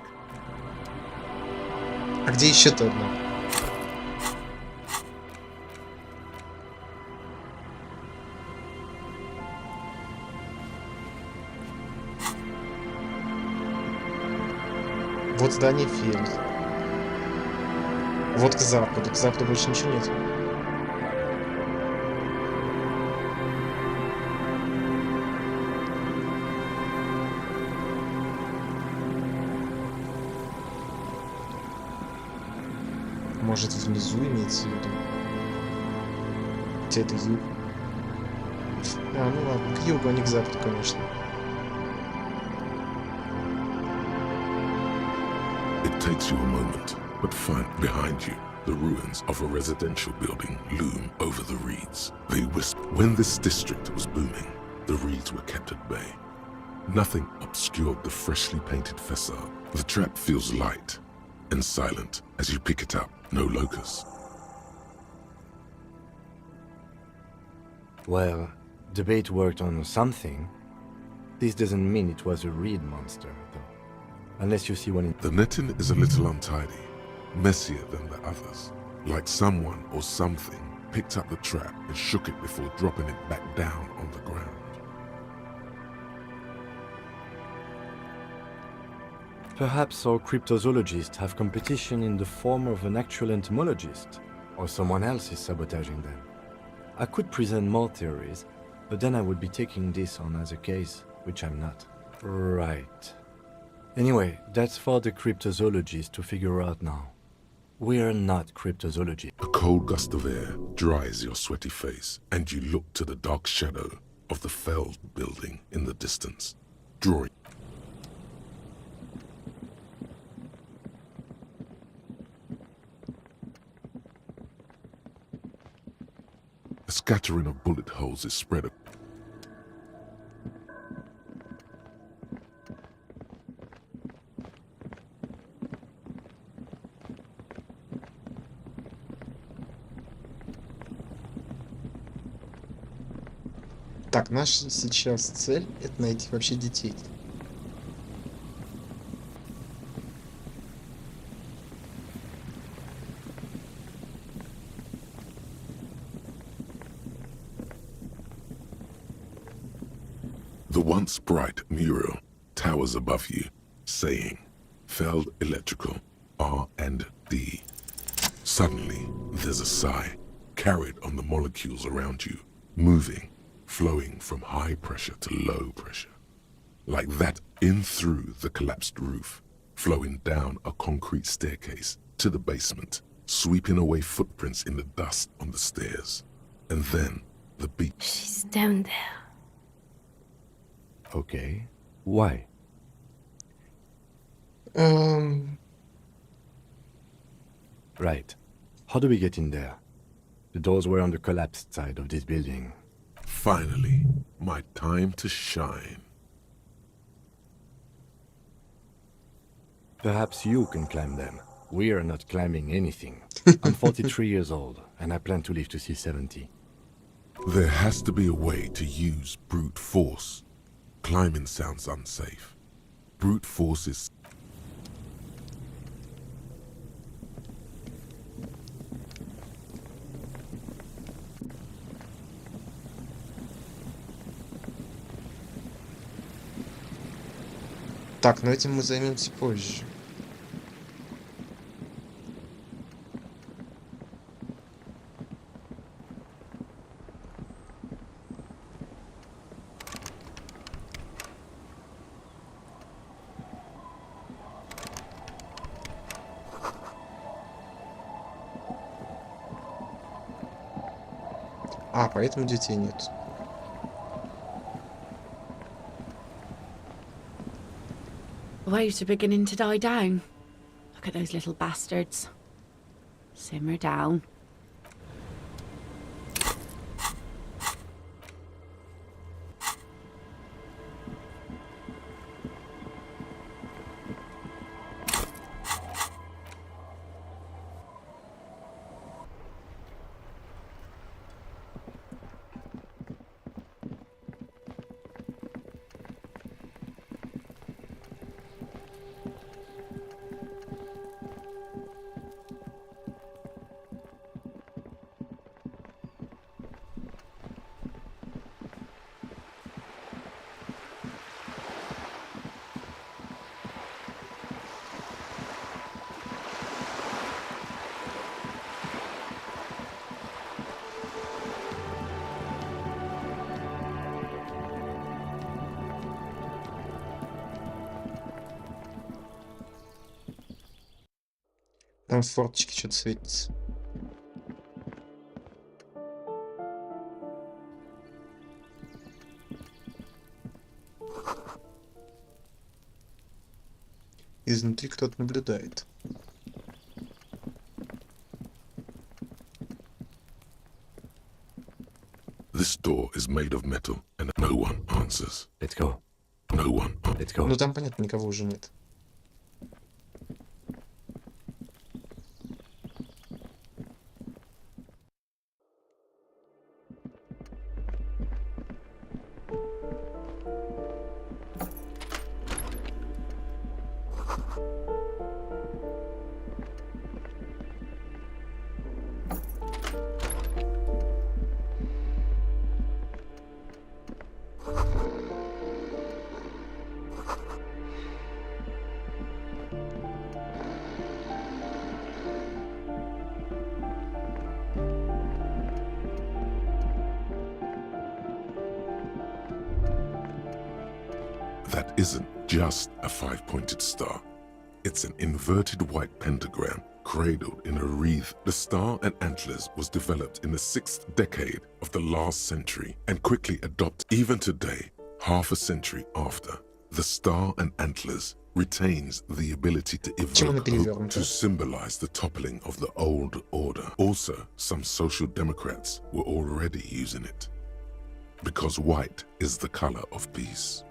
А где еще-то одна? Вот здание ферм. Вот к западу больше ничего нет. Может, внизу имеется в виду? Где-то юг. А, ну ладно, к югу, а не к западу, конечно. It takes you a moment, but find behind you the ruins of a residential building loom over the reeds. They whisper. When this district was booming, the reeds were kept at bay. Nothing obscured the freshly painted facade. The trap feels light and silent as you pick it up. No locusts. Well, the bait worked on something. This doesn't mean it was a reed monster, though. Unless you see one in... The netting is a little untidy, messier than the others. Like someone or something picked up the trap and shook it before dropping it back down on the ground. Perhaps our cryptozoologists have competition in the form of an actual entomologist, or someone else is sabotaging them. I could present more theories, but then I would be taking this on as a case, which I'm not. Right. Anyway, that's for the cryptozoologists to figure out now. We're not cryptozoologists. A cold gust of air dries your sweaty face, and you look to the dark shadow of the felled building in the distance, drawing. A scattering of bullet holes is spread. Так, наша сейчас цель — это найти вообще детей. The once bright mural towers above you, saying, Feld Electrical, R&D. Suddenly, there's a sigh, carried on the molecules around you, moving, flowing from high pressure to low pressure. Like that, in through the collapsed roof, flowing down a concrete staircase to the basement, sweeping away footprints in the dust on the stairs. And then, the beat. She's down there. Okay. Why? Right. How do we get in there? The doors were on the collapsed side of this building. Finally, my time to shine. Perhaps you can climb them. We are not climbing anything. I'm 43 years old, and I plan to live to see 70. There has to be a way to use brute force. Climbing sounds unsafe. Brute force is... Так, но этим мы займемся позже. А, поэтому детей нет. The waves are beginning to die down. Look at those little bastards. Simmer down. Там в форточке что-то светится. Изнутри кто-то наблюдает. This door is made of metal, and no one answers. Let's go. No one. Let's go. Ну там, понятно, никого уже нет. That isn't just a five-pointed star. It's an inverted white pentagram cradled in a wreath. The star and antlers was developed in the 6th decade of the last century and quickly adopted. Even today, half a century after, the star and antlers retains the ability to evoke hope, to symbolize the toppling of the old order. Also, some social democrats were already using it, because white is the color of peace.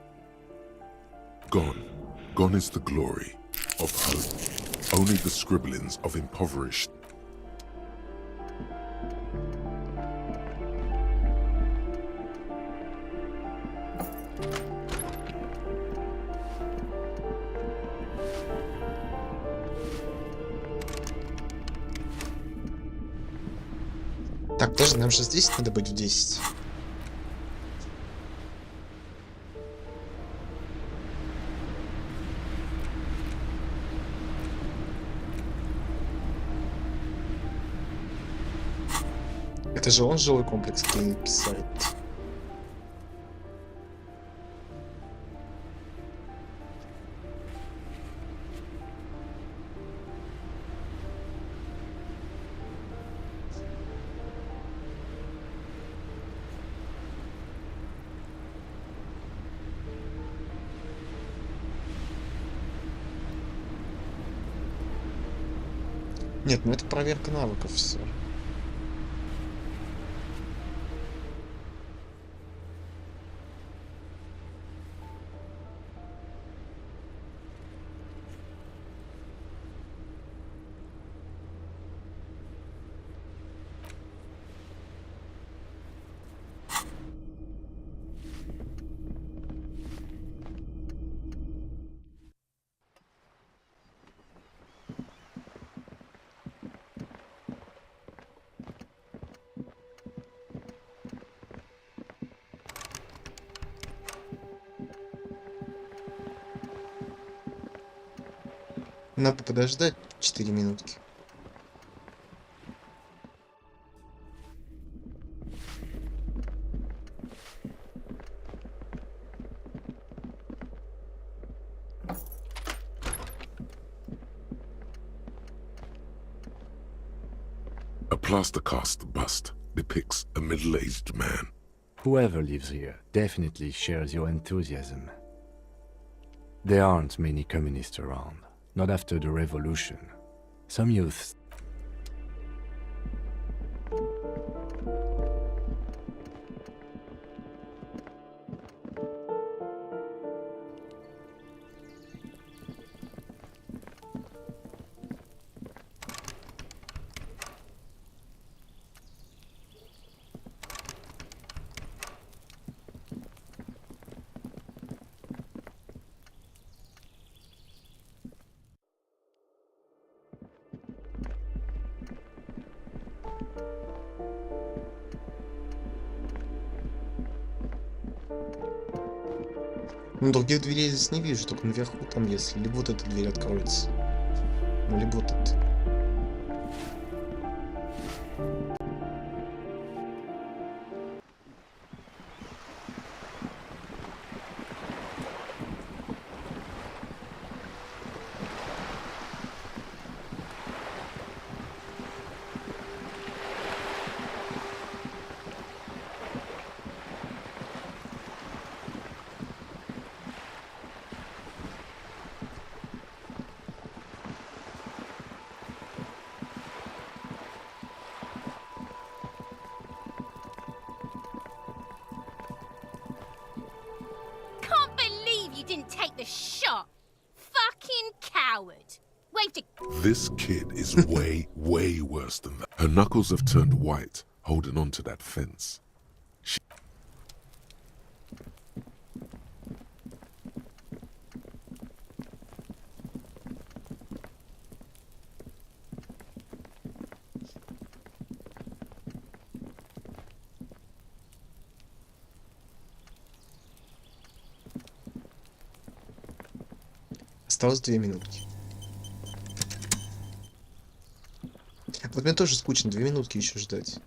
Gone is the glory of hope. Only the scribblings of impoverished. Так, тоже нам же здесь надо быть в 10. Это же он жилой комплекс писает. Нет, ну это проверка навыков все. Надо подождать 4 минутки. A plaster cast bust depicts a middle-aged man. Whoever lives here definitely shares your enthusiasm. There aren't many communists around. Not after the revolution. Some youths. Ну, других дверей здесь не вижу, только наверху там, если либо вот эта дверь откроется, ну, либо вот эта. shot. Fucking coward. Waved a... This kid is way, way worse than that. Her knuckles have turned white, holding on to that fence. Осталось 2 минутки. Вот мне тоже скучно, 2 минутки еще ждать.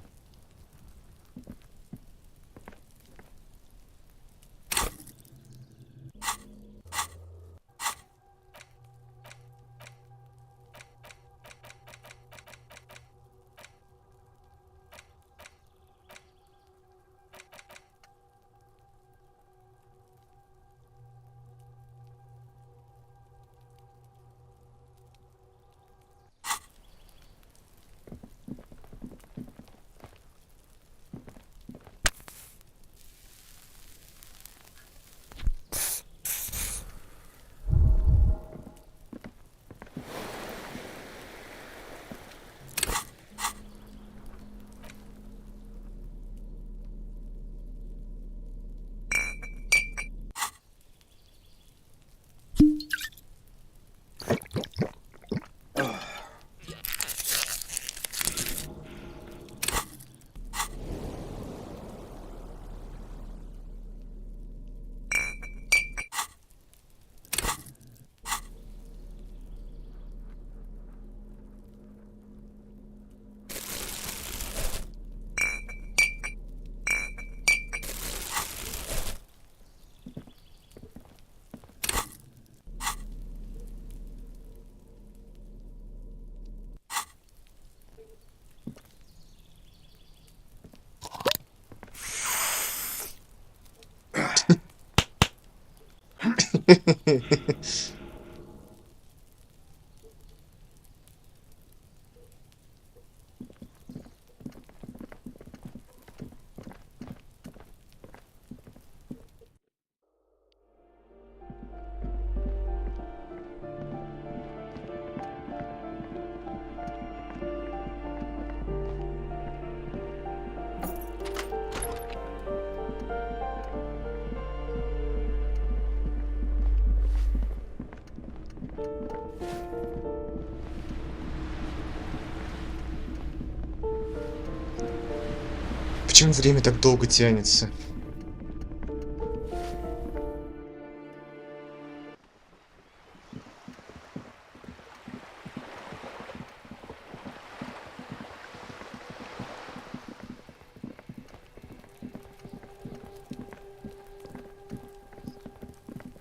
Почему время так долго тянется?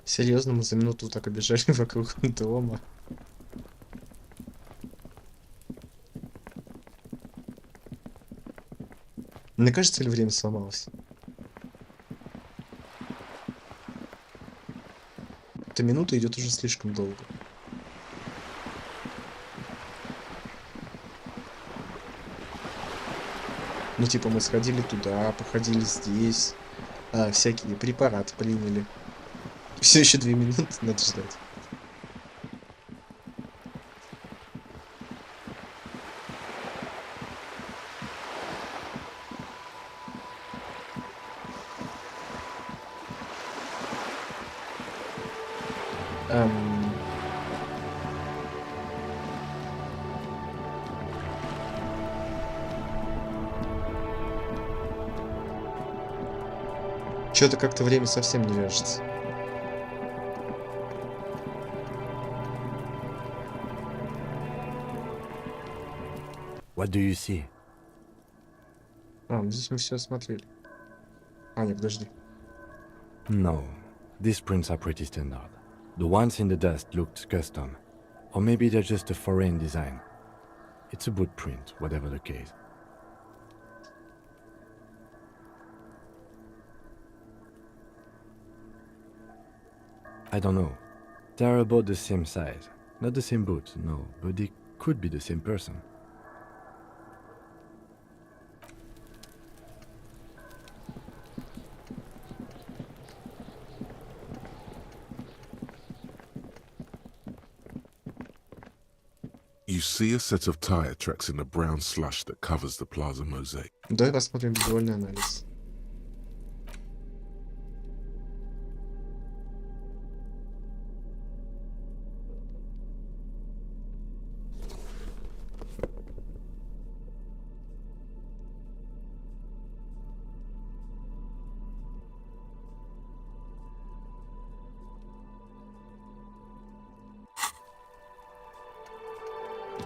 Серьезно, мы за минуту так обижали вокруг дома. Мне кажется, или время сломалось? Эта минута идет уже слишком долго. Ну, типа, мы сходили туда, походили здесь, всякие препараты приняли. Все еще 2 минуты надо ждать. Что-то как-то время совсем не вяжется. What do you see? Ну здесь мы все осмотрели. Нет, подожди. No, these prints are pretty standard. The ones in the dust looked custom. Or maybe they're just a foreign design. It's a boot print, whatever the case. I don't know. They're about the same size. Not the same boot, no, but they could be the same person. You see a set of tire tracks in the brown slush that covers the plaza mosaic. Давай посмотрим визуальный анализ.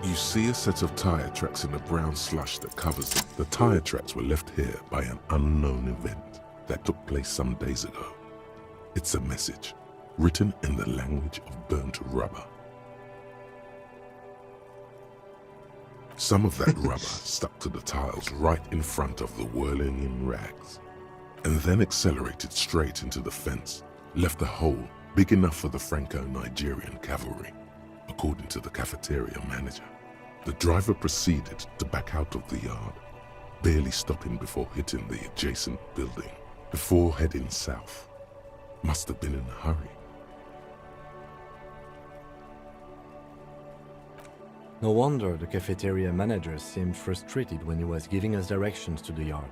You see a set of tire tracks in the brown slush that covers them. The tire tracks were left here by an unknown event that took place some days ago. It's a message, written in the language of burnt rubber. Some of that rubber stuck to the tiles right in front of the whirling-in rags, and then accelerated straight into the fence, left a hole big enough for the Franco-Nigerian cavalry, according to the cafeteria manager. The driver proceeded to back out of the yard, barely stopping before hitting the adjacent building, before heading south. Must have been in a hurry. No wonder the cafeteria manager seemed frustrated when he was giving us directions to the yard.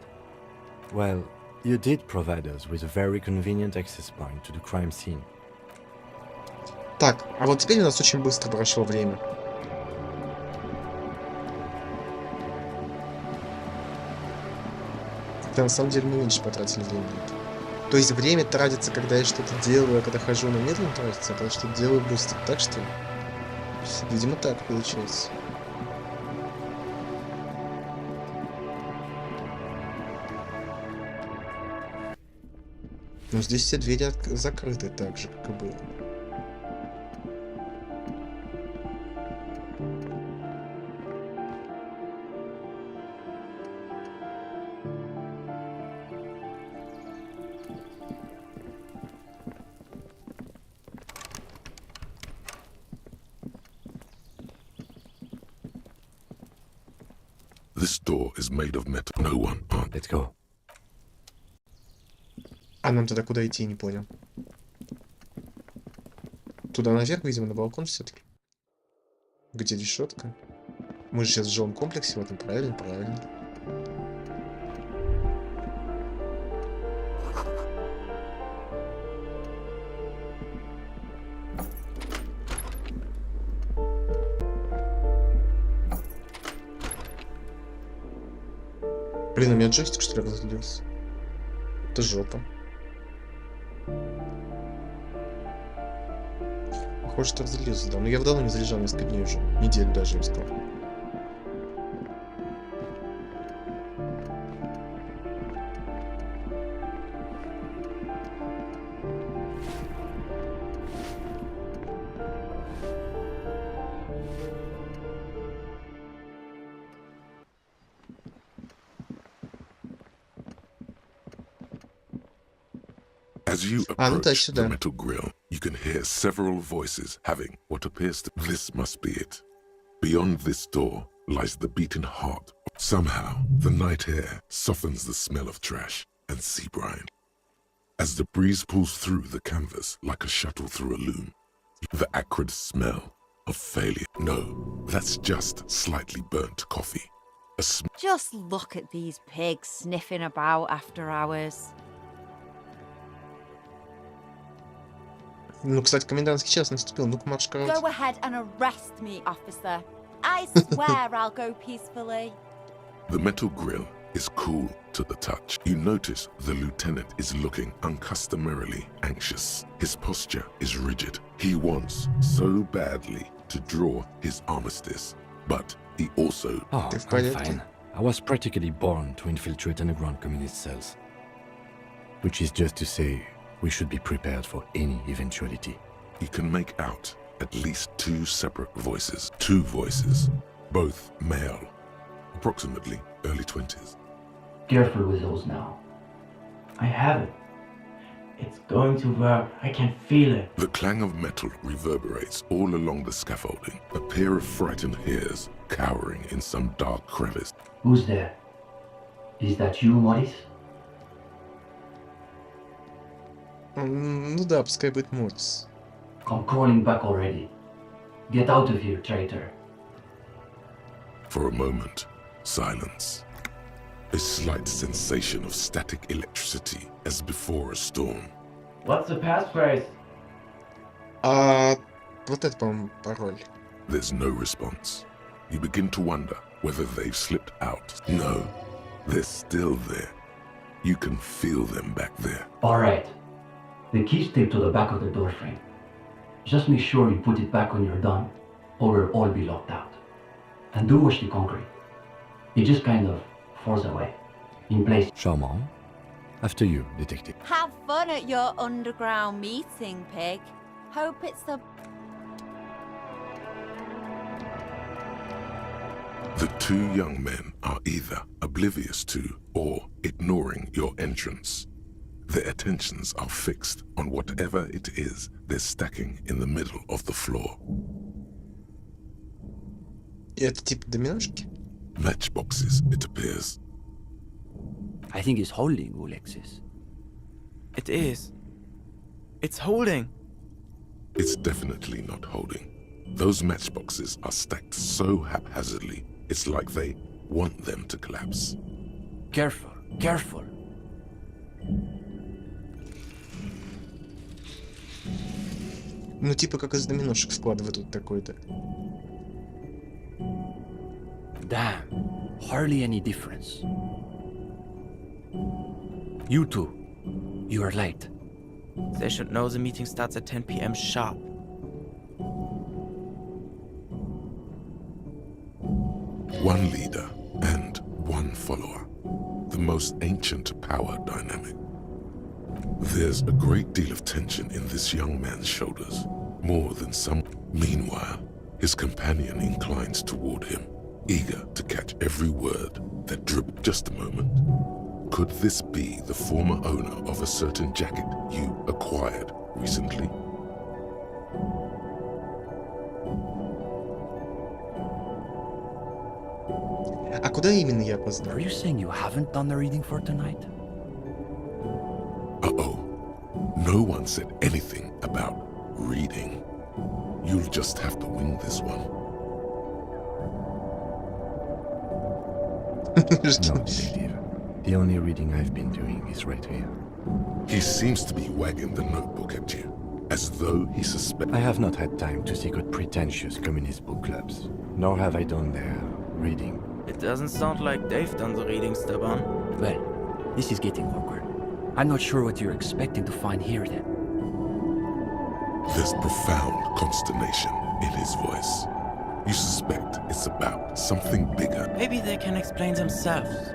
Well, you did provide us with a very convenient access point to the crime scene. Так, а вот теперь у нас очень быстро прошло время. Хотя на самом деле мы меньше потратили времени. То есть время тратится, когда я что-то делаю, а когда хожу, оно медленно тратится, а когда что-то делаю быстро. Так что ли? Видимо, так получается. Но здесь все двери закрыты так же, как и было. This door is made of metal. No one. Let's go. А нам тогда куда идти, не понял. Туда наверх, видимо, на балкон все-таки. Где решетка? Мы же сейчас в жилом комплексе в этом, правильно? Правильно. Блин, у меня джойстик, что ли, разлился? Это жопа. Похоже, что разлился, да. Но я давно не заряжал, несколько дней уже. Неделю даже, я бы сказал. As you approach the metal grill, you can hear several voices having what appears to... This must be it. Beyond this door lies the beating heart. Somehow, the night air softens the smell of trash and sea brine. As the breeze pulls through the canvas like a shuttle through a loom, the acrid smell of failure. No, that's just slightly burnt coffee. Just look at these pigs sniffing about after hours. Ну, кстати, комендантский час наступил. Ну-ка, марш, короче. Go ahead and arrest me, officer. I swear I'll go peacefully. The metal grill is cool to the touch. You notice the lieutenant is looking uncustomarily anxious. His posture is rigid. He wants so badly to draw his armistice, but he also... Oh, I'm fine. I was practically born to infiltrate underground communist cells. Which is just to say, we should be prepared for any eventuality. You can make out at least two separate voices. Two voices, both male, approximately early 20s. Careful with those now. I have it. It's going to work. I can feel it. The clang of metal reverberates all along the scaffolding. A pair of frightened hares cowering in some dark crevice. Who's there? Is that you, Morris? Ну да, пускай будет Морис. Come crawling back already. Get out of here, traitor. For a moment, silence. A slight sensation of static electricity as before a storm. What's the passphrase? Вот это, по-моему, пароль. There's no response. You begin to wonder whether they've slipped out. No, they're still there. You can feel them back there. All right. The key's taped to the back of the door frame. Just make sure you put it back when you're done, or we'll all be locked out. And do watch the concrete. It just kind of falls away, in place. Charmant. After you, detective. Have fun at your underground meeting, pig. Hope it's the... The two young men are either oblivious to or ignoring your entrance. Their attentions are fixed on whatever it is they're stacking in the middle of the floor. Это типа доминошки? Matchboxes, it appears. I think it's holding, Alexis. It is. It's holding. It's definitely not holding. Those matchboxes are stacked so haphazardly, it's like they want them to collapse. Careful, careful. Ну, типа как из доминошек складывают тут такой-то. Damn, hardly any difference. You two, you are late. They should know the meeting starts at 10 p.m. sharp. One leader and one follower. The most ancient power dynamic. There's a great deal of tension in this young man's shoulders, more than some. Meanwhile, his companion inclines toward him, eager to catch every word that dripped. Just a moment. Could this be the former owner of a certain jacket you acquired recently? А куда именно я опоздал? Are you saying you haven't done the reading for tonight? Uh-oh. No one said anything about reading. You'll just have to wing this one. No, detective. The only reading I've been doing is right here. He seems to be wagging the notebook at you, as though he suspects. I have not had time to seek out pretentious communist book clubs, nor have I done their reading. It doesn't sound like they've done the reading, Steban. Well, this is getting awkward. I'm not sure what you're expecting to find here then. There's profound consternation in his voice. You suspect it's about something bigger. Maybe they can explain themselves.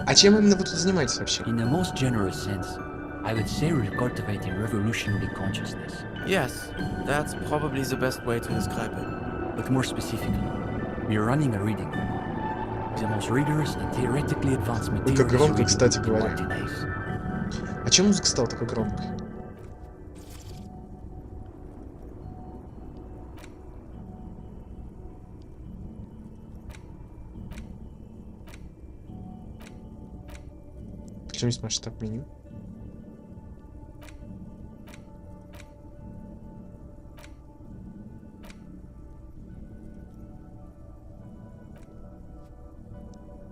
А чем именно вы тут занимаетесь вообще? In the most general sense, I would say we're cultivating revolutionary consciousness. Yes, that's probably the best way to describe it. But more specifically, we're running a reading room. The most rigorous and theoretically advanced Как material громко, is кстати reading in говоря. days. А чем музыка стала такой громкой? Почему есть масштаб меню?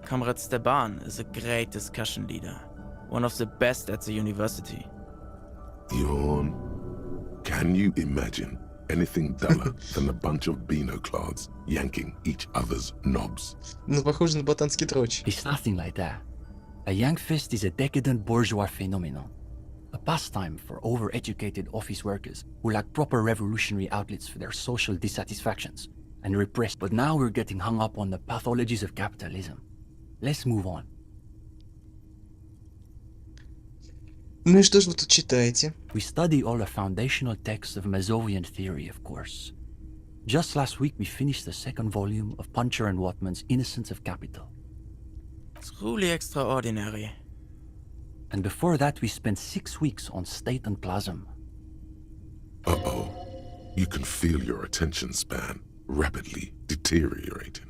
Comrade Steban is a great discussion leader, one of the best at the university. Yawn. Can you imagine anything duller than a bunch of binoclards yanking each other's knobs? Ну, похоже на ботанский троч. It's nothing like that. A Yankfest is a decadent bourgeois phenomenon. A pastime for overeducated office workers who lack proper revolutionary outlets for their social dissatisfactions and repressed. But now we're getting hung up on the pathologies of capitalism. Let's move on. Ну и что же вы тут читаете? We study all the foundational texts of Mazovian theory, of course. Just last week we finished the second volume of Puncher and Watman's Innocence of Capital. Truly extraordinary. And before that we spent 6 weeks on State and Plasm. Uh-oh. You can feel your attention span rapidly deteriorating.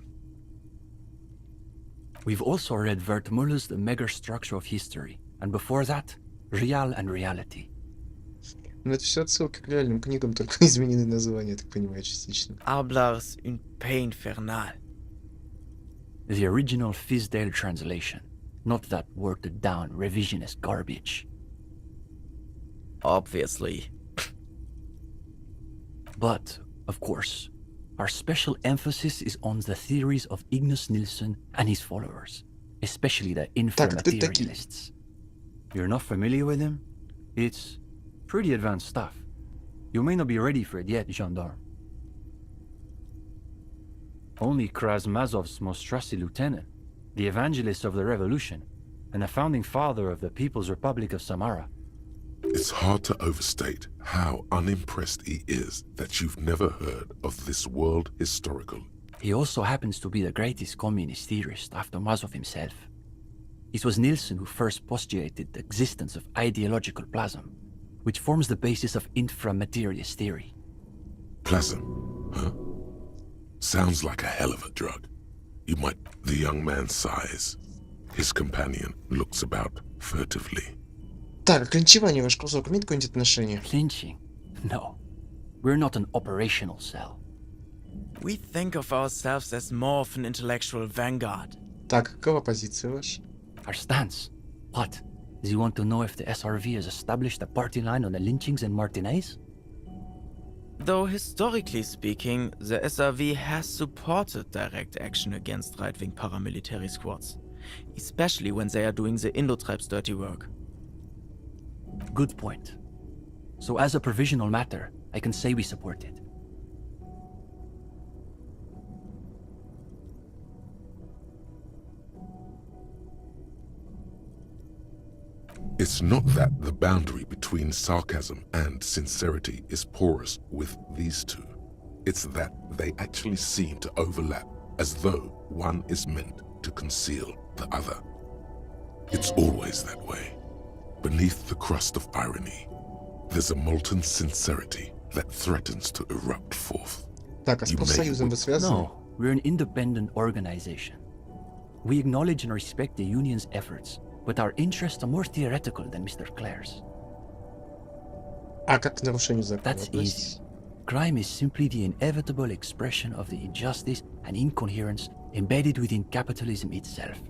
We've also read Wertmüller's The Megastructure of History, and before that, Real and Reality. Ну это все отсылки к реальным книгам, только изменены названия, я так понимаю, частично. Hablar's une paix infernale. The original Fizdale translation, not that watered-down revisionist garbage. Obviously. But, of course, our special emphasis is on the theories of Ignace Nilsson and his followers, especially the inframaterialists. You're not familiar with him? It's pretty advanced stuff. You may not be ready for it yet, gendarme. Only Krasmazov's most trusted lieutenant, the evangelist of the revolution, and the founding father of the People's Republic of Samara. It's hard to overstate how unimpressed he is that you've never heard of this world historical. He also happens to be the greatest communist theorist after Mazov himself. It was Nilsson who first postulated the existence of ideological plasm, which forms the basis of inframaterialist theory. Plasm, huh? Sounds like a hell of a drug. You might... The young man sighs. His companion looks about furtively. Так, а клинчевание ваш кусок имеет какое-нибудь отношение? Clinching? No. We're not an operational cell. We think of ourselves as more of an intellectual vanguard. Так, какова позиция ваша? Our stance? What? Do you want to know if the SRV has established a party line on the lynchings in Martinez? Though historically speaking, the SRV has supported direct action against right-wing paramilitary squads, especially when they are doing the Indo-Tribes' dirty work. Good point. So as a provisional matter, I can say we support it. It's not that the boundary between sarcasm and sincerity is porous with these two. It's that they actually seem to overlap, as though one is meant to conceal the other. It's always that way. Beneath the crust of irony, there's a molten sincerity that threatens to erupt forth. Так, а с профсоюзом вы связаны? No, we're an independent organization. We acknowledge and respect the union's efforts, but our interests are more theoretical than Mr. Clare's. А как к нарушению закона? That's easy. Crime is simply the inevitable expression of the injustice and incoherence embedded within capitalism itself.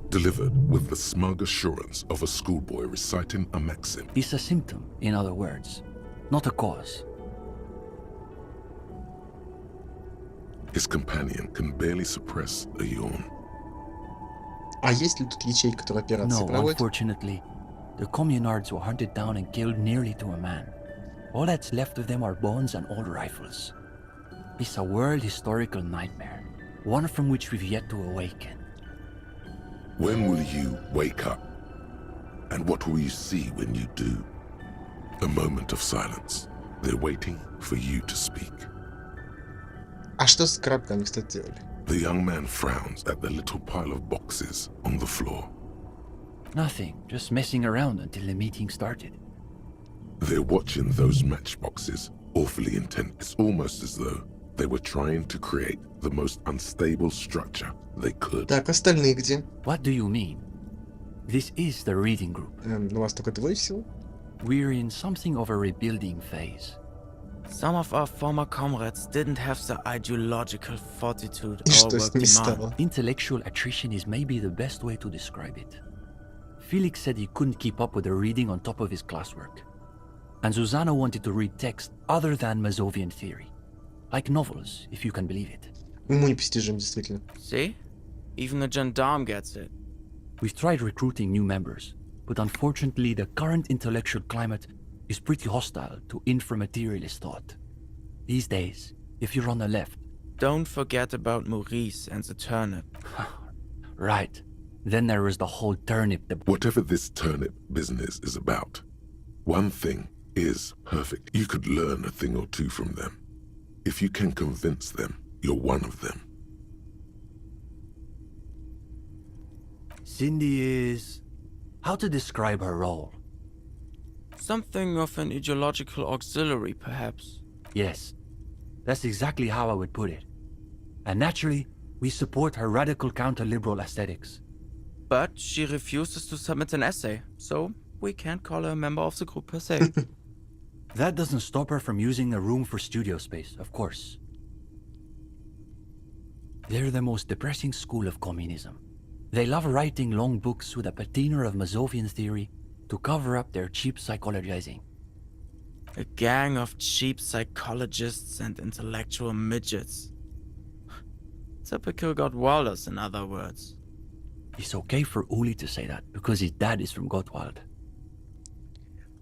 Delivered with the smug assurance of a schoolboy reciting a maxim. It's a symptom, in other words, not a cause. His companion can barely suppress a yawn. А есть ли тут ячейка, которая операции No, проводит? unfortunately, the communards were hunted down and killed nearly to a man. All that's left of them are bones and old rifles. It's a world historical nightmare, one from which we've yet to awaken. When will you wake up? And what will you see when you do? A moment of silence. They're waiting for you to speak. А что с коробками, кстати, делали? The young man frowns at the little pile of boxes on the floor. Nothing, just messing around until the meeting started. They're watching those matchboxes, awfully intent. It's almost as though they were trying to create the most unstable structure they could. Так, остальные где? What do you mean? This is the reading group. У вас только двое всего? We're in something of a rebuilding phase. Some of our former comrades didn't have the ideological fortitude И our что work с ними demand. стало? Intellectual attrition is maybe the best way to describe it. Felix said he couldn't keep up with the reading on top of his classwork. And Susanna wanted to read text other than Mazovian theory. Like novels, if you can believe it. Ему непостижим, действительно. See? Even the gendarme gets it. We've tried recruiting new members, but unfortunately the current intellectual climate is pretty hostile to inframaterialist thought. These days, if you're on the left... Don't forget about Maurice and the turnip. Right. Then there is the whole turnip... Whatever this turnip business is about, one thing is perfect. You could learn a thing or two from them. If you can convince them, you're one of them. Cindy is... How to describe her role? Something of an ideological auxiliary, perhaps. Yes, that's exactly how I would put it. And naturally, we support her radical counter-liberal aesthetics. But she refuses to submit an essay, so we can't call her a member of the group per se. That doesn't stop her from using the room for studio space, of course. They're the most depressing school of communism. They love writing long books with a patina of Mazovian theory to cover up their cheap psychologizing. A gang of cheap psychologists and intellectual midgets. Typical Gottwalders, in other words. It's okay for Uli to say that, because his dad is from Gottwald.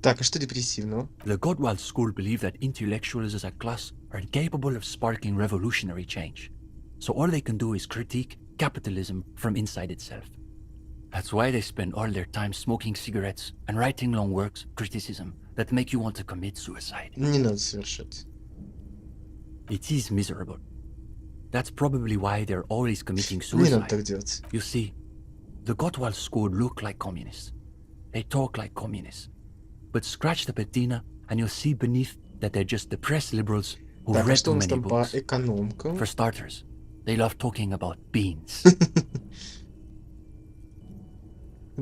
Так, а что депрессивного? The Gottwald school believe that intellectuals as a class are incapable of sparking revolutionary change. So all they can do is critique capitalism from inside itself. That's why they spend all their time smoking cigarettes and writing long works of criticism that make you want to commit suicide. Не надо совершать. It is miserable. That's probably why they're always committing Не надо suicide. так делать. You see, the Gottwald school look like communists. They talk like communists. But scratch the patina and you'll see beneath that they're just depressed liberals who've Так, а read что у too нас many там по books. экономкам? For starters, they love talking about beans.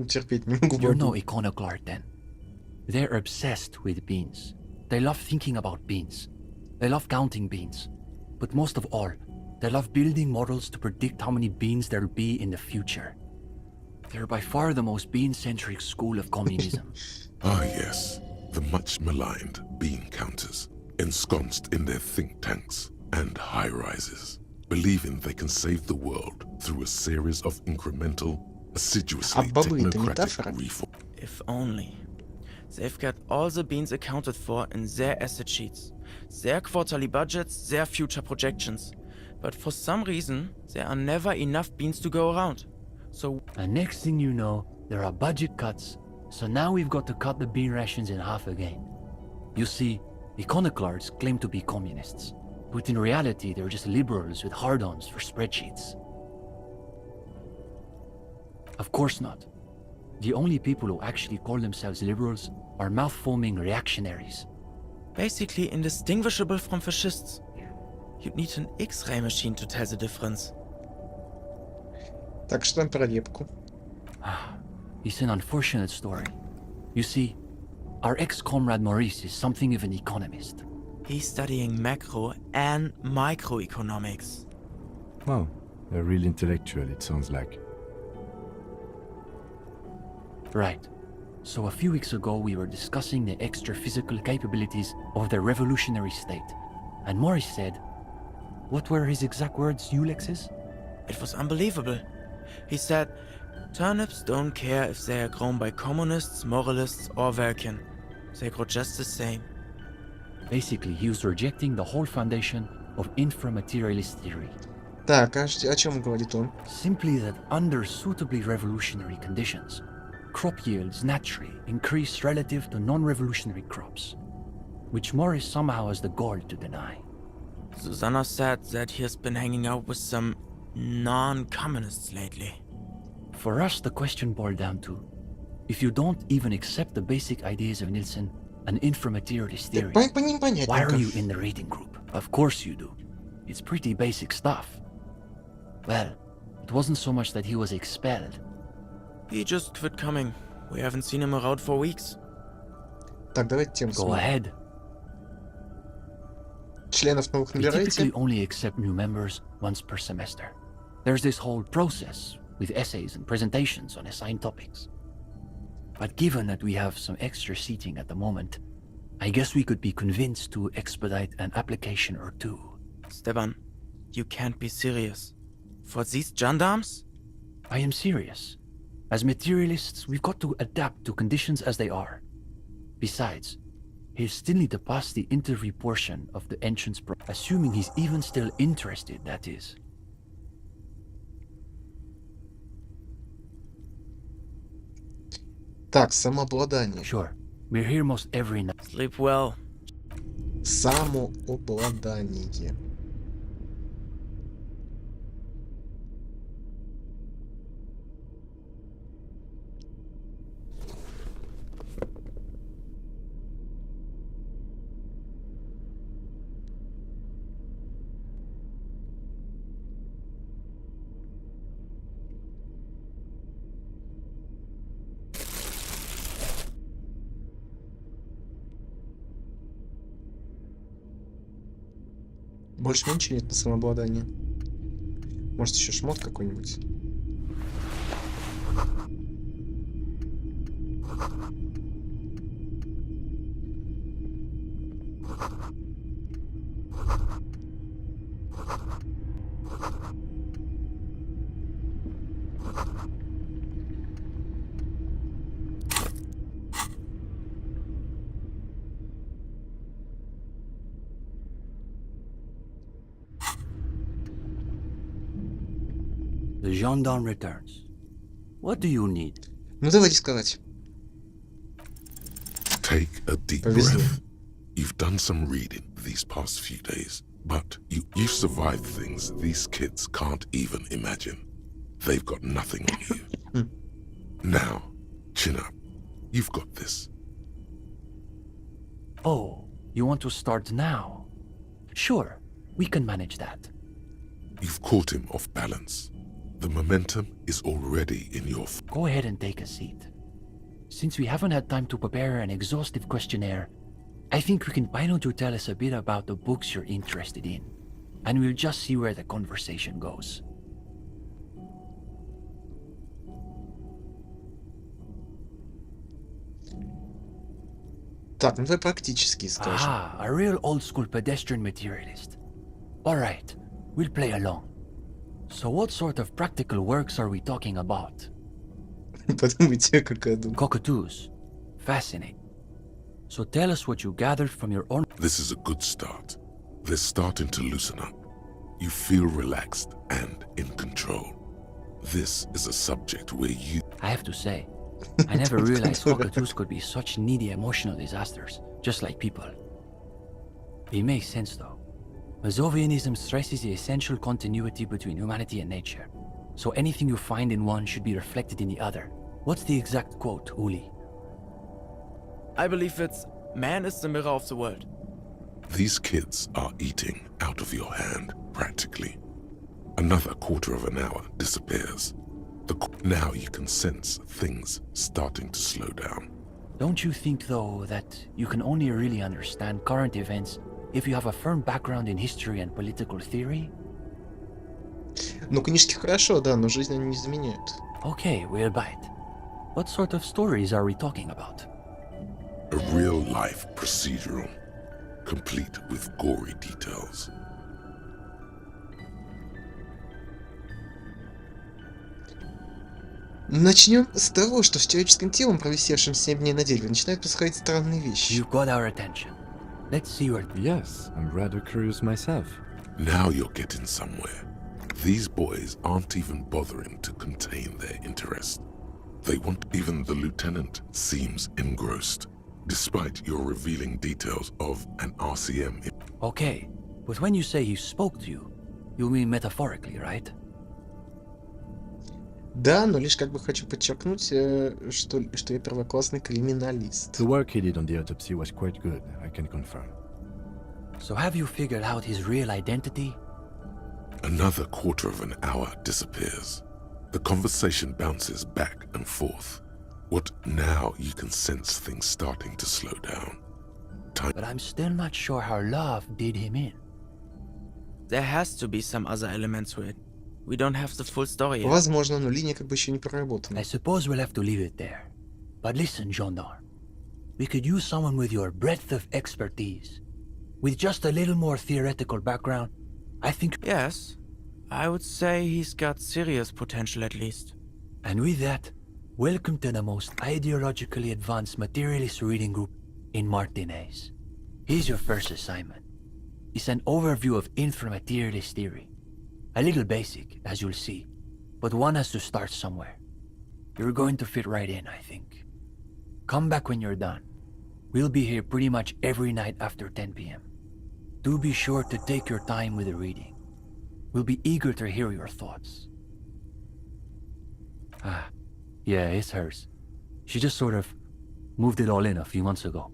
Терпеть не могу You're no бабу. iconoclast then. They're obsessed with beans. They love thinking about beans. They love counting beans. But most of all, they love building models to predict how many beans there'll be in the future. They're by far the most bean-centric school of communism. Ah, yes, the much maligned bean counters, ensconced in their think tanks and high rises, believing they can save the world through a series of incremental, assiduously technocratic reform. If only. They've got all the beans accounted for in their asset sheets, their quarterly budgets, their future projections. But for some reason, there are never enough beans to go around. So, And next thing you know, there are budget cuts, so now we've got to cut the bean rations in half again. You see, iconoclasts claim to be communists, but in reality they're just liberals with hard-ons for spreadsheets. Of course not. The only people who actually call themselves liberals are mouth-foaming reactionaries. basically indistinguishable from fascists. You'd need an X-ray machine to tell the difference. Так, что там про репку? It's an unfortunate story. You see, our ex-comrade Maurice is something of an economist. He's studying macro and microeconomics. Wow, a real intellectual, it sounds like. Right. So a few weeks ago we were discussing the extra physical capabilities of the revolutionary state. And Maurice said, what were his exact words, Ulex's? It was unbelievable. He said, turnips don't care if they are grown by communists, moralists, or Vulcan. They grow just the same. Basically, he was rejecting the whole foundation of inframaterialist theory. Так, о чем говорит он? Simply that under suitably revolutionary conditions, crop yields naturally increase relative to non-revolutionary crops, which Morris somehow has the gall to deny. Susanna said that he has been hanging out with some non-communists lately. For us, the question boiled down to, if you don't even accept the basic ideas of Nielsen and inframaterialist theory, why are you in the reading group? Of course you do. It's pretty basic stuff. Well, it wasn't so much that he was expelled. He just quit coming. We haven't seen him around for weeks. Так, давайте тему Go ahead. Членов новых We набираете? typically only accept new members once per semester. There's this whole process with essays and presentations on assigned topics. But given that we have some extra seating at the moment, I guess we could be convinced to expedite an application or two. Steban, you can't be serious. For these gendarmes? I am serious. As materialists, we've got to adapt to conditions as they are. Besides, he'll still need to pass the interview portion of the entrance assuming he's even still interested, that is. Так, самообладание. Sure. We're here most every night. Sleep well. Самообладание. Больше ничего нет на самообладание. Может, еще шмот какой-нибудь? The gendarme returns. What do you need? Ну, давайте сказать. Take a deep breath. You've done some reading these past few days, but you've survived things these kids can't even imagine. They've got nothing on you. Now, chin up. You've got this. Oh, you want to start now? Sure, we can manage that. You've caught him off balance. The momentum is already in your... Go ahead and take a seat. Since we haven't had time to prepare an exhaustive questionnaire, I think we can why don't you tell us a bit about the books you're interested in, and we'll just see where the conversation goes. Так, ну давай практически скажем. Ah, a real old-school pedestrian materialist. All right, we'll play along. So what sort of practical works are we talking about? Подумайте, какая думка. Cockatoos. Fascinating. So tell us what you gathered from your own... This is a good start. They're starting to loosen up. You feel relaxed and in control. This is a subject where you... I have to say, I never realized cockatoos could be such needy emotional disasters, just like people. It makes sense though. Mazovianism stresses the essential continuity between humanity and nature. So anything you find in one should be reflected in the other. What's the exact quote, Uli? I believe it's, man is the mirror of the world. These kids are eating out of your hand, practically. Another quarter of an hour disappears. Now you can sense things starting to slow down. Don't you think, though, that you can only really understand current events if you have a firm background in history and political theory? Ну, книжки хорошо, да, но жизнь они не заменяют. Okay, we'll bite. What sort of stories are we talking about? A real-life procedural, complete with gory details. Начнем с того, что с человеческим телом, провисевшим 7 дней на дереве, начинают происходить странные вещи. You've got our attention. Let's see where... Yes, I'm rather curious myself. Now you're getting somewhere. These boys aren't even bothering to contain their interest. They want... Even the lieutenant seems engrossed, despite your revealing details of an RCM. Okay, but when you say he spoke to you, you mean metaphorically, right? Да, но лишь как бы хочу подчеркнуть, что я первоклассный криминалист. The work he did on the autopsy was quite good, I can confirm. So have you figured out his real identity? Another quarter of an hour disappears. The conversation bounces back and forth. What now you can sense things starting to slow down. But I'm still not sure how love did him in. There has to be some other element to it. We don't have the full story yet. Возможно, но линия как бы еще не проработана. I suppose we'll have to leave it there. But listen, gendarme. We could use someone with your breadth of expertise. With just a little more theoretical background, I think... Yes. I would say he's got serious potential at least. And with that, welcome to the most ideologically advanced materialist reading group in Martinez. Here's your first assignment. It's an overview of inframaterialist theory. A little basic, as you'll see, but one has to start somewhere. You're going to fit right in, I think. Come back when you're done. We'll be here pretty much every night after 10 p.m. Do be sure to take your time with the reading. We'll be eager to hear your thoughts. Ah, yeah, it's hers. She just sort of moved it all in a few months ago.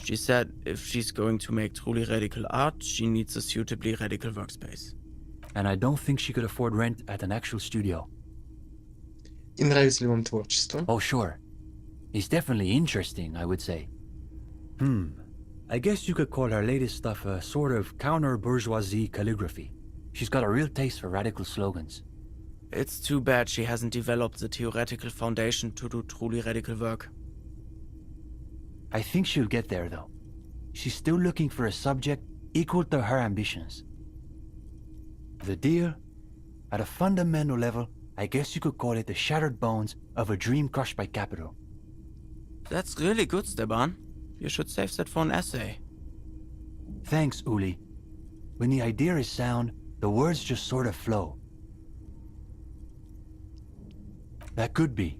She said if she's going to make truly radical art, she needs a suitably radical workspace. And I don't think she could afford rent at an actual studio. И нравится ли вам творчество? Oh, sure. It's definitely interesting, I would say. I guess you could call her latest stuff a sort of counter-bourgeoisie calligraphy. She's got a real taste for radical slogans. It's too bad she hasn't developed the theoretical foundation to do truly radical work. I think she'll get there, though. She's still looking for a subject equal to her ambitions. The deal, at a fundamental level, I guess you could call it the shattered bones of a dream crushed by capital. That's really good, Steban. You should save that for an essay. Thanks, Uli. When the idea is sound, the words just sort of flow. That could be.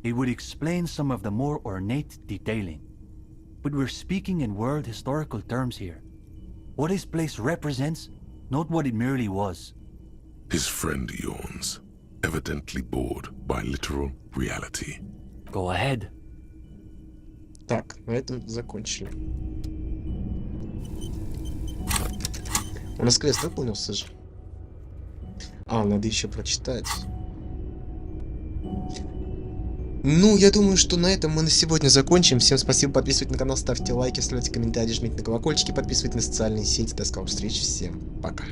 It would explain some of the more ornate detailing. But we're speaking in world historical terms here. What his place represents, not what it merely was. His friend yawns, evidently bored by literal reality. Go ahead. Так, на этом закончили. У нас квест выполнился же. Надо еще прочитать. Ну, я думаю, что на этом мы на сегодня закончим. Всем спасибо, подписывайтесь на канал, ставьте лайки, ставьте комментарии, жмите на колокольчики, подписывайтесь на социальные сети. До скорых встреч, всем пока.